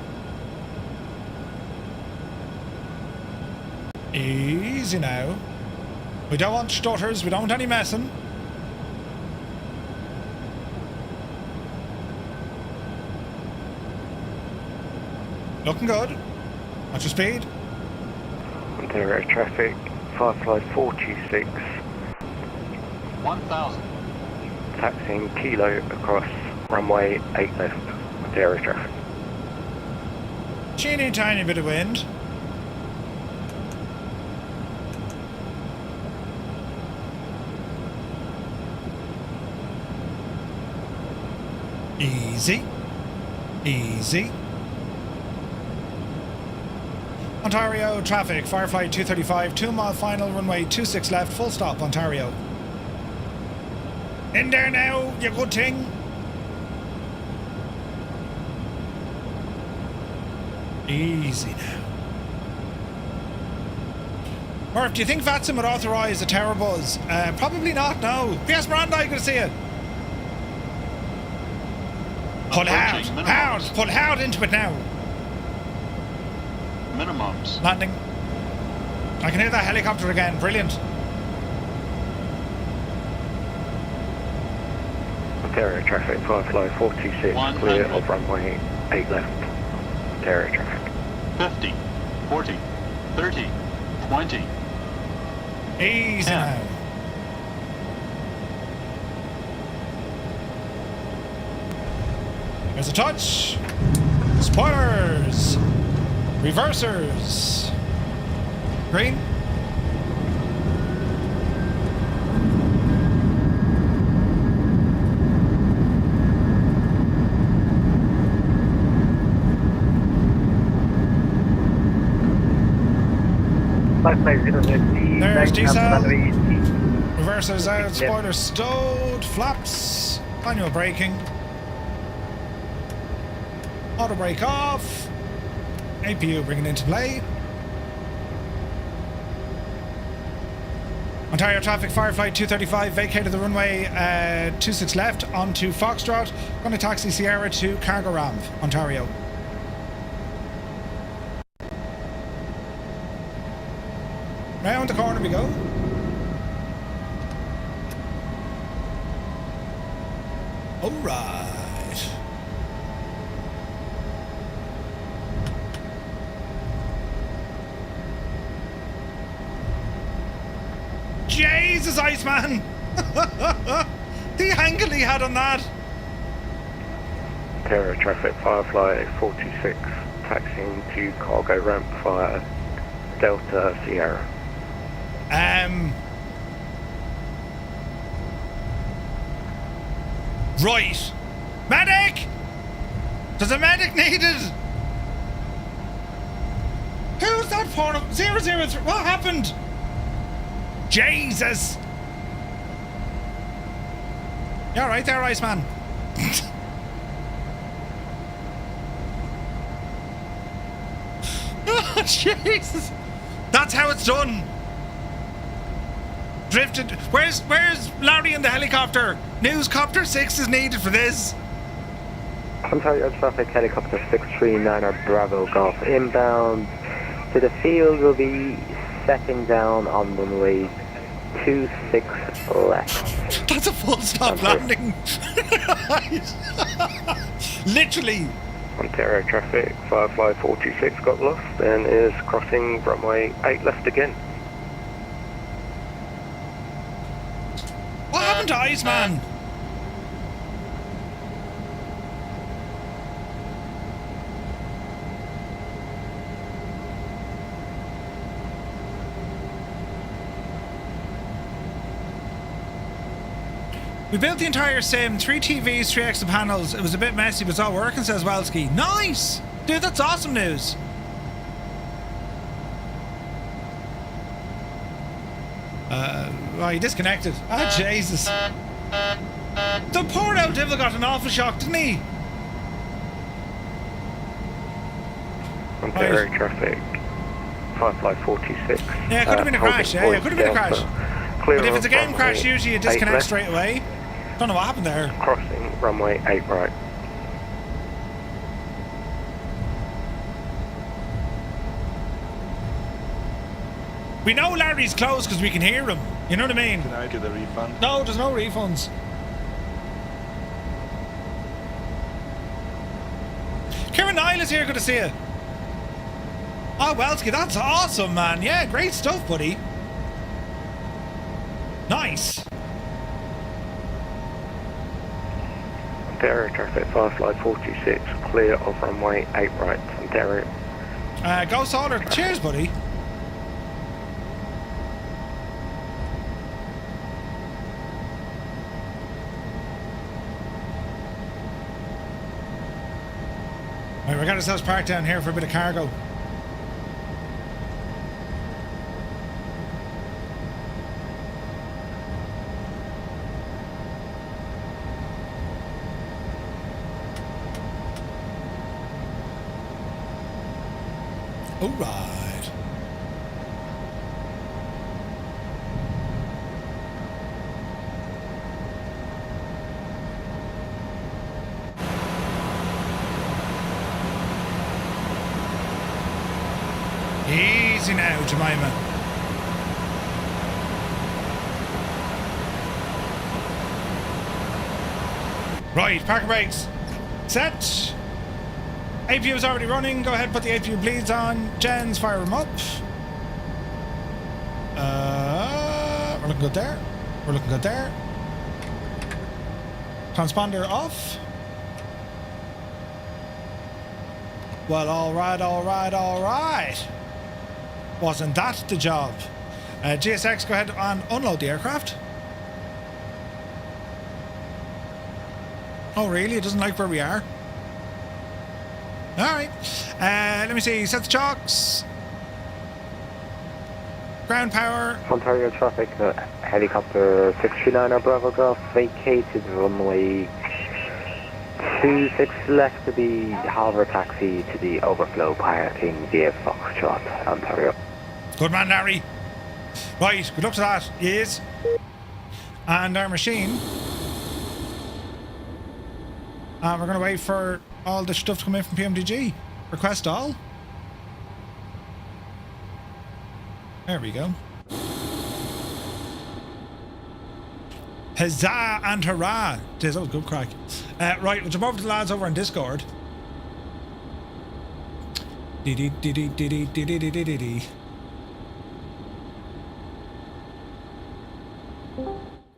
Easy now. We don't want stutters. We don't want any messing. Looking good. What's your speed? Ontario traffic, Firefly 46. 1,000. Taxiing Kilo across runway 8 left, Ontario traffic. Teeny tiny bit of wind. Easy. Easy. Ontario traffic, Firefly 235, 2 mile final, runway 26 left, full stop, Ontario. In there now, you good thing. Easy now. Murph, do you think VATSIM would authorise a tower buzz? Probably not, no. PS Miranda, I can see it. Pull hard, hard, pull hard into it now. Minimums. Landing. I can hear that helicopter again, brilliant. Ontario traffic, Firefly 46, clear of runway 8 left, Ontario traffic. 50, 40, 30, 20. Easy now. There's a touch. Spoilers. Reversers. Green. There's diesel. Reversers out. Spoilers stowed. Flaps. Manual braking. Auto brake off. APU bringing into play. Ontario traffic, Firefly 235 vacated the runway 26 left onto Foxtrot. Going to taxi Sierra to cargo ramp, Ontario. Round the corner we go. All right. Jesus, Iceman! The angle he had on that! Ontario traffic, Firefly 46, taxiing to cargo ramp via Delta Sierra. Right. Medic! There's a medic needed! Who's that for? 003? What happened? Jesus! You alright there, Iceman? Oh, Jesus! That's how it's done! Drifted. Where's Larry in the helicopter? Newscopter 6 is needed for this. Ontario traffic, helicopter 639er Bravo Golf inbound to the field will be setting down on runway 26 left. That's a full stop landing. Literally. Ontario traffic, Firefly 46 got lost and is crossing runway 8 left again. What happened to Iceman? We built the entire sim, 3 TVs, 3 extra panels. It was a bit messy, but it's all working, says Welski. Nice! Dude, that's awesome news. Oh, he disconnected. Ah, Jesus. The poor old devil got an awful shock, didn't he? Ontario traffic, Firefly 46. Yeah, it could have been a crash. Yeah, it could have been a crash. But if it's a game crash, usually you disconnect straight away. Don't know what happened there. Crossing runway 8 right. We know Larry's close because we can hear him. You know what I mean? Can I get a refund? No, there's no refunds. Kieran Nile is here. Good to see you. Oh, Welski, that's awesome, man. Yeah, great stuff, buddy. Nice. Ontario traffic, Firefly 46, clear of runway 8 right, Ontario. Go Solar. Cheers, buddy. Right, we got ourselves parked down here for a bit of cargo. All right. Easy now, Jemima. Right, parking brakes. Set. APU is already running. Go ahead and put the APU bleeds on. Gens, fire them up. We're looking good there. We're looking good there. Transponder off. Well, alright, alright, alright. Wasn't that the job? GSX, go ahead and unload the aircraft. Oh, really? It doesn't like where we are? Alright. Let me see. Set the chocks. Ground power. Ontario traffic, helicopter 639 Bravo Golf vacated runway 26 left to the hover taxi to the overflow parking via Foxtrot, Ontario. Good man, Larry. Right, good luck to that. Yes. And our machine. And we're going to wait for all the stuff to come in from PMDG. Request all. There we go. Huzzah and hurrah. That was good crack. Right, we'll jump over to the lads over on Discord.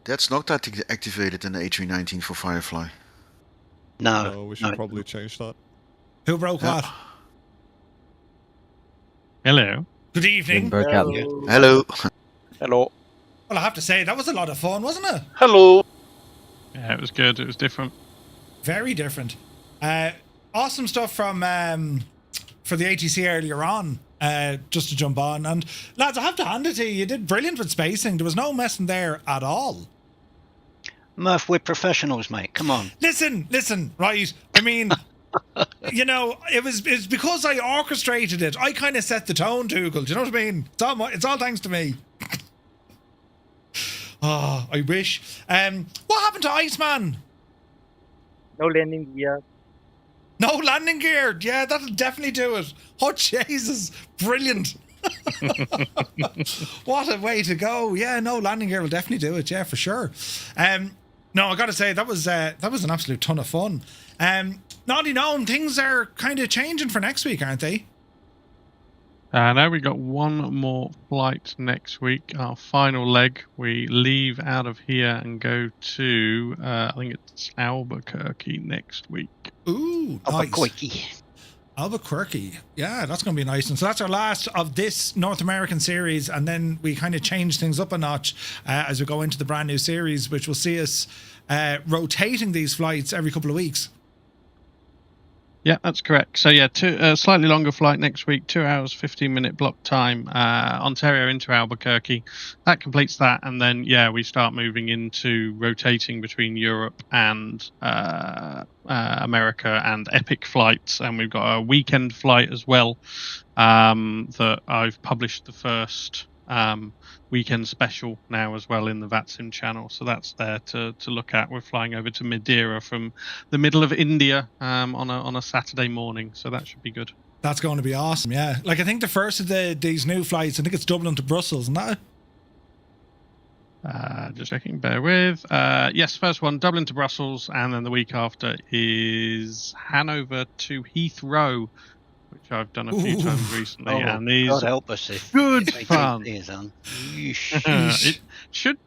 That's not activated in the A319 for Firefly. No, we should probably change that. Who broke what? Hello. Good evening. Hello. Hello. Well, I have to say, that was a lot of fun, wasn't it? Hello. Yeah, it was good. It was different. Very different. Awesome stuff from for the ATC earlier on, just to jump on. And lads, I have to hand it to you. You did brilliant with spacing. There was no messing there at all. Murph, we're professionals, mate. Come on. Listen, right? I mean, you know, it's because I orchestrated it. I kind of set the tone, Dougal. Do you know what I mean? It's all thanks to me. Oh, I wish. What happened to Iceman? No landing gear. No landing gear. Yeah, that'll definitely do it. Oh, Jesus. Brilliant. What a way to go. Yeah, no landing gear will definitely do it. Yeah, for sure. No, I got to say, that was an absolute ton of fun. Naughty known, things are kind of changing for next week, aren't they? Now we got one more flight next week. Our final leg. We leave out of here and go to, I think it's Albuquerque next week. Ooh, Albuquerque. Albuquerque. Yeah, that's going to be nice. And so that's our last of this North American series. And then we kind of change things up a notch as we go into the brand new series, which will see us rotating these flights every couple of weeks. Yeah, that's correct. So yeah, slightly longer flight next week, 2 hours, 15-minute block time, Ontario into Albuquerque. That completes that, and then yeah, we start moving into rotating between Europe and America and epic flights, and we've got a weekend flight as well that I've published the first weekend special now as well in the VATSIM channel, so that's there to look at. We're flying over to Madeira from the middle of India on a Saturday morning, so that should be good. That's going to be awesome. Yeah, like I think the first of these new flights, I think it's Dublin to Brussels, isn't that it? Just checking, bear with. Yes, first one Dublin to Brussels, and then the week after is Hanover to Heathrow, which I've done a few times recently, and these God help us if good they fun. take these on. It should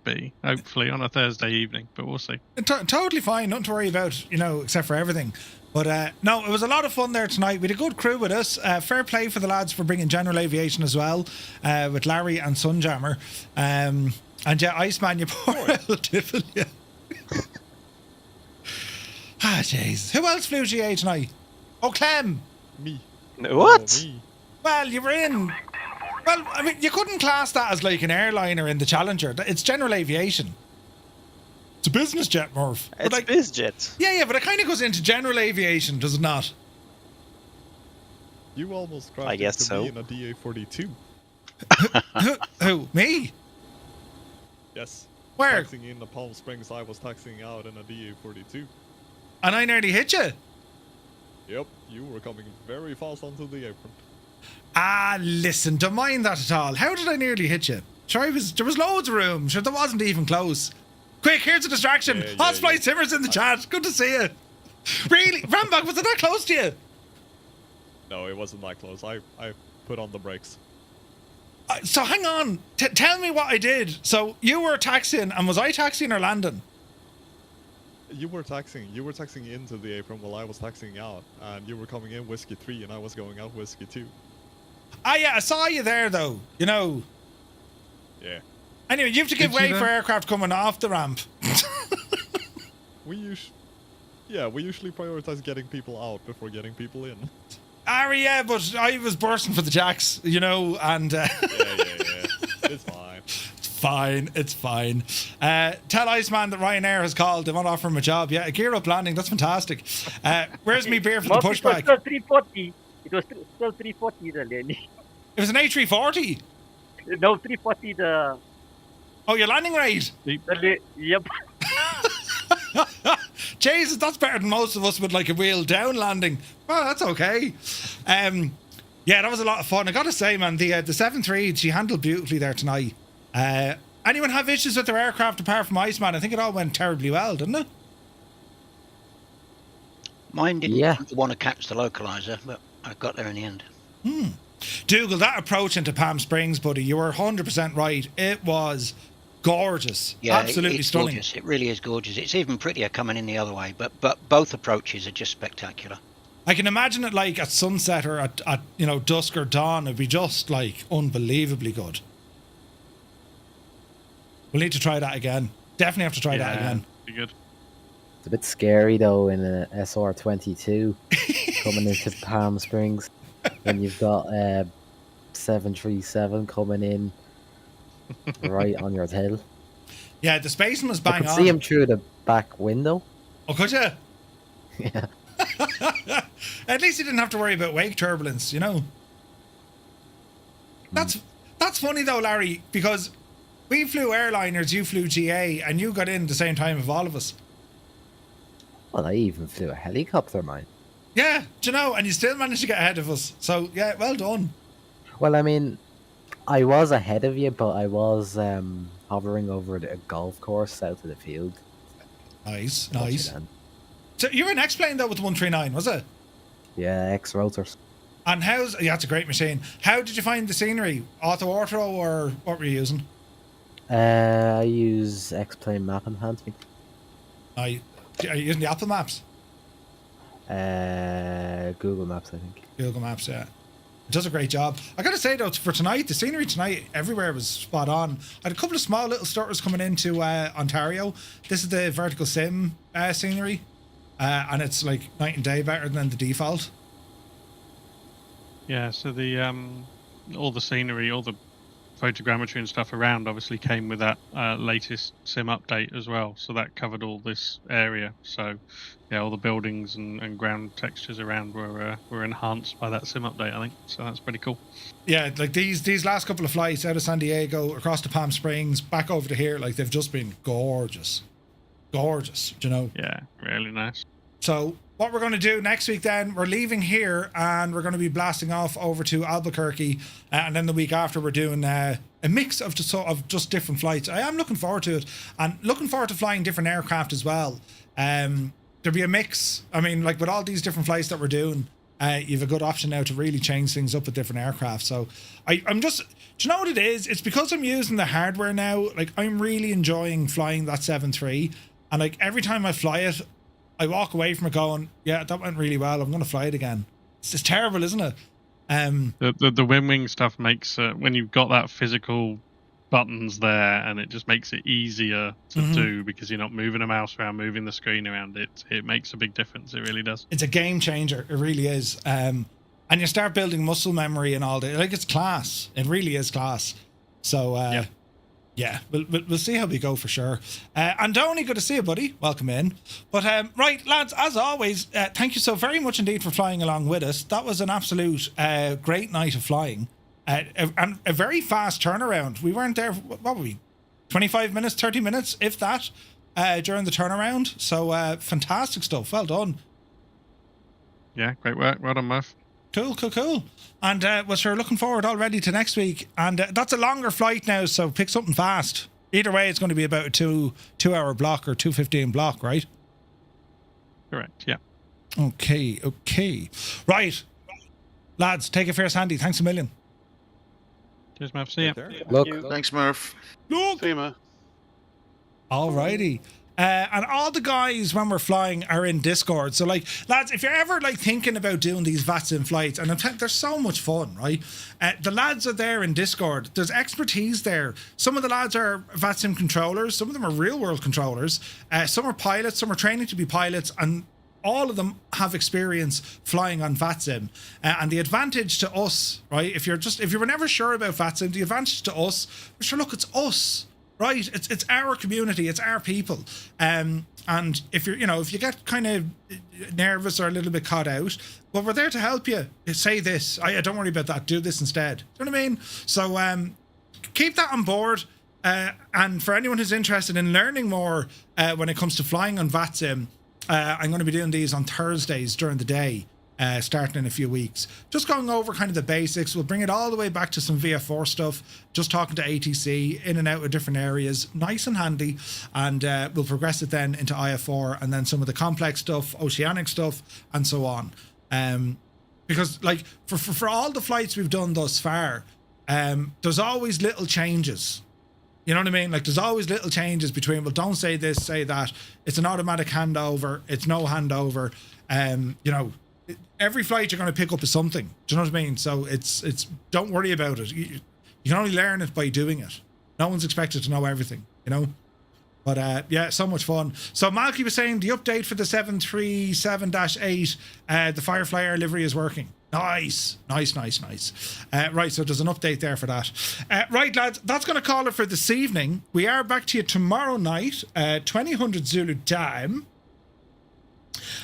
be, hopefully on a Thursday evening, but we'll see. Totally fine, nothing to worry about, you know, except for everything. But no, it was a lot of fun there tonight. We had a good crew with us. Fair play for the lads for bringing general aviation as well, with Larry and Sunjammer. And yeah, Iceman, you poor old devil, yeah. Ah, jeez. Who else flew GA tonight? Oh, Clem. Me. What? Me. Well, you were in. Well, I mean, you couldn't class that as like an airliner in the Challenger. It's general aviation. It's a business jet, Murph. It's like, biz jet. Yeah, but it kind of goes into general aviation, does it not? You almost crashed I guess into so. me in a DA-42. Who? Me? Yes. Where? Taxiing in the Palm Springs, I was taxiing out in a DA-42. And I nearly hit you. Yep, you were coming very fast onto the apron. Ah, listen, don't mind that at all. How did I nearly hit you? Sure, there was loads of room. Sure, there wasn't even close. Quick, here's a distraction. Hotsflight Simmers in the chat. Good to see you. Really? Rambach, was it that close to you? No, it wasn't that close. I put on the brakes. So hang on. Tell me what I did. So you were taxiing, and was I taxiing or landing? You were taxiing. You were taxiing into the apron while I was taxiing out, and you were coming in Whiskey 3, and I was going out Whiskey 2. Ah, yeah, I saw you there, though. You know. Yeah. Anyway, you have to give way for aircraft coming off the ramp. we usually prioritize getting people out before getting people in. Ah, yeah, but I was bursting for the jacks, you know, and... Yeah. It's fine. It's fine. Tell Iceman that Ryanair has called. They want to offer him a job. Yeah, a gear up landing. That's fantastic. Where's me beer for the pushback? It was still 340. It was still 340 the landing. It was an A340? No, 340 the... Oh, your landing rate? Yep. Jesus, that's better than most of us with like a wheel down landing. Well, that's okay. Yeah, that was a lot of fun. I gotta say, man, the 7-3, she handled beautifully there tonight. Anyone have issues with their aircraft apart from Iceman? I think it all went terribly well, didn't it? Mine didn't want to catch the localizer, but I got there in the end. Dougal, that approach into Palm Springs, buddy, you were 100% right. It was gorgeous. Yeah, absolutely it's stunning. Gorgeous. It really is gorgeous. It's even prettier coming in the other way, but both approaches are just spectacular. I can imagine it like at sunset or at you know, dusk or dawn. It'd be just like unbelievably good. We'll need to try that again. Definitely have to try that again. Be good. It's a bit scary though in an SR-22 coming into Palm Springs when you've got 737 coming in right on your tail. Yeah, the spacing was I bang could on. see him through the back window. Oh, could you? Yeah. At least you didn't have to worry about wake turbulence, you know. That's funny though, Larry, because we flew airliners, you flew GA, and you got in the same time of all of us. Well, I even flew a helicopter, mine. Yeah, do you know, and you still managed to get ahead of us. So, yeah, well done. Well, I mean, I was ahead of you, but I was hovering over a golf course south of the field. Nice. So you were an X-plane though with the 139, was it? Yeah, X-rotors. And yeah, it's a great machine. How did you find the scenery? Auto or what were you using? I use X-plane map enhancement. Are you using the Apple Maps? Google Maps, I think. Google Maps, yeah. It does a great job. I gotta say though, for tonight, the scenery tonight everywhere was spot on. I had a couple of small little stutters coming into Ontario. This is the vertical sim scenery, and it's like night and day better than the default. Yeah, so the all the scenery, all the photogrammetry and stuff around obviously came with that latest sim update as well. So that covered all this area. So yeah, all the buildings and ground textures around were enhanced by that sim update, I think. So that's pretty cool. Yeah, like these last couple of flights out of San Diego, across to Palm Springs, back over to here, like they've just been gorgeous. Gorgeous, you know? Yeah, really nice. So what we're going to do next week then, we're leaving here and we're going to be blasting off over to Albuquerque, and then the week after we're doing a mix of just different flights. I am looking forward to it, and looking forward to flying different aircraft as well. There'll be a mix. I mean, like with all these different flights that we're doing, you have a good option now to really change things up with different aircraft. So I'm just, do you know what it is? It's because I'm using the hardware now. Like I'm really enjoying flying that 7.3, and like every time I fly it, I walk away from it going, yeah, that went really well. I'm going to fly it again. It's just terrible, isn't it? The wing stuff makes when you've got that physical buttons there, and it just makes it easier to do because you're not moving a mouse around, moving the screen around. It makes a big difference. It really does. It's a game changer. It really is. And you start building muscle memory and all that. Like it's class. It really is class. So yeah, we'll see how we go for sure. Andoni, good to see you, buddy. Welcome in. But right, lads, as always, thank you so very much indeed for flying along with us. That was an absolute great night of flying. And a very fast turnaround. We weren't there, what were we, 25 minutes, 30 minutes, if that, during the turnaround. So fantastic stuff. Well done. Yeah, great work. Well done, Murph. Cool. And we're sure looking forward already to next week. And that's a longer flight now, so pick something fast. Either way, it's going to be about a two-hour block or 2:15 block, right? Correct, yeah. Okay. Right. Lads, take it fair, Sandy. Thanks a million. Cheers, Murph. See ya. Look. Thanks, Murph. Look. See you, man. Alrighty. And all the guys when we're flying are in Discord. So like, lads, if you're ever like thinking about doing these VATSIM flights, and they're so much fun, right? The lads are there in Discord. There's expertise there. Some of the lads are VATSIM controllers. Some of them are real world controllers. Some are pilots. Some are training to be pilots, and all of them have experience flying on VATSIM. And the advantage to us, right? If you were never sure about VATSIM, the advantage to us, sure, look, it's us. Right, it's our community, it's our people, and if you get kind of nervous or a little bit caught out, well, we're there to help you. Say this, don't worry about that. Do this instead. Do you know what I mean? So keep that on board. And for anyone who's interested in learning more when it comes to flying on VATSIM, I'm going to be doing these on Thursdays during the day. Starting in a few weeks, just going over kind of the basics. We'll bring it all the way back to some VF4 stuff, just talking to ATC in and out of different areas, nice and handy, and we'll progress it then into IF4 and then some of the complex stuff, oceanic stuff, and so on. Because like for all the flights we've done thus far, there's always little changes. You know what I mean? Like there's always little changes between, well, don't say this, say that. It's an automatic handover. It's no handover. Every flight you're going to pick up is something. Do you know what I mean? So it's don't worry about it. You can only learn it by doing it. No one's expected to know everything, you know? But yeah, so much fun. So Malky was saying the update for the 737-8, the Firefly Air livery is working. Nice. Right, so there's an update there for that. Right, lads, that's going to call it for this evening. We are back to you tomorrow night, 2000 Zulu time.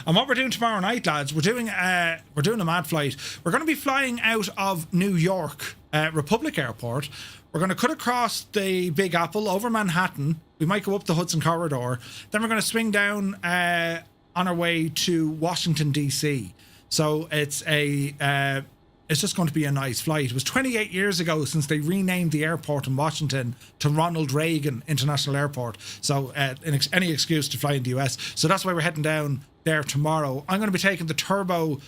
And what we're doing tomorrow night, lads, we're doing a mad flight. We're going to be flying out of New York Republic Airport. We're going to cut across the Big Apple over Manhattan. We might go up the Hudson Corridor. Then we're going to swing down on our way to Washington, D.C. So it's just going to be a nice flight. It was 28 years ago since they renamed the airport in Washington to Ronald Reagan International Airport. So any excuse to fly in the US. So that's why we're heading down there tomorrow. I'm going to be taking the turbo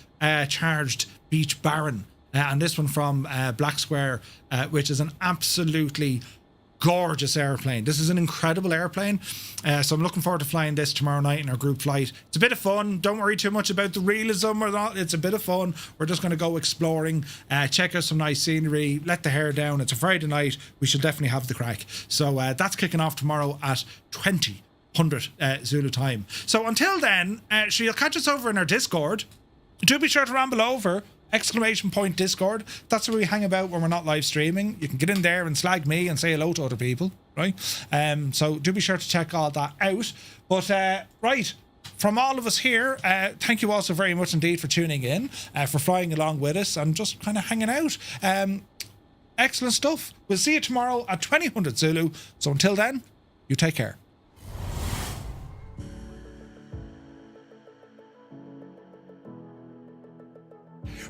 charged Beach Baron. And this one from Black Square, which is an absolutely gorgeous airplane. This is an incredible airplane. So I'm looking forward to flying this tomorrow night in our group flight. It's a bit of fun. Don't worry too much about the realism or not. It's a bit of fun. We're just going to go exploring, check out some nice scenery, let the hair down. It's a Friday night. We should definitely have the crack. So that's kicking off tomorrow at 20:00 Zulu time. So until then, you'll catch us over in our Discord. Do be sure to ramble over !Discord. That's where we hang about when we're not live streaming. You can get in there and slag me and say hello to other people, right? So do be sure to check all that out. But right, from all of us here, thank you all so very much indeed for tuning in, for flying along with us and just kind of hanging out. Excellent stuff. We'll see you tomorrow at 20:00 Zulu. So until then, you take care.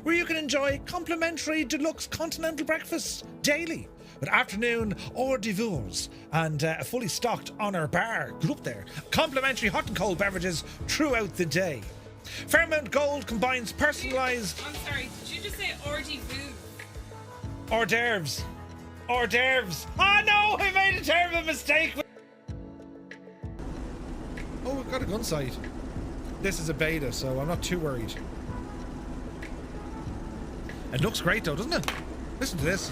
Where you can enjoy complimentary deluxe continental breakfasts daily with afternoon hors d'oeuvres and a fully stocked honour bar. Good up there. Complimentary hot and cold beverages throughout the day. Fairmount Gold combines personalised... I'm sorry, did you just say hors d'oeuvres? Hors d'oeuvres. Hors d'oeuvres. Oh no, I made a terrible mistake. Oh, we've got a gun sight. This is a beta, so I'm not too worried. It looks great though, doesn't it? Listen to this.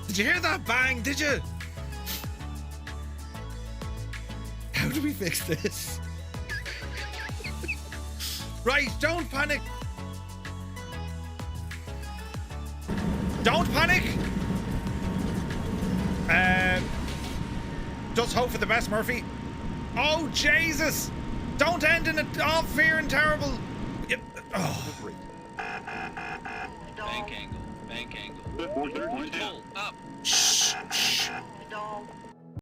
Did you hear that bang? Did you? How do we fix this? Right, don't panic. Don't panic. Just hope for the best, Murphy. Oh, Jesus. Don't end in all fear and terrible. Yep. Oh. Bank angle. Pull up. Shh. Stall.